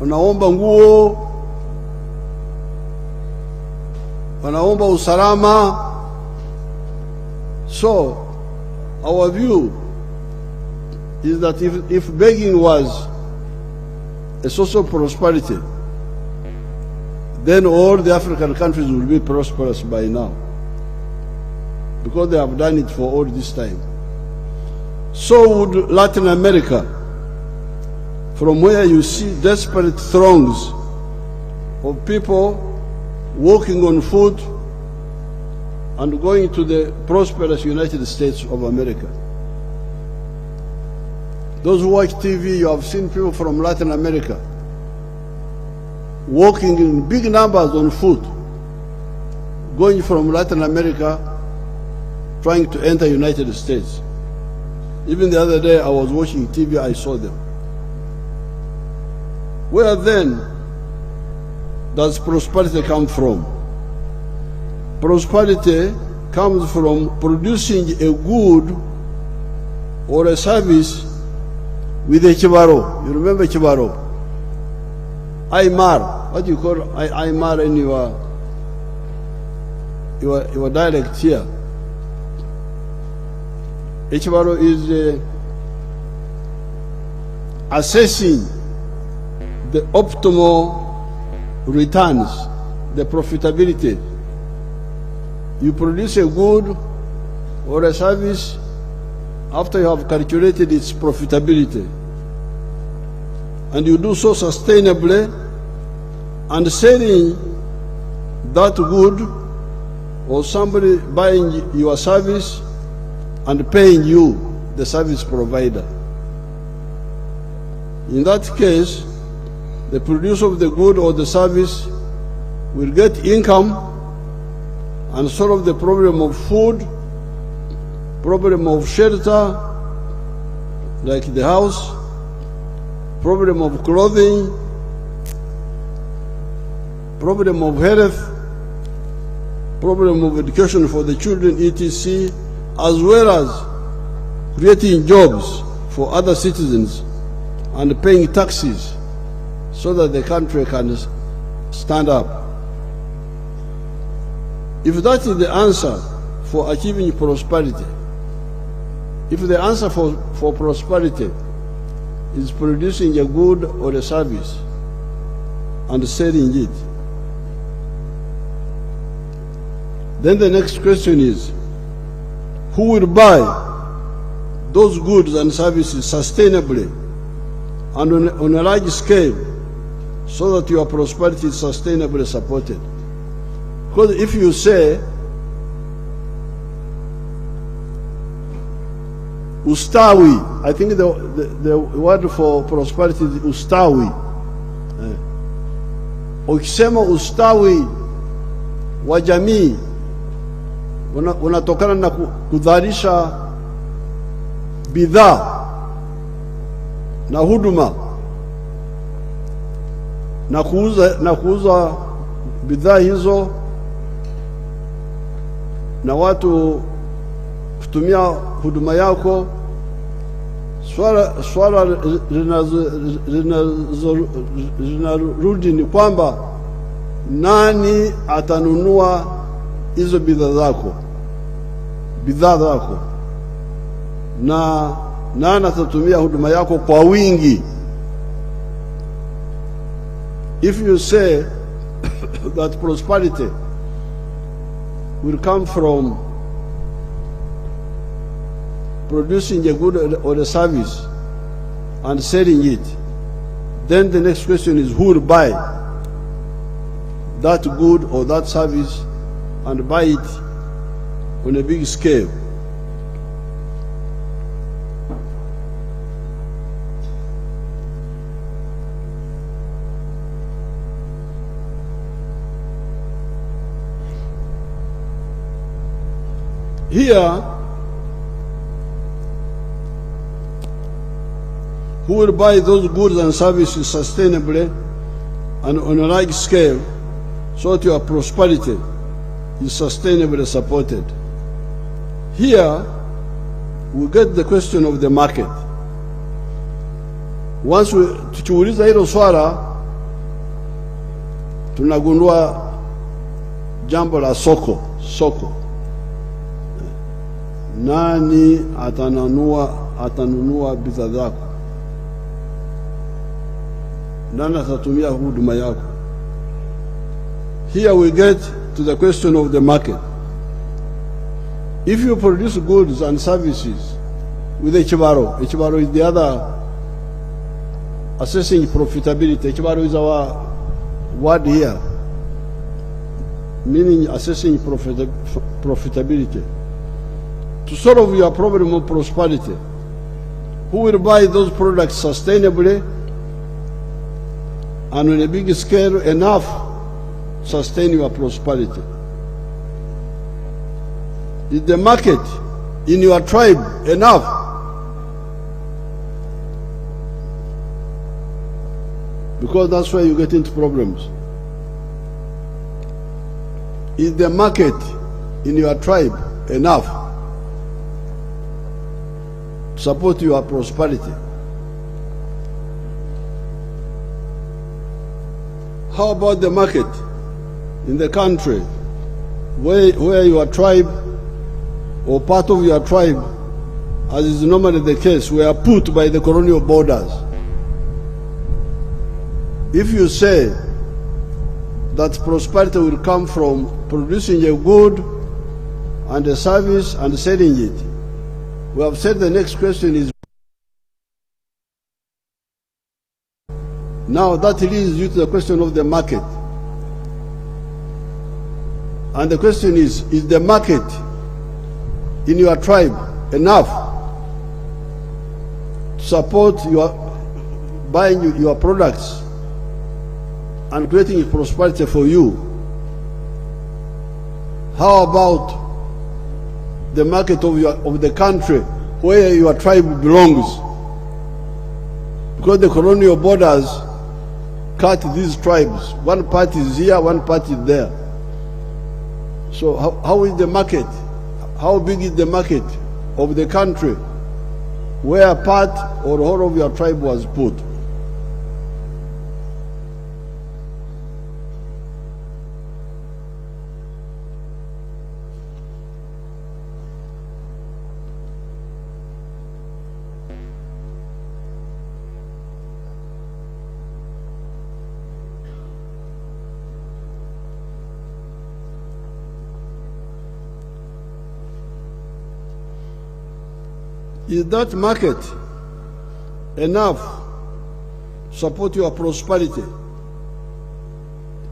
wanaomba nguo, wanaomba usalama. So our view is that if begging was a source of prosperity, then all the African countries will be prosperous by now, because they have done it for all this time. So would Latin America, from where you see desperate throngs of people walking on foot and going to the prosperous United States of America. Those who watch TV, you have seen people from Latin America walking in big numbers on foot, going from Latin America, trying to enter United States. Even the other day I was watching TV, I saw them. Where then does prosperity come from? Prosperity comes from producing a good or a service with a chibaro. You remember chibaro? Aymar. What do you call Aymar in your dialect here? Chibaro is assessing the optimal returns, the profitability. You produce a good or a service after you have calculated its profitability, and you do so sustainably, and selling that good or somebody buying your service and paying you, the service provider. In that case, the producer of the good or the service will get income and solve the problem of food, problem of shelter, like the house, problem of clothing, problem of health, problem of education for the children, etc., as well as creating jobs for other citizens and paying taxes so that the country can stand up. If that is the answer for achieving prosperity, if the answer for prosperity is producing a good or a service and selling it, then the next question is, who will buy those goods and services sustainably and on a large scale so that your prosperity is sustainably supported? Because if you say ustawi, I think the word for prosperity is ustawi. Ukisema ustawi wa jamii unatokana na kudharisha bidhaa na huduma na kuuza bidhaa hizo na watu kutumia huduma yako. Swala linarudi ni kwamba nani atanunua hizo bidhaa zako, na nani atatumia huduma yako kwa wingi. If you say that prosperity will come from producing a good or a service and selling it, then the next question is, who will buy that good or that service and buy it on a big scale? Here, who will buy those goods and services sustainably and on a large scale so that your prosperity is sustainably supported. Here, we get the question of the market. Once tukiuliza hilo swala, tunagundua jambo la soko. Nani atanunua bidhaa zako? Nani atatumia huduma yako? Here we get to the question of the market. If you produce goods and services with Echibaro is the other assessing profitability. Echibaro is our word here, meaning assessing profitability. To solve your problem of prosperity, who will buy those products sustainably and on a big scale enough to sustain your prosperity? Is the market in your tribe enough? Because that's where you get into problems. Is the market in your tribe enough to support your prosperity? How about the market in the country where your tribe or part of your tribe, as is normally the case, were put by the colonial borders? If you say that prosperity will come from producing a good and a service and selling it, we have said the next question is, now that leads you to the question of the market. And the question is the market in your tribe enough to support your buying your products and creating prosperity for you? How about the market of the country where your tribe belongs? Because the colonial borders cut these tribes. One part is here, one part is there. So how is the market? How big is the market of the country where part or whole of your tribe was put? Is that market enough to support your prosperity?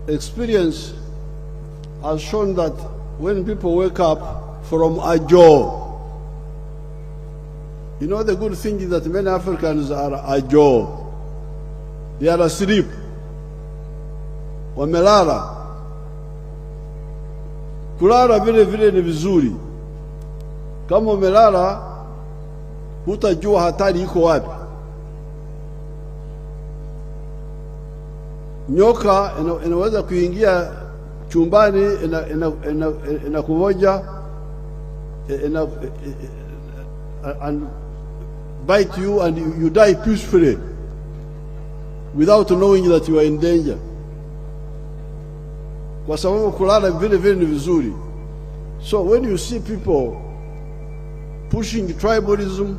Experience has shown that when people wake up from a job, you know, the good thing is that many Africans are a job. They are asleep. Wamelala. Kulala vile vile ni vizuri. Kama umelala, hutajua hatari iko wapi. Nyoka inaweza kuingia chumbani, inakuvoja and bite you and you die peacefully without knowing that you are in danger. Kwa sababu kulala vile vile ni vizuri. So when you see people pushing tribalism,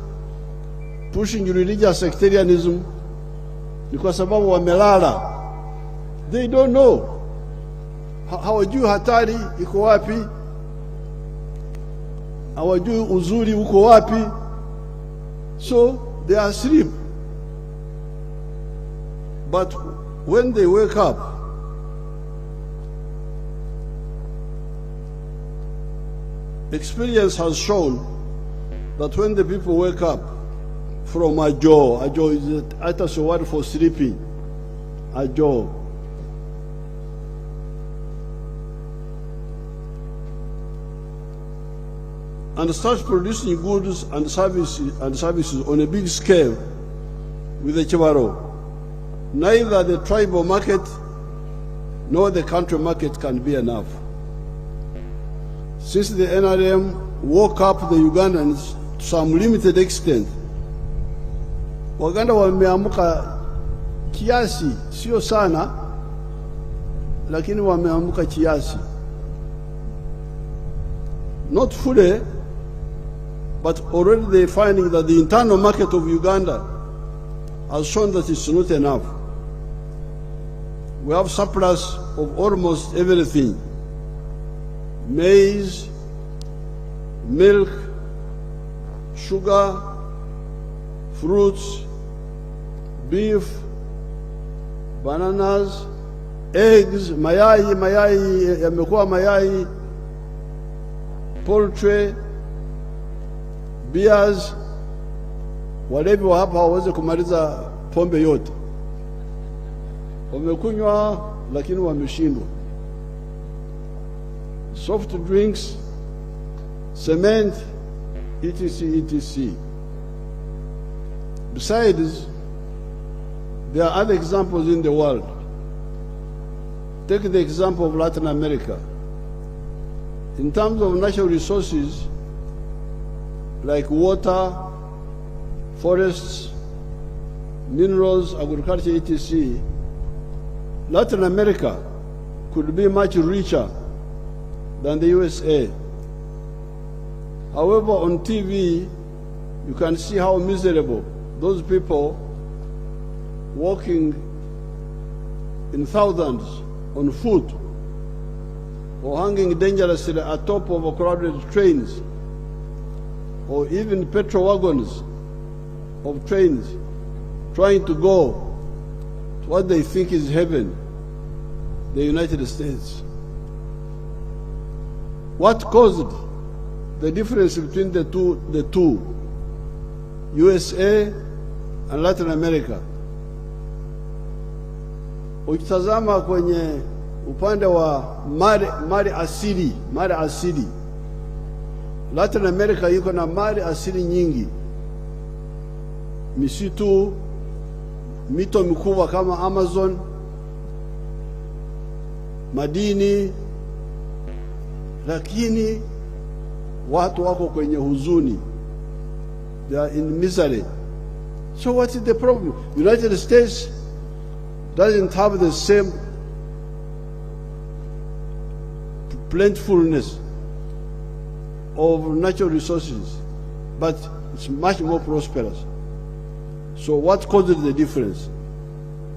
pushing religious sectarianism, ni kwa sababu wamelala. They don't know. Hawajui hatari iko wapi, hawajui uzuri uko wapi, so they are asleep. But when they wake up, experience has shown that when the people wake up from a jaw is a word for sleeping, a jaw, and starts producing goods and services on a big scale with the Chibaro, neither the tribal market nor the country market can be enough. Since the NRM woke up the Ugandans to some limited extent, Waganda wameamuka kiasi, sio sana, lakini wameamuka kiasi. Not fully, but already they're finding that the internal market of Uganda has shown that it's not enough. We have surplus of almost everything: maize, milk, sugar, fruits, beef, bananas, eggs, mayai yamekuwa mayai, poultry, beers. Walevi wa hapa hawawezi kumaliza pombe yote. Wamekunywa lakini wameshindwa. Soft drinks, cement, etc. Besides, there are other examples in the world. Take the example of Latin America. In terms of natural resources like water, forests, minerals, agriculture, etc., Latin America could be much richer than the USA. However, on TV, you can see how miserable those people walking in thousands on foot or hanging dangerously atop of crowded trains or even petrol wagons of trains trying to go to what they think is heaven, the United States. What caused the difference between the two, USA and Latin America? Ukitazama kwenye upande wa mali asili, Latin America iko na mali asili nyingi, misitu, mito mikubwa kama Amazon, madini, lakini watu wako kwenye huzuni. They are in misery. So what is the problem? United States doesn't have the same plentifulness of natural resources, but it's much more prosperous. So what causes the difference?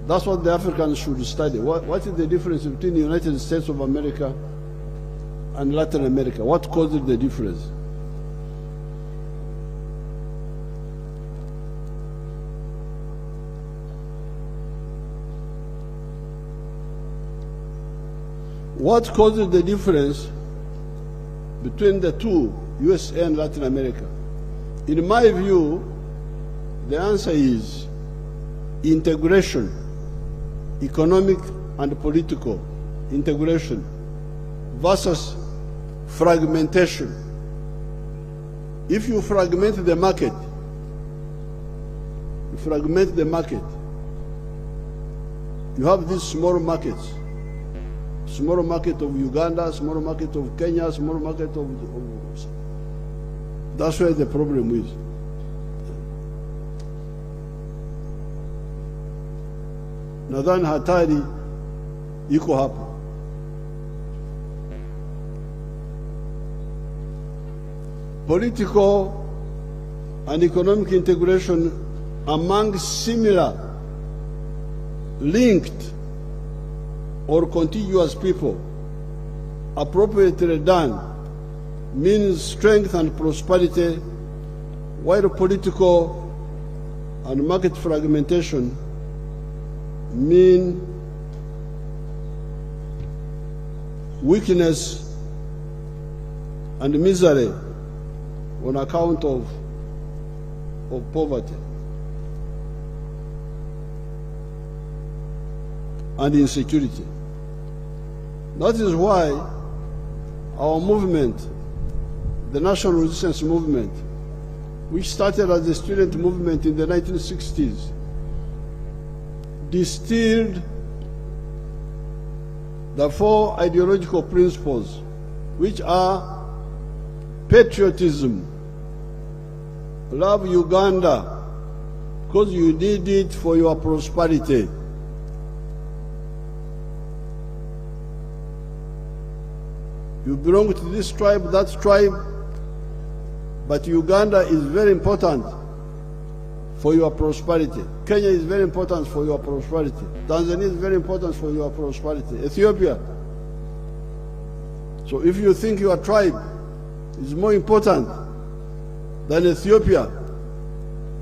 That's what the Africans should study. What is the difference between the United States of America and Latin America? What causes the difference? What causes the difference between the two, USA and Latin America? In my view, the answer is integration, economic and political integration versus fragmentation. If you fragment the market, you have these small markets. Small market of Uganda, small market of Kenya, small market of that's where the problem is. Nadhani hatari iko hapa. Political and economic integration among similar, linked or contiguous people, appropriately done, means strength and prosperity, while political and market fragmentation mean weakness and misery on account of poverty and insecurity. That is why our movement, the National Resistance Movement, which started as a student movement in the 1960s, distilled the 4 ideological principles, which are patriotism, love Uganda because you need it for your prosperity. You belong to this tribe, that tribe, but Uganda is very important for your prosperity. Kenya is very important for your prosperity. Tanzania is very important for your prosperity. Ethiopia. So if you think your tribe is more important than Ethiopia,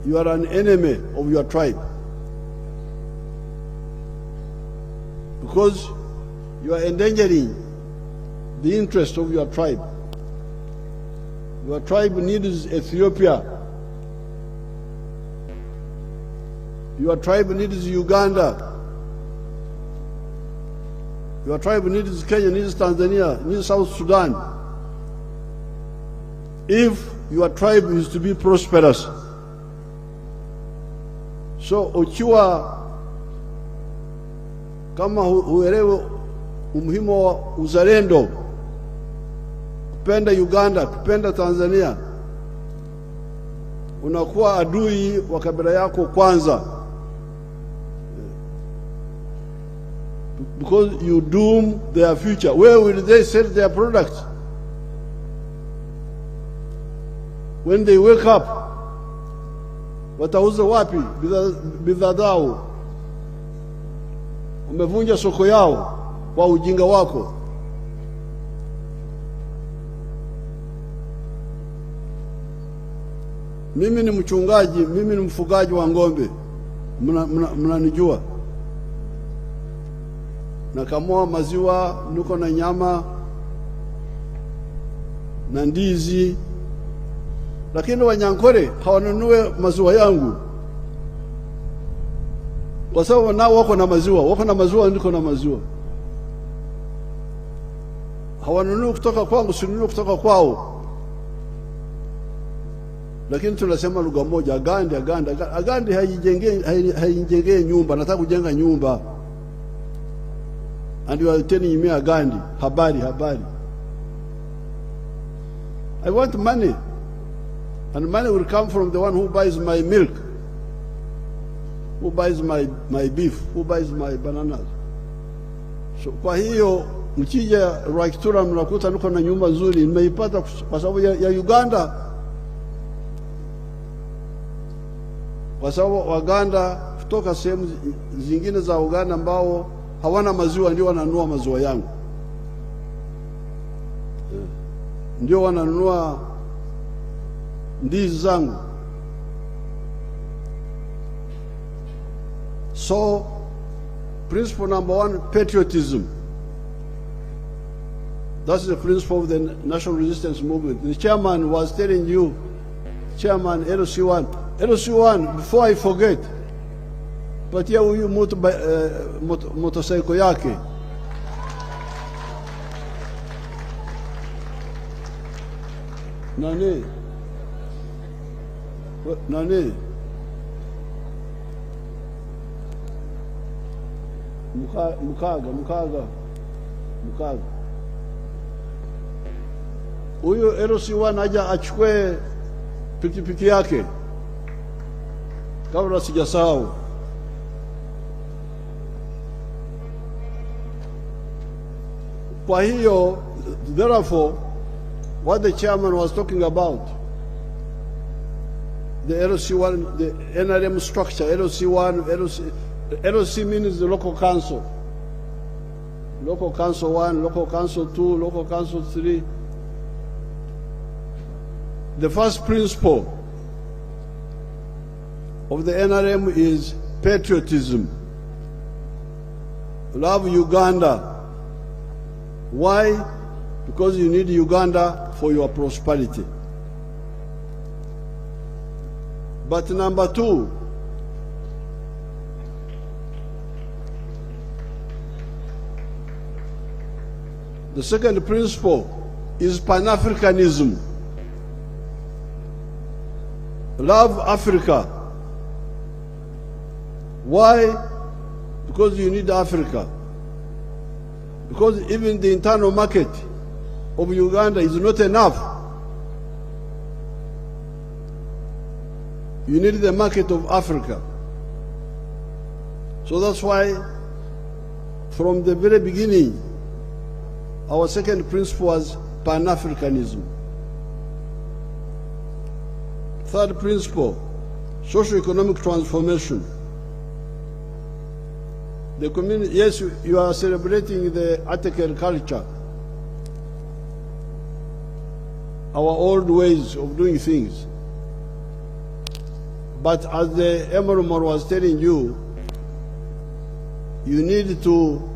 you are an enemy of your tribe. Because you are endangering the interest of your tribe. Your tribe needs Ethiopia. Your tribe needs Uganda. Your tribe needs Kenya, needs Tanzania, needs South Sudan. If your tribe is to be prosperous. So ukiwa kama huelewe umuhimu wa uzalendo, kupenda Uganda, kupenda Tanzania, unakuwa adui wa kabila yako kwanza. Because you doom their future. Where will they sell their products? When they wake up, watauza wapi bidhaa zao? Umevunja soko yao kwa ujinga wako. Mimi ni mchungaji, mimi ni mfugaji wa ng'ombe. Mnanijua. Nakamua maziwa, nuko na nyama na ndizi. Lakini Wanyankore hawanunue maziwa yangu. Kwa sababu nao wako na maziwa, niko na maziwa. Hawanunui kutoka kwangu, sinunui kutoka kwao. Lakini tunasema lugha moja, Agandi haijengei nyumba, nataka kujenga nyumba. And you are telling me Agandi, habari. I want money. And money will come from the one who buys my milk, who buys my beef, who buys my bananas. So kwa hiyo mkija Rwakitura mnakuta niko na nyumba nzuri, nimeipata kwa sababu ya Uganda. Kwa sababu Waganda kutoka sehemu zingine za Uganda ambao hawana maziwa ndio wananunua maziwa yangu. Ndio wananunua ndizi zangu. So, principle number 1, patriotism. That's the principle of the National Resistance Movement. The chairman was telling you, Chairman LC1, before I forget, patia huyu motorcycle yake. Nani? Mukaga. Huyu LC1 aja achukue pikipiki yake. Kabla sijasahau. Kwa hiyo, therefore, what the chairman was talking about, the LC1, the NRM structure, LC means the local council. Local council 1, local council 2, local council 3. The first principle of the NRM is patriotism. Love Uganda. Why? Because you need Uganda for your prosperity. But number 2, the second principle is Pan-Africanism. Love Africa. Why? Because you need Africa. Because even the internal market of Uganda is not enough. You need the market of Africa. So that's why, from the very beginning, our second principle was Pan-Africanism. Third principle, socio-economic transformation. The community, yes, you are celebrating the Ateker culture, our old ways of doing things. But as the Emoromor was telling you, you need to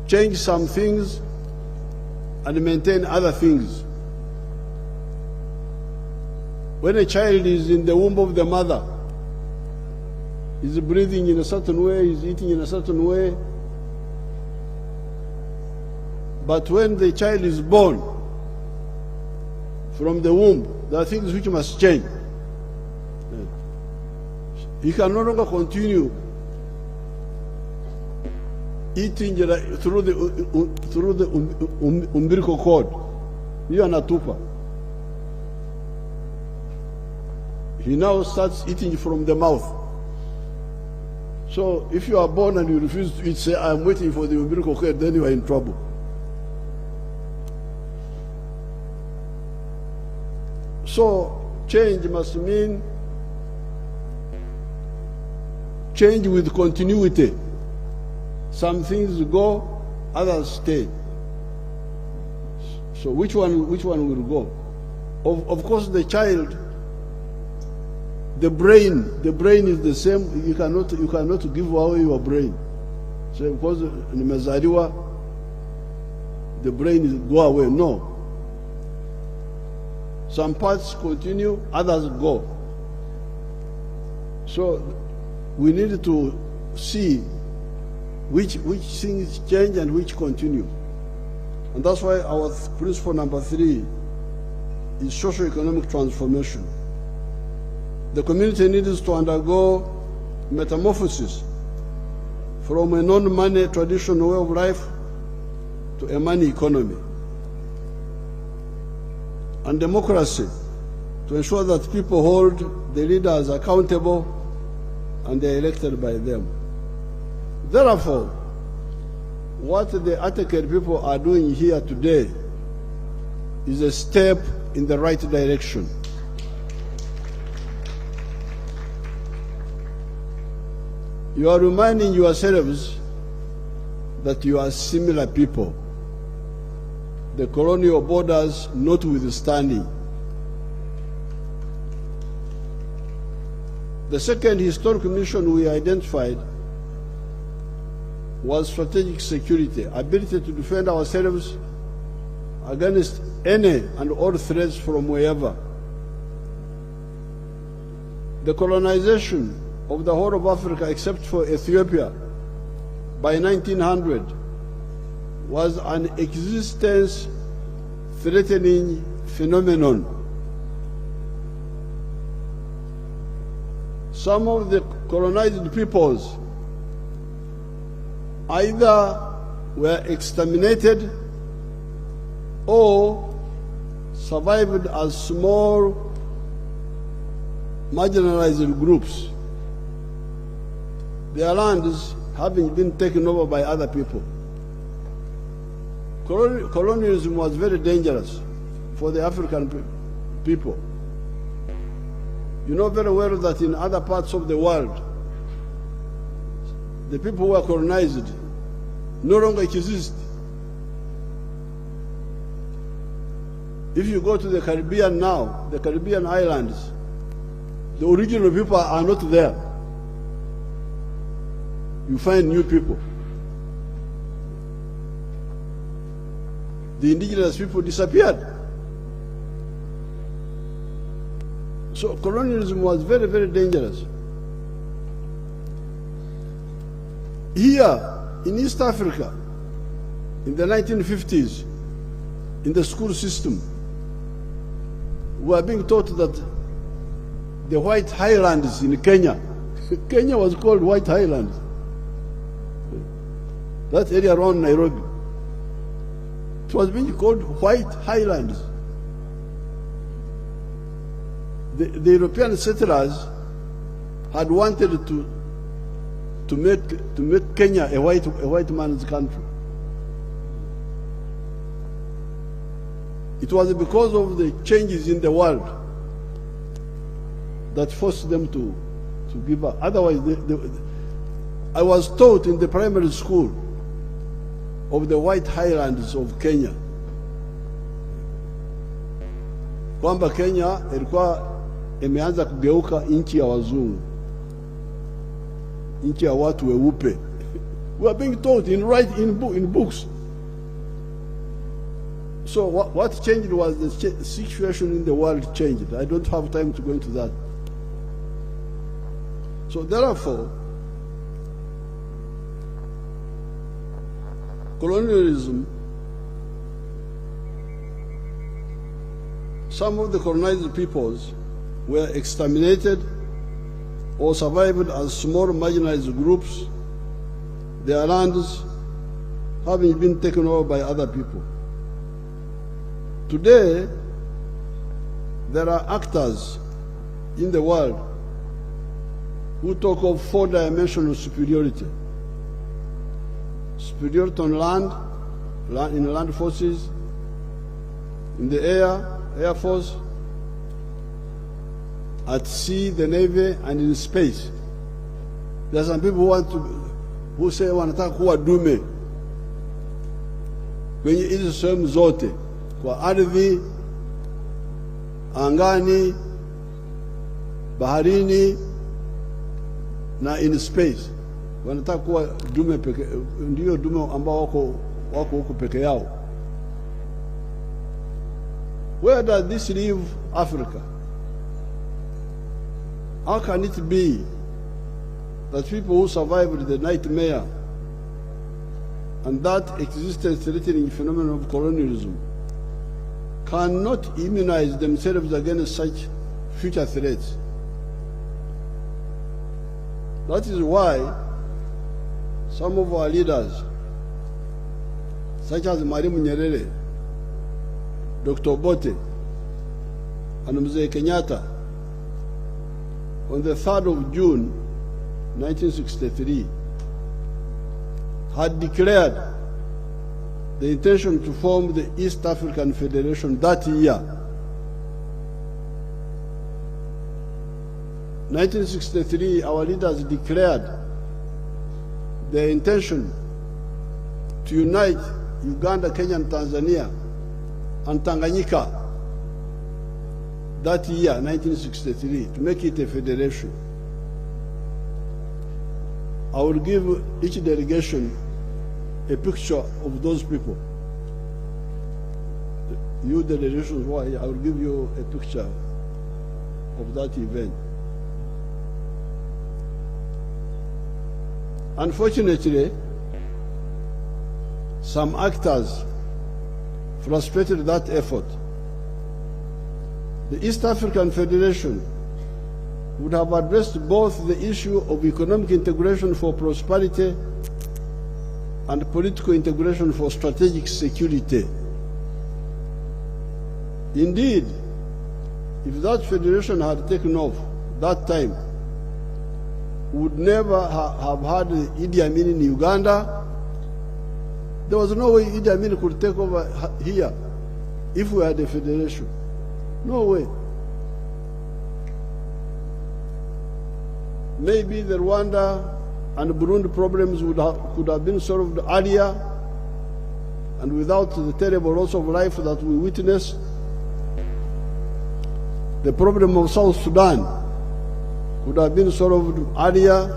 change some things and maintain other things. When a child is in the womb of the mother, he's breathing in a certain way, he's eating in a certain way. But when the child is born from the womb, there are things which must change. He can no longer continue eating through the umbilical cord. You are natupa. He now starts eating from the mouth. So if you are born and you refuse to eat, say, I'm waiting for the umbilical cord, then you are in trouble. So change must mean change with continuity. Some things go, others stay. So which one will go? Of course, the child, the brain is the same. You cannot give away your brain. So because in Mezariwa, the brain is go away. No. Some parts continue, others go. So we need to see which things change and which continue. And that's why our principle number 3 is socio-economic transformation. The community needs to undergo metamorphosis from a non-money traditional way of life to a money economy. And democracy, to ensure that people hold the leaders accountable and they are elected by them. Therefore, what the Ateker people are doing here today is a step in the right direction. You are reminding yourselves that you are similar people, the colonial borders notwithstanding. The second historic mission we identified was strategic security, ability to defend ourselves against any and all threats from wherever. The colonization of the whole of Africa, except for Ethiopia, by 1900 was an existence-threatening phenomenon. Some of the colonized peoples either were exterminated or survived as small marginalized groups, their lands having been taken over by other people. Colonialism was very dangerous for the African people. You know very well that in other parts of the world, the people who were colonized no longer exist. If you go to the Caribbean now, the Caribbean islands, the original people are not there. You find new people. The indigenous people disappeared. So colonialism was very, very dangerous. Here in East Africa, in the 1950s, in the school system, we were being taught that the White Highlands in Kenya, Kenya was called White Highlands. that area around Nairobi. It was being called White Highlands. The European settlers had wanted to make Kenya a white man's country. It was because of the changes in the world that forced them to give up. Otherwise, I was taught in the primary school of the White Highlands of Kenya, kwamba Kenya ilikuwa imeanza kugeuka nchi ya wazungu, nchi ya watu weupe. We are being taught in books. So what changed was the situation in the world changed. I don't have time to go into that. So therefore, colonialism, some of the colonized peoples were exterminated or survived as small marginalized groups, their lands having been taken over by other people. Today, there are actors in the world who talk of four-dimensional superiority. Superiority on land, in land forces, in the air force, at sea, the navy, and in space. There are some people who say wanataka kuwa dume kwenye hizo sehemu zote, kwa ardhi, angani, baharini, na in space. Wanataka kuwa dume peke, ndio dume ambao wako huko peke yao. Where does this leave Africa? How can it be that people who survived the nightmare and that existence-threatening phenomenon of colonialism cannot immunize themselves against such future threats? That is why some of our leaders, such as Mwalimu Nyerere, Dr. Obote, and Mzee Kenyatta, on the 3rd of June, 1963, had declared the intention to form the East African Federation that year. 1963, our leaders declared their intention to unite Uganda, Kenya, and Tanzania, and Tanganyika that year, 1963, to make it a federation. I will give each delegation a picture of those people. You delegations, I will give you a picture of that event. Unfortunately, some actors frustrated that effort. The East African Federation would have addressed both the issue of economic integration for prosperity and political integration for strategic security. Indeed, if that federation had taken off that time, we would never have had Idi Amin in Uganda. There was no way Idi Amin could take over here if we had a federation. No way. Maybe the Rwanda and Burundi problems could have been solved earlier, and without the terrible loss of life that we witnessed. The problem of South Sudan could have been solved earlier.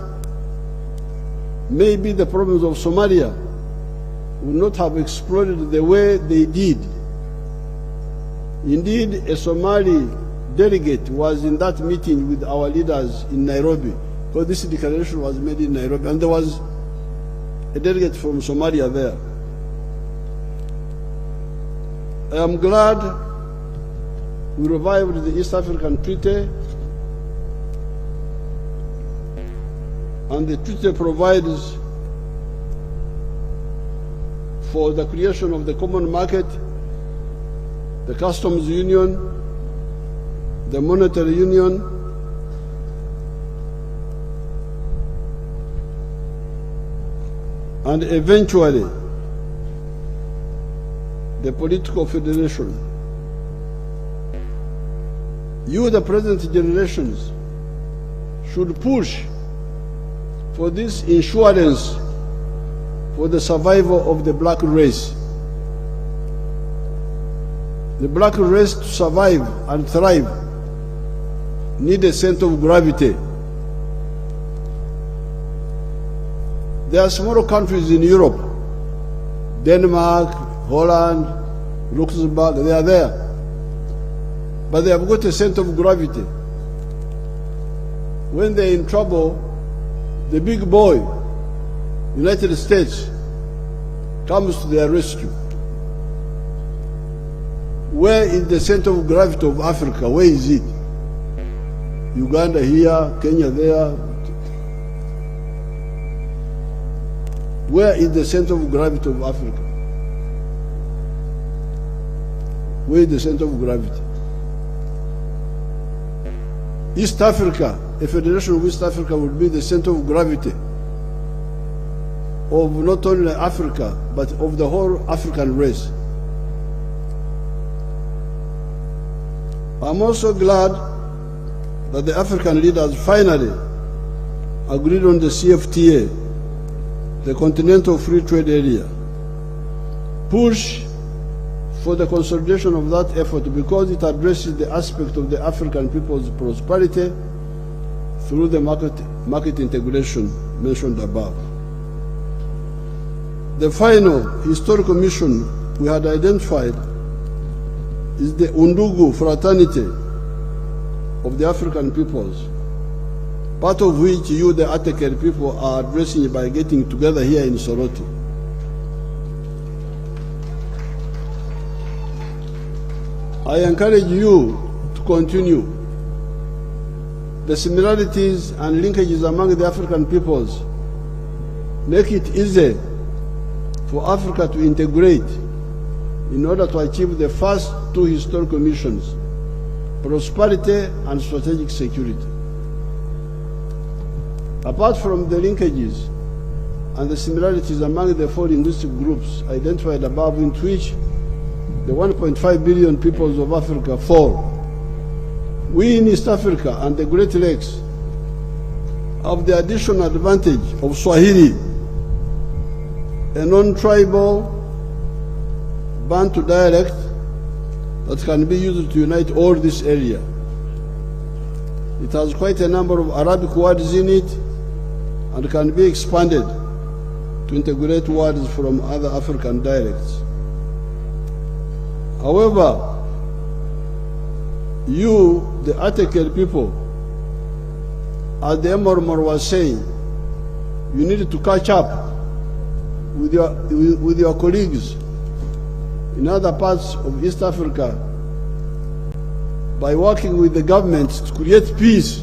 Maybe the problems of Somalia would not have exploded the way they did. Indeed, a Somali delegate was in that meeting with our leaders in Nairobi, because this declaration was made in Nairobi, and there was a delegate from Somalia there. I am glad we revived the East African Treaty, and the treaty provides for the creation of the common market, the customs union, the monetary union, and eventually the political federation. You, the present generations, should push for this insurance for the survival of the black race. The black race to survive and thrive need a center of gravity. There are smaller countries in Europe, Denmark, Holland, Luxembourg, they are there. But they have got a center of gravity. When they're in trouble, the big boy, United States, comes to their rescue. Where is the center of gravity of Africa? Where is it? Uganda here, Kenya there. Where is the center of gravity of Africa? Where is the center of gravity? East Africa, a federation of East Africa would be the center of gravity of not only Africa, but of the whole African race. I'm also glad that the African leaders finally agreed on the CFTA, the Continental Free Trade Area. Push for the consolidation of that effort because it addresses the aspect of the African people's prosperity through the market integration mentioned above. The final historical mission we had identified is the Undugu fraternity of the African peoples, part of which you, the Ateker people, are addressing by getting together here in Soroti. I encourage you to continue. The similarities and linkages among the African peoples make it easy for Africa to integrate in order to achieve the first two historical missions, prosperity and strategic security. Apart from the linkages and the similarities among the four linguistic groups identified above, in which the 1.5 billion peoples of Africa fall, we in East Africa and the Great Lakes have the additional advantage of Swahili, a non-tribal Bantu dialect that can be used to unite all this area. It has quite a number of Arabic words in it and can be expanded to integrate words from other African dialects. However, you, the Ateker people, as the Emormor was saying, you need to catch up with your colleagues in other parts of East Africa by working with the government to create peace.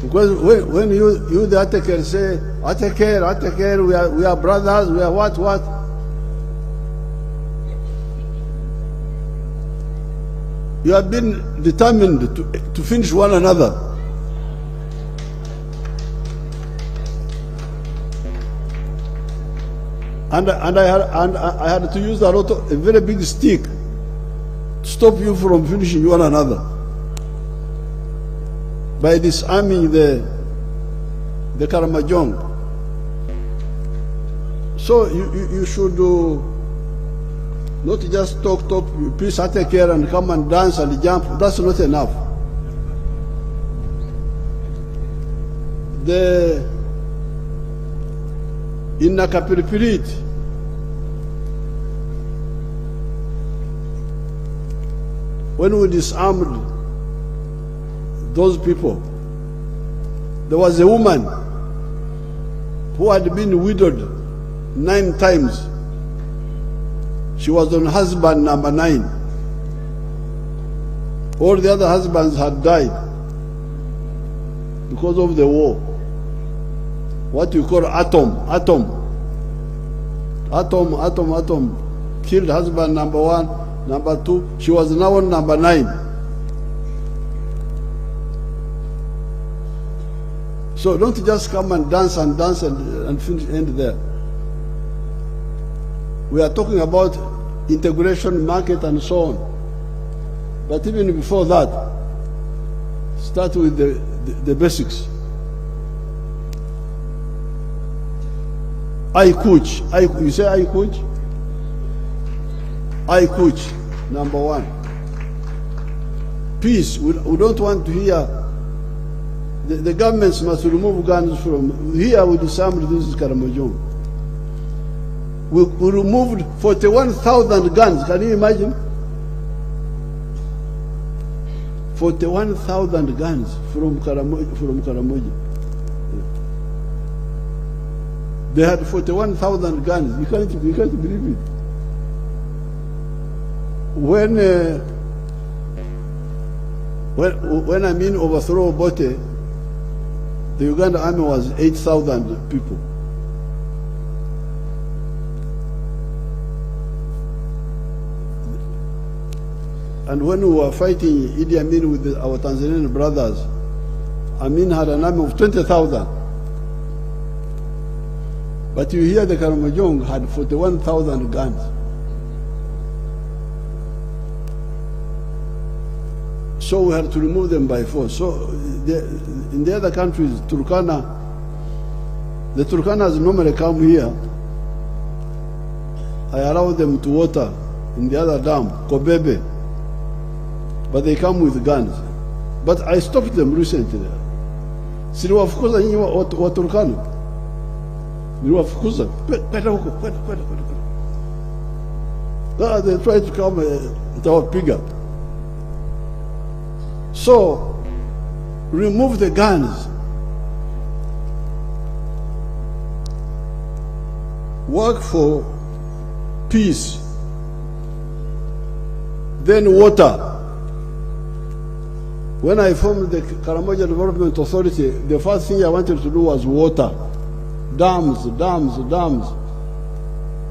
Because when you the Ateker say, Ateker, we are brothers, we are what? You have been determined to finish one another. And I had to use a very big stick to stop you from finishing one another by disarming the Karamajong. So you should not just talk, please Ateker and come and dance and jump. That's not enough. In Nakapiripirit, when we disarmed those people, there was a woman who had been widowed 9 times. She was on husband number 9. All the other husbands had died because of the war. what you call atom. Killed husband number 1, number 2. She was now on number 9. So don't just come and dance and finish end there. We are talking about integration, market, and so on. But even before that, start with the basics. You say I coach? I coach, number 1. Peace. We don't want to hear. The governments must remove guns from here. We disarmed this Karamojong. We removed 41,000 guns. Can you imagine? 41,000 guns from Karamoja. They had 41,000 guns. You can't believe it. When Amin overthrew Bote, the Uganda army was 8,000 people. And when we were fighting Idi Amin with our Tanzanian brothers, Amin had an army of 20,000. But you hear the Karamojong had 41,000 guns. So we had to remove them by force. So in the other countries, Turkana, the Turkanas normally come here. I allow them to water in the other dam, Kobebe. But they come with guns. But I stopped them recently. Siliwafukuza nyinyi wa Turkana. Niliwafukuza. They try to come Tawapiga. So, remove the guns. Work for peace. Then water. When I formed the Karamoja Development Authority, the first thing I wanted to do was water. Dams.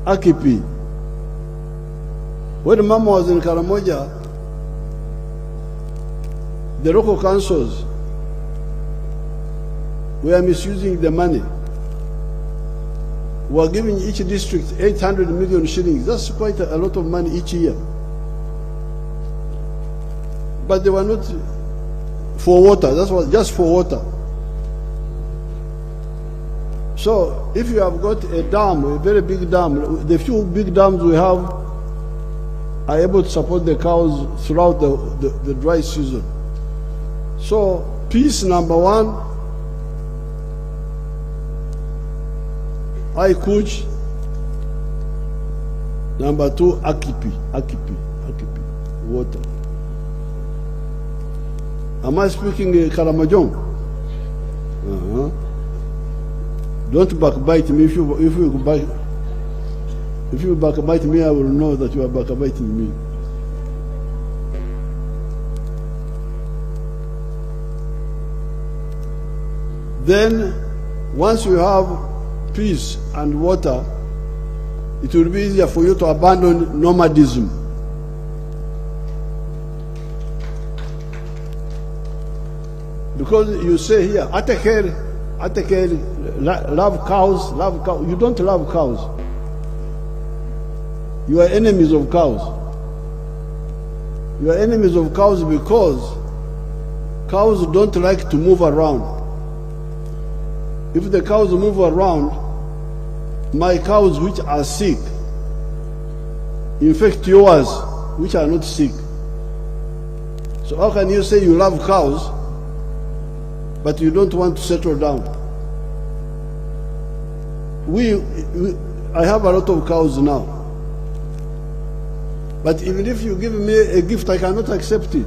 Akipi. When Mama was in Karamoja, the local councils were misusing the money. We are giving each district 800 million shillings. That's quite a lot of money each year. But they were not for water. That was just for water. So if you have got a dam, a very big dam, the few big dams we have are able to support the cows throughout the dry season. So peace, number 1, I coach. Number 2, Akipi, water. Am I speaking Karamojong? Don't backbite me. If you backbite me, I will know that you are backbiting me. Then, once you have peace and water, it will be easier for you to abandon nomadism. Because you say here, Ateker, love cows. You don't love cows. You are enemies of cows. You are enemies of cows because cows don't like to move around. If the cows move around, my cows which are sick infect yours which are not sick. So how can you say you love cows but you don't want to settle down? I have a lot of cows now. But even if you give me a gift, I cannot accept it.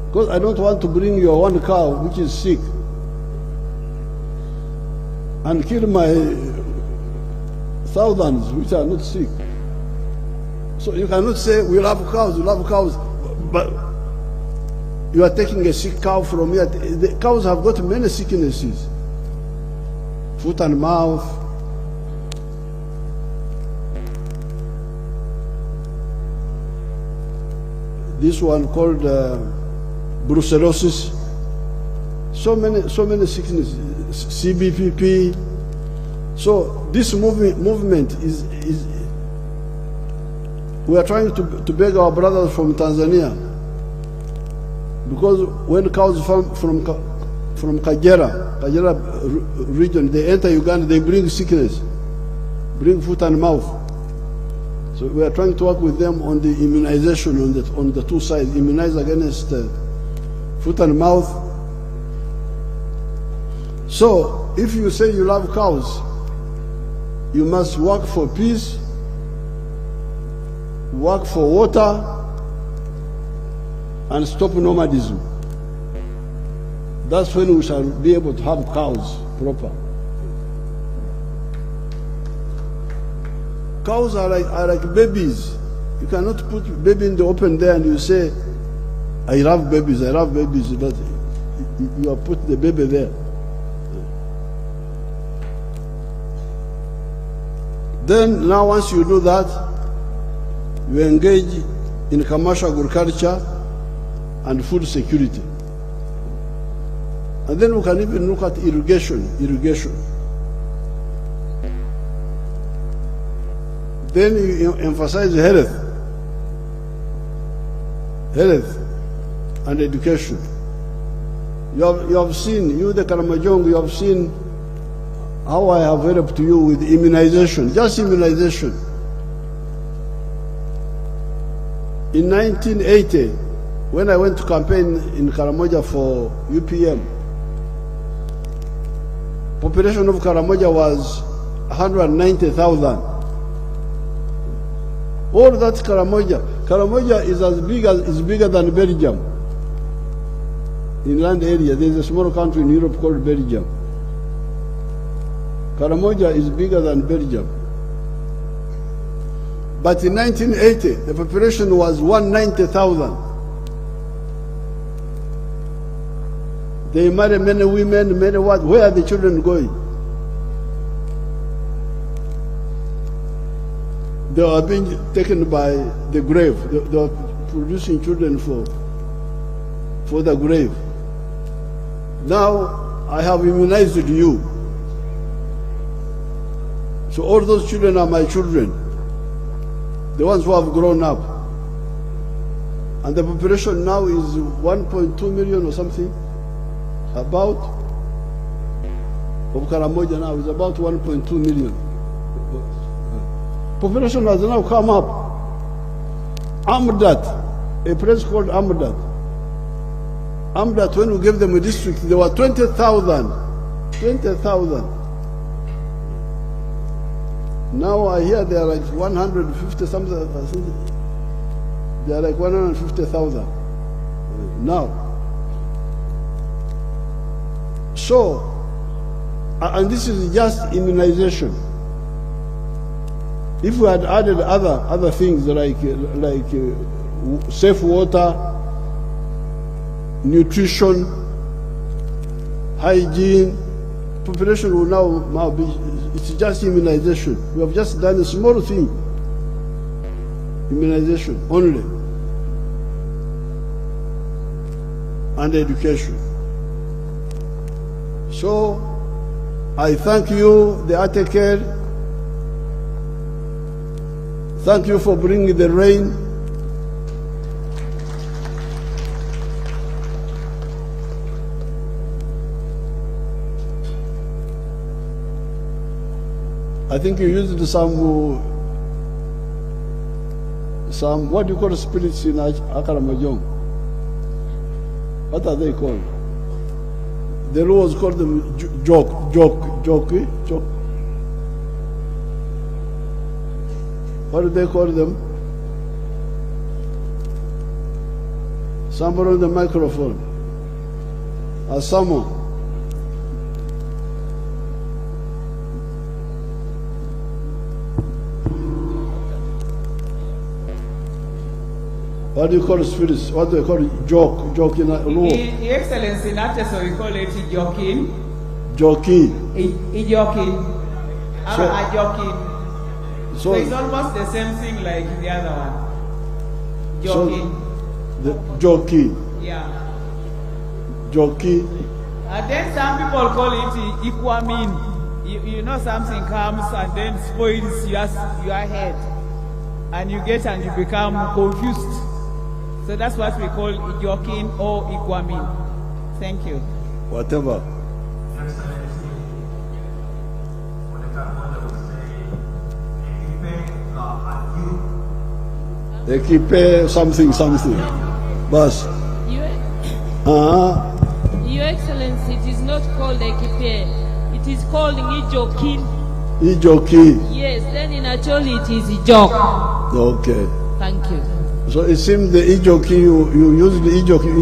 Because I don't want to bring your one cow which is sick and kill my thousands which are not sick. So you cannot say we love cows, but you are taking a sick cow from here. The cows have got many sicknesses. foot and mouth. This one called brucellosis. So many sicknesses, CBPP. So this movement is we are trying to beg our brothers from Tanzania, because when cows from Kagera region, they enter Uganda, they bring sickness, bring foot and mouth. So we are trying to work with them on the immunization on the two sides, immunize against foot and mouth. So if you say you love cows, you must work for peace, work for water, and stop nomadism. That's when we shall be able to have cows proper. Cows are like babies. You cannot put baby in the open there and you say, I love babies, but you have put the baby there. Then now once you do that, you engage in commercial agriculture and food security. And then we can even look at irrigation. Then you emphasize health and education. You have seen, you the Karamojong, you have seen how I have helped you with immunization, just immunization. In 1980, when I went to campaign in Karamoja for UPM, population of Karamoja was 190,000. All that Karamoja is bigger than Belgium. In land area, there is a small country in Europe called Belgium. Karamoja is bigger than Belgium. But in 1980, the population was 190,000. They marry many women, many what? Where are the children going? They are being taken by the grave. They are producing children for the grave. Now, I have immunized you. So all those children are my children, the ones who have grown up. And the population now is 1.2 million or something, about, of Karamoja now is about 1.2 million. Population has now come up. Amdat, a place called Amdat. Amdat, when we gave them a district, there were 20,000. 20,000. Now I hear they are like 150 something. I think they are like 150,000 now. So, and this is just immunization. If we had added other things like safe water, nutrition, hygiene, population will now be. It's just immunization. We have just done a small thing. Immunization only. And education. So, I thank you, the Ateker. Thank you for bringing the rain. I think you used some what do you call spirits in Akaramojong? What are they called? The Lord called them joke. What do they call them? Somebody on the microphone. Someone. What do you call spirits? What do you call it? Joke in Luo. Your Excellency, not so we call it joking. Joki. Ijoki. So- Ajoki. So So, it's almost the same thing like the other one. so Joki. the Joki. Yeah. Joki. And then some people call it Ikwamin. You know something comes and then spoils your head. And you get and you become confused. So that's what we call Ijokin or Ikwamin. Thank you. Whatever. Equipe something. Bas. Your Excellency, it is not called Equipe. It is called Ijokin. Ijoki. Yes, then in Acholi it is Ijok. Okay. Thank you. So it seems the Ijoki you used the Ijoki.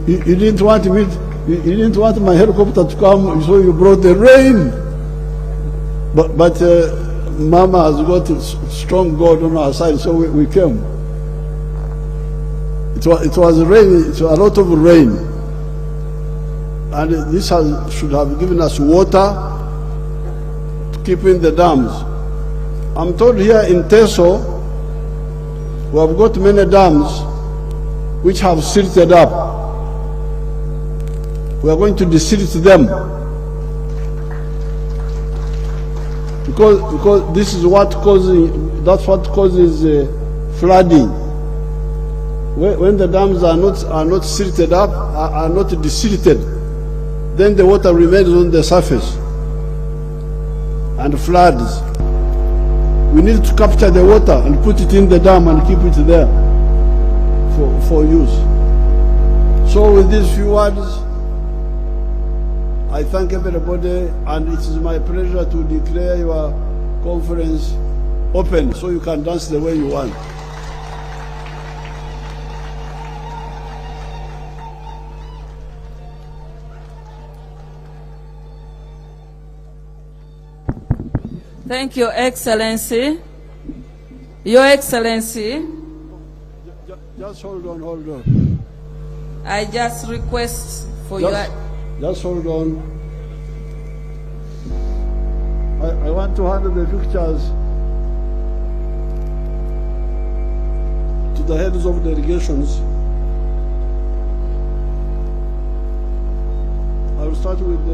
You didn't want me. You didn't want my helicopter to come, so you brought the rain. But Mama has got a strong God on our side, so we came. It was rain. It was a lot of rain, and this should have given us water to keep in the dams. I'm told here in Teso, we have got many dams which have silted up. We are going to desilt them because this is what causes. That's what causes flooding. When the dams are not silted up, are not desilted, then the water remains on the surface and floods. We need to capture the water and put it in the dam and keep it there for use. So with these few words, I thank everybody, and it is my pleasure to declare your conference open so you can dance the way you want. Thank you, Excellency. Your Excellency. Just hold on. I just request for Just hold on. I want to hand the pictures to the heads of delegations. I will start with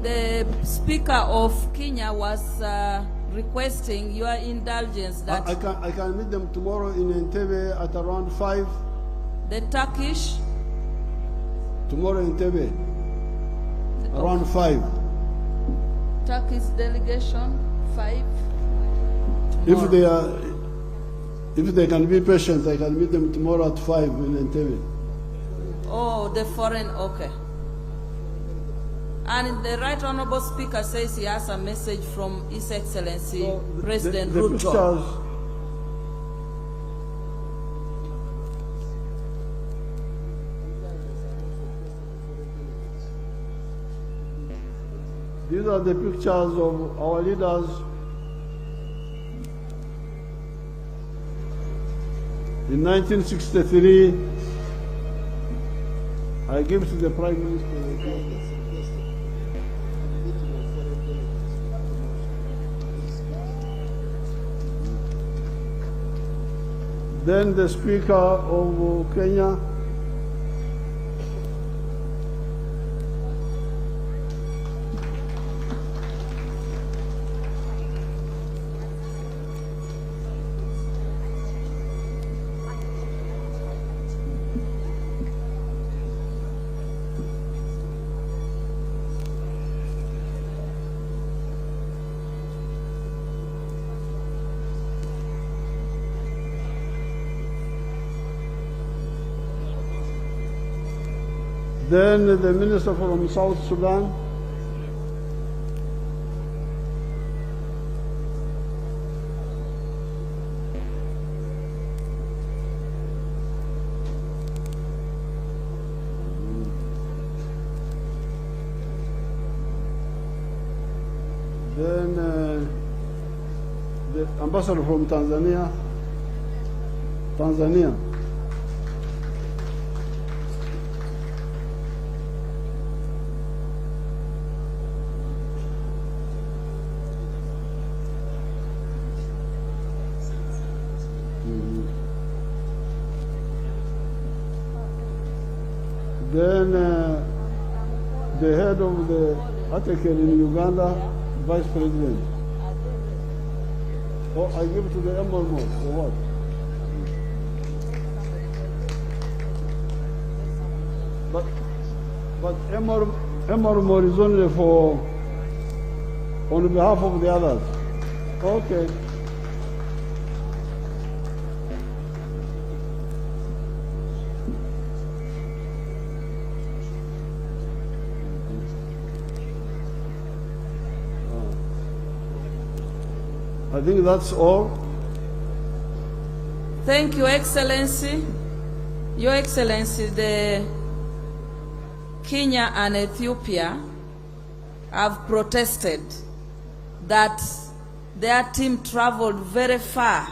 the Speaker of Kenya was requesting your indulgence that I can meet them tomorrow in Entebbe at around 5. the Turkish Tomorrow in Entebbe around 5. Turkish delegation 5. If they can be patient, I can meet them tomorrow at 5 in Entebbe. Oh, the foreign, okay. And the Right Honorable Speaker says he has a message from His Excellency President The Ruto. pictures, these are the pictures of our leaders. In 1963, I gave to the Prime Minister. Then the Speaker of Kenya. Then the Minister from South Sudan. Then the Ambassador from Tanzania. Then the head of the Ateker in Uganda, Vice President. Oh, I give it to the MRMO for what? But MRMO is only for, on behalf of the others. Okay. I think that's all. Thank you, Excellency. Your Excellency, the Kenya and Ethiopia have protested that their team traveled very far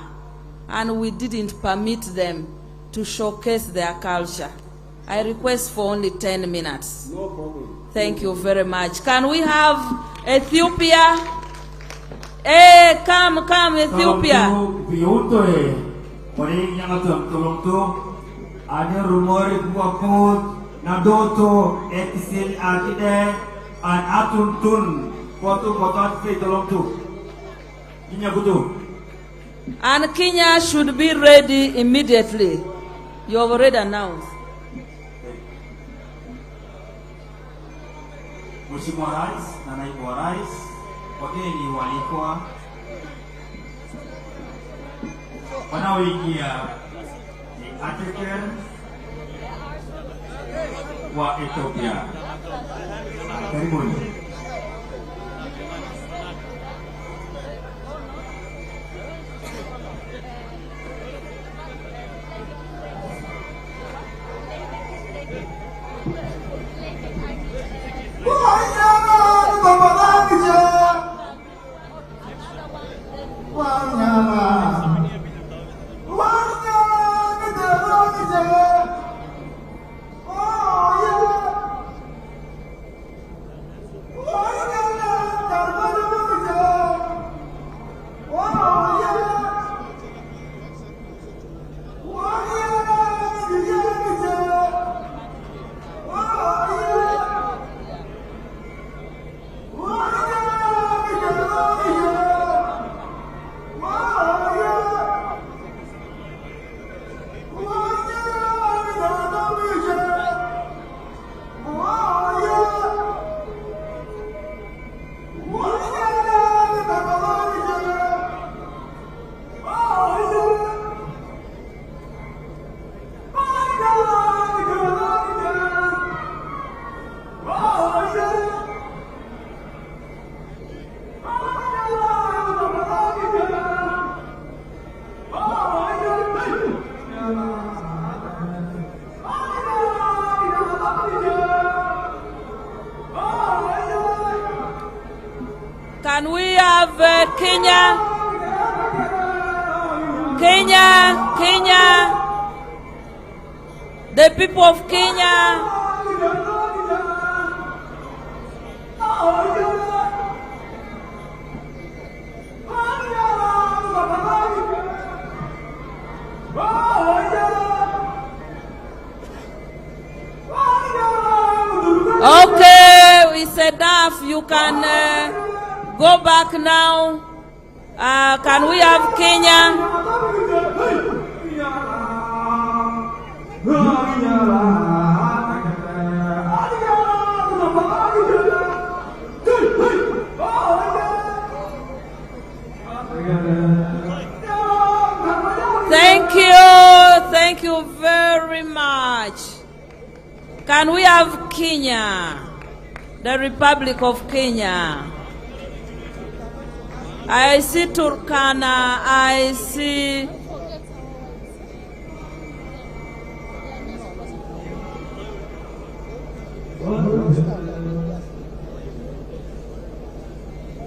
and we didn't permit them to showcase their culture. I request for only 10 minutes. No problem. Thank you very much. Can we have Ethiopia? Come, Ethiopia. Ada rumor buaput nadoto ekisil akide an atuntun kotu kotat fe tolongtu. Inya butu. And Kenya should be ready immediately. You have already announced. Mheshimiwa Rais na Naibu wa Rais, wageni walikuwa wanaoingia ni Ateker wa Ethiopia. Karibuni. Can we have Kenya? The people of Kenya. Okay, it's enough. You can go back now. Can we have Kenya? Thank you very much. Can we have Kenya, the Republic of Kenya? I see Turkana, I see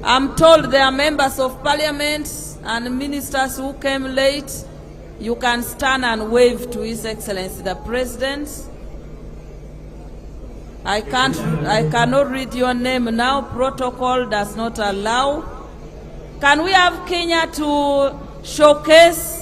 I'm told there are members of parliament and ministers who came late. You can stand and wave to His Excellency the President. I cannot read your name now. Protocol does not allow. Can we have Kenya to showcase?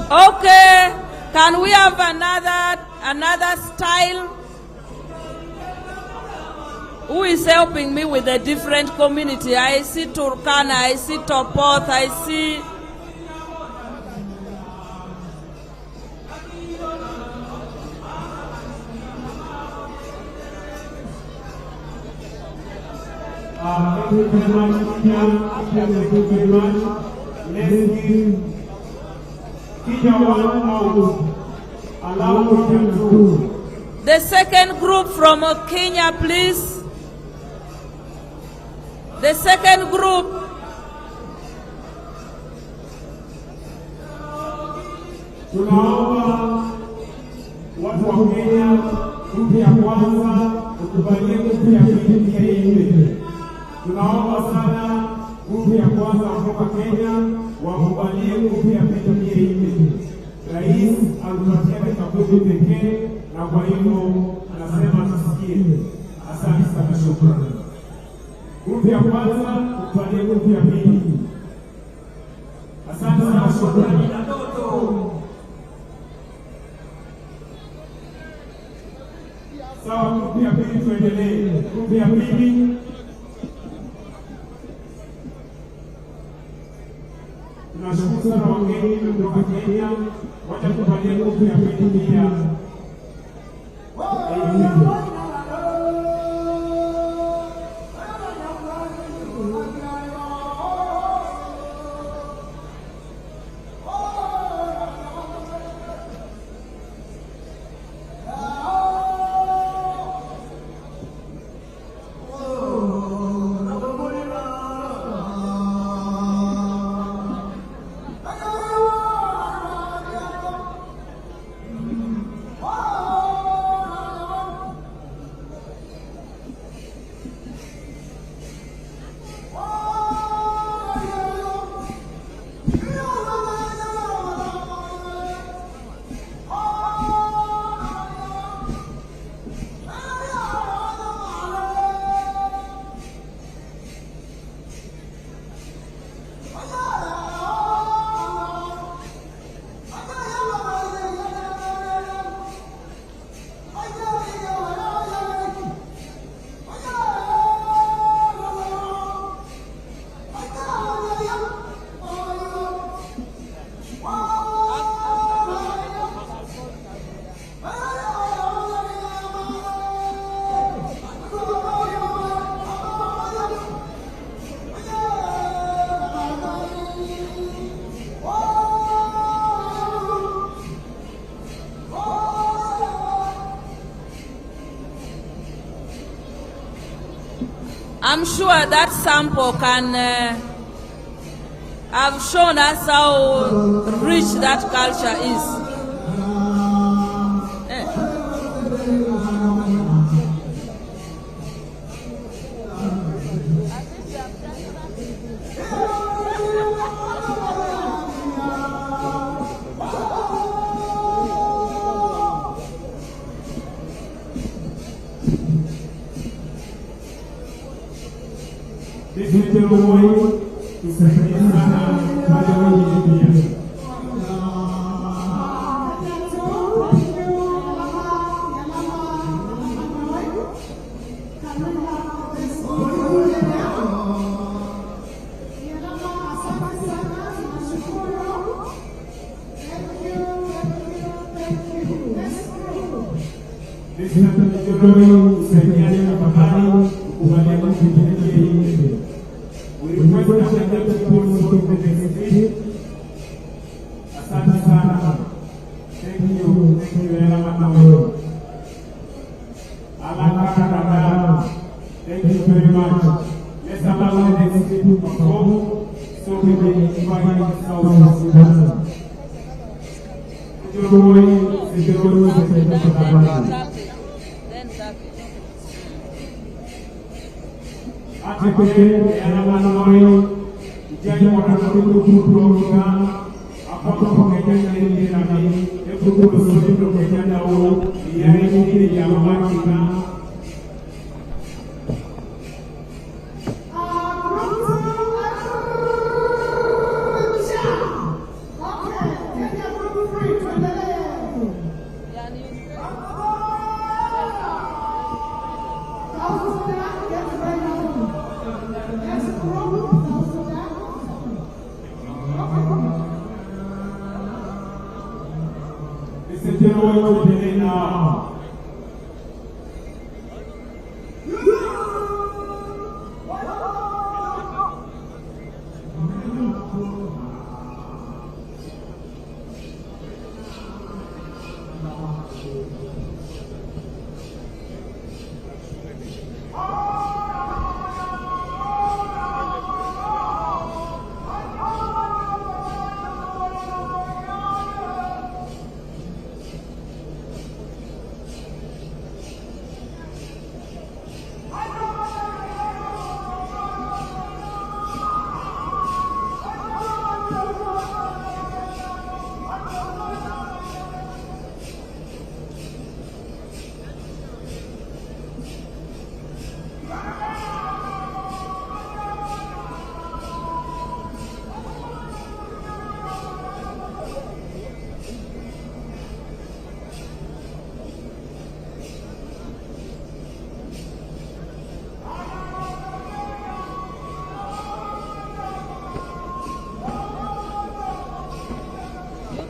Okay, can we have another style? Who is helping me with a different community? I see Turkana, I see Topoth, I see... The second group from Kenya, please. The second group. Tunaomba watu wa Kenya, grupu ya kwanza ukubalie grupu ya pili Kenya. Tunaomba sana grupu ya kwanza kutoka Kenya wakubalie grupu ya pili Kenya. Rais alitupatia kitabu pekee na kwa hivyo anasema tusikie. Asante sana, shukrani. Grupu ya kwanza ukubalie grupu ya pili. Asante sana, shukrani. Na ndoto. Sawa, grupu ya pili tuendelee. Grupu ya pili. Tunashukuru sana wageni kutoka Kenya. Wacha tupatie grupu ya pili pia. I'm sure that sample can have shown us how rich that culture is.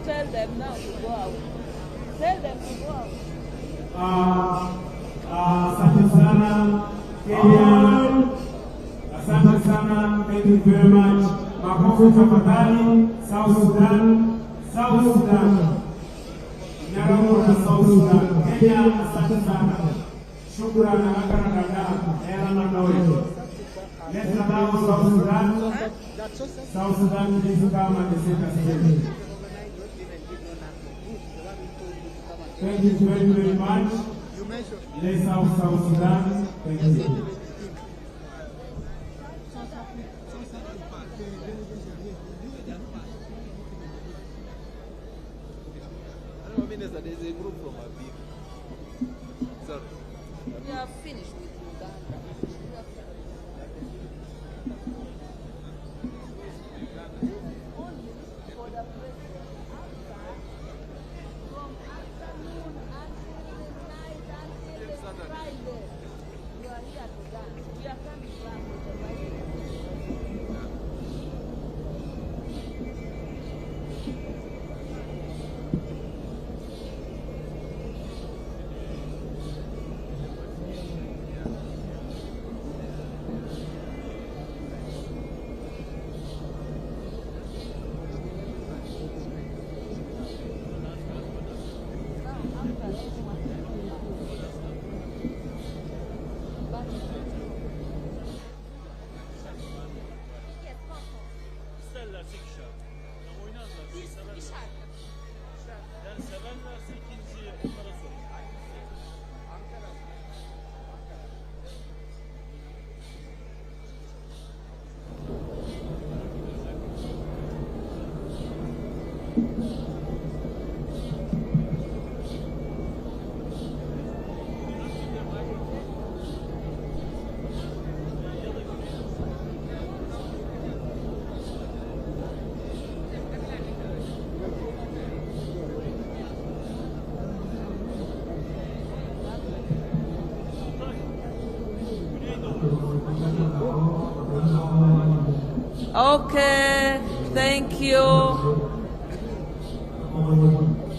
Tell them now to go out. Tell them to go out. Asante sana Kenya. Asante sana. Thank you very much. Makofi tafadhali. South Sudan. South Sudan. Nyaramo na South Sudan. Kenya, asante sana. Shukran na dada. Ela na nawe. Let's allow South Sudan. South Sudan, please come and take a seat. Thank you very, very much. Let's have South Sudan. Thank you. There's a group from Aviv. Sorry. We are finished with Uganda. Only for the president from afternoon until the night until the Friday. You are here to dance. We are coming back with the right. Okay, thank you.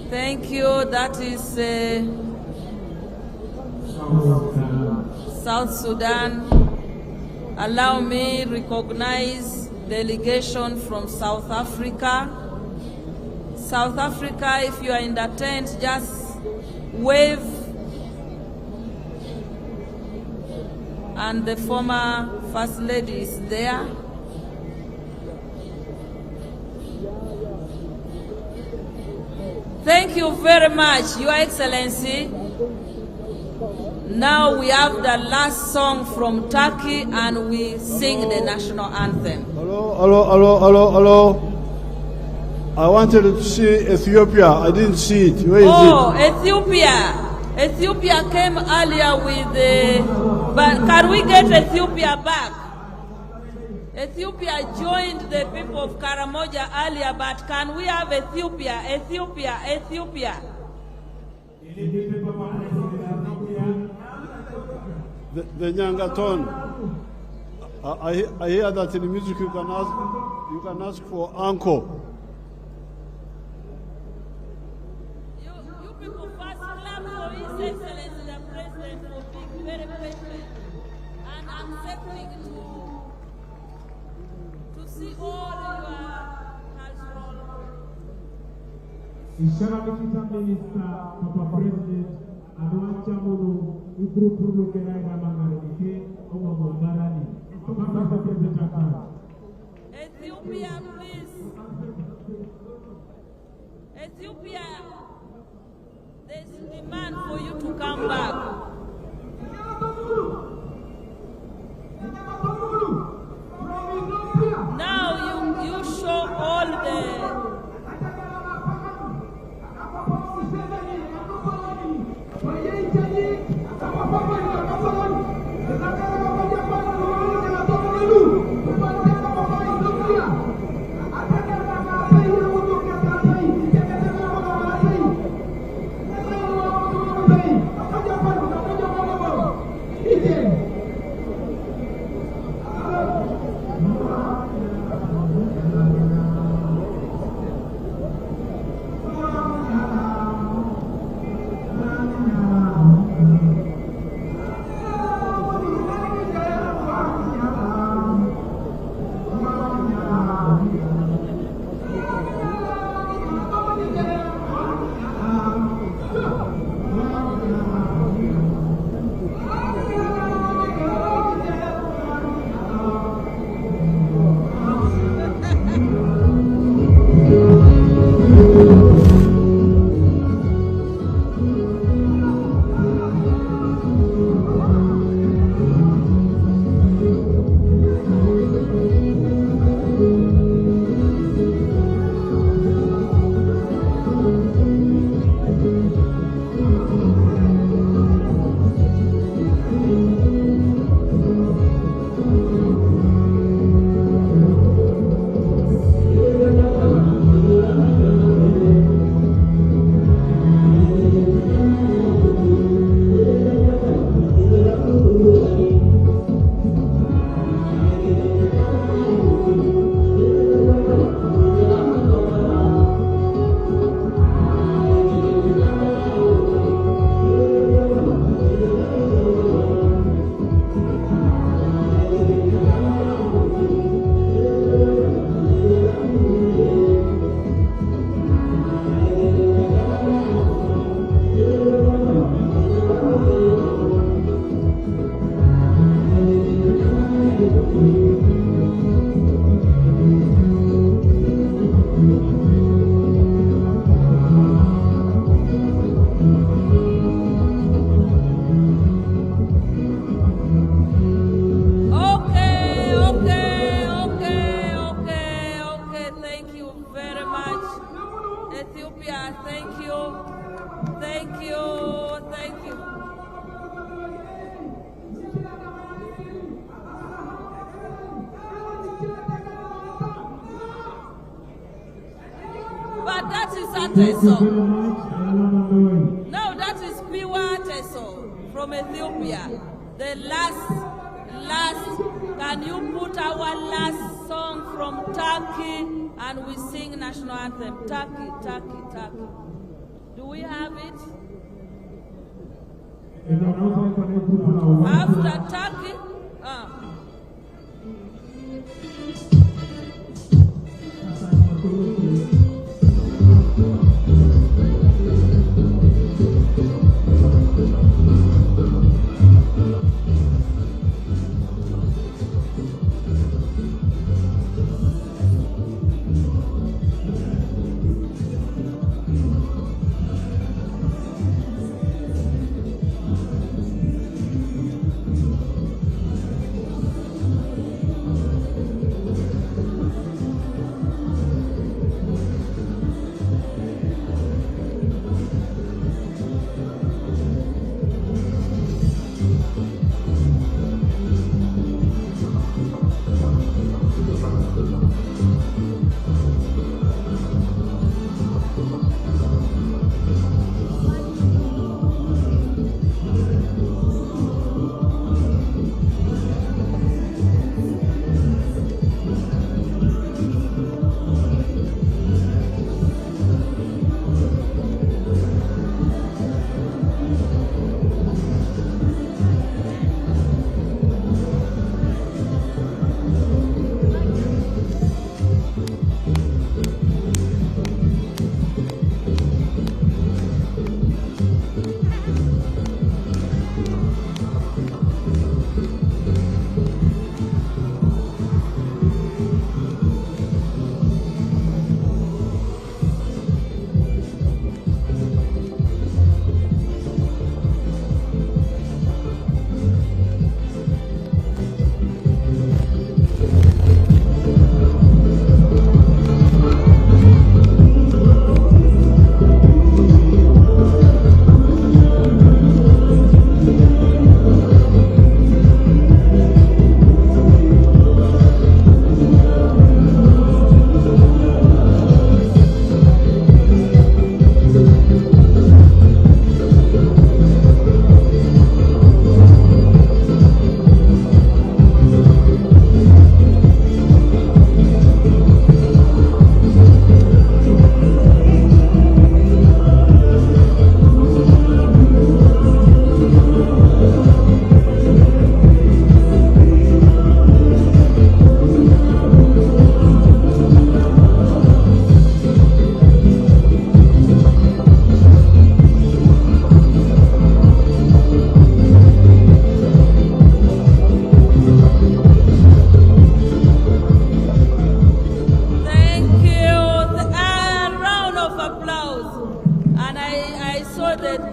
Thank you. That is South Sudan. Allow me recognize delegation from South Africa. South Africa, if you are in the tent, just wave. And the former First Lady is there. Thank you very much, Your Excellency. Now we have the last song from Turkey and we sing the national anthem. Hello. I wanted to see Ethiopia. I didn't see it. Where is it? Ethiopia. Ethiopia came earlier with the... But can we get Ethiopia back? Ethiopia joined the people of Karamoja earlier, but can we have Ethiopia? The Nyangaton. I hear that in music you can ask for uncle. You people first clap for His Excellency the President for being very patient and accepting to see all your cultural. Isharamikita Minister, Papa President, Aduancha Modu, Ugru Kenaida Mangarike, Omamarani, Papa President. Ethiopia, please. Ethiopia, there's demand for you to come back. Now you show all the... that is Ateso. No, that is pure Ateso from Ethiopia. The last, can you put our last song from Turkey and we sing national anthem? Turkey, Turkey, Turkey. Do we have it? After Turkey?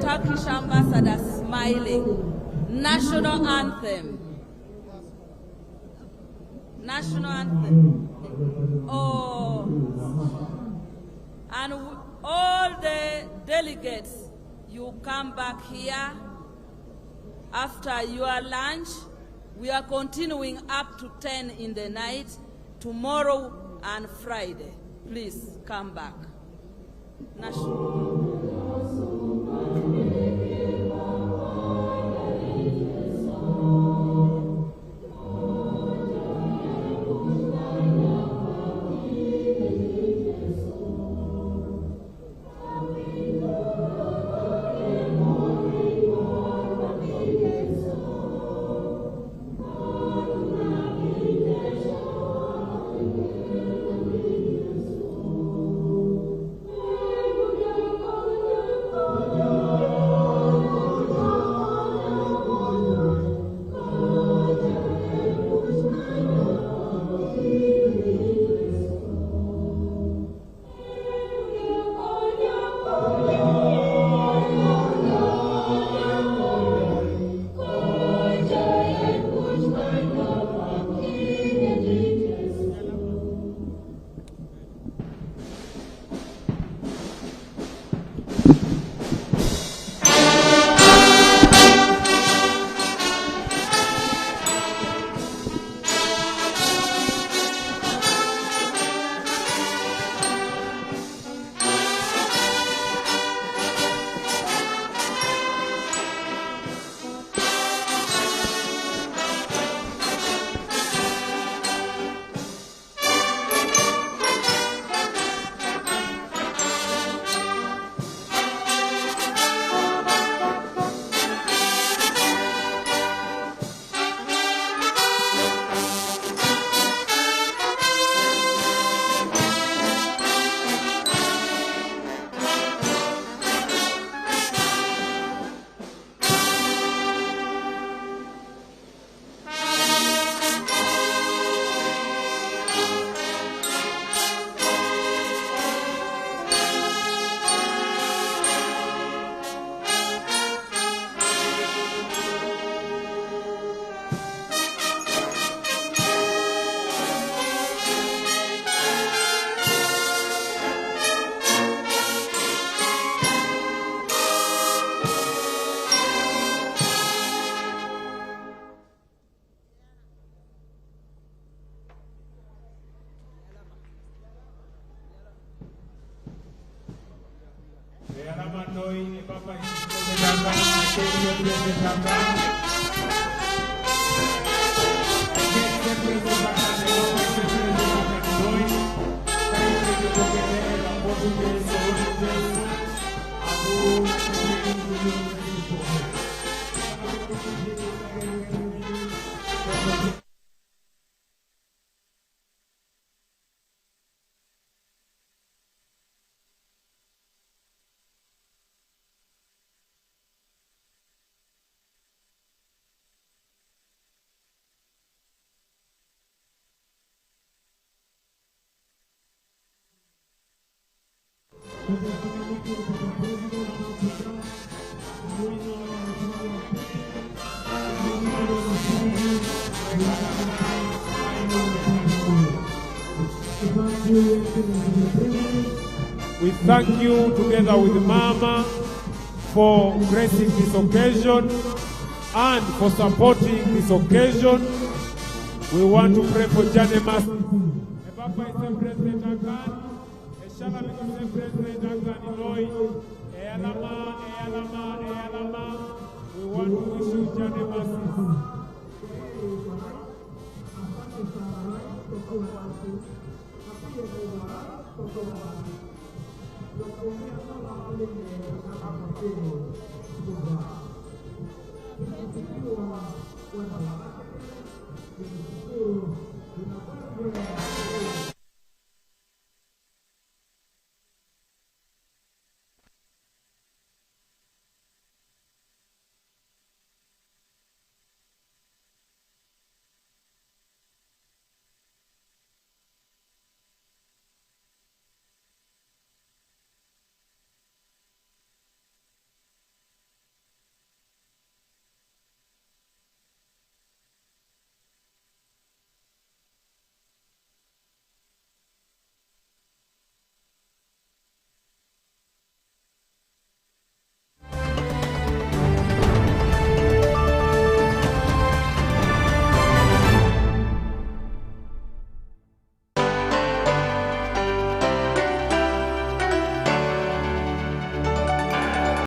Turkish ambassador smiling. National anthem. National anthem. Oh. And all the delegates, you come back here after your lunch. We are continuing up to 10 in the night, tomorrow and Friday. Please come back. We thank you together with Mama for gracing this occasion and for supporting this occasion. We want to pray for Janemas. We want to wish you Janemas. Thank you.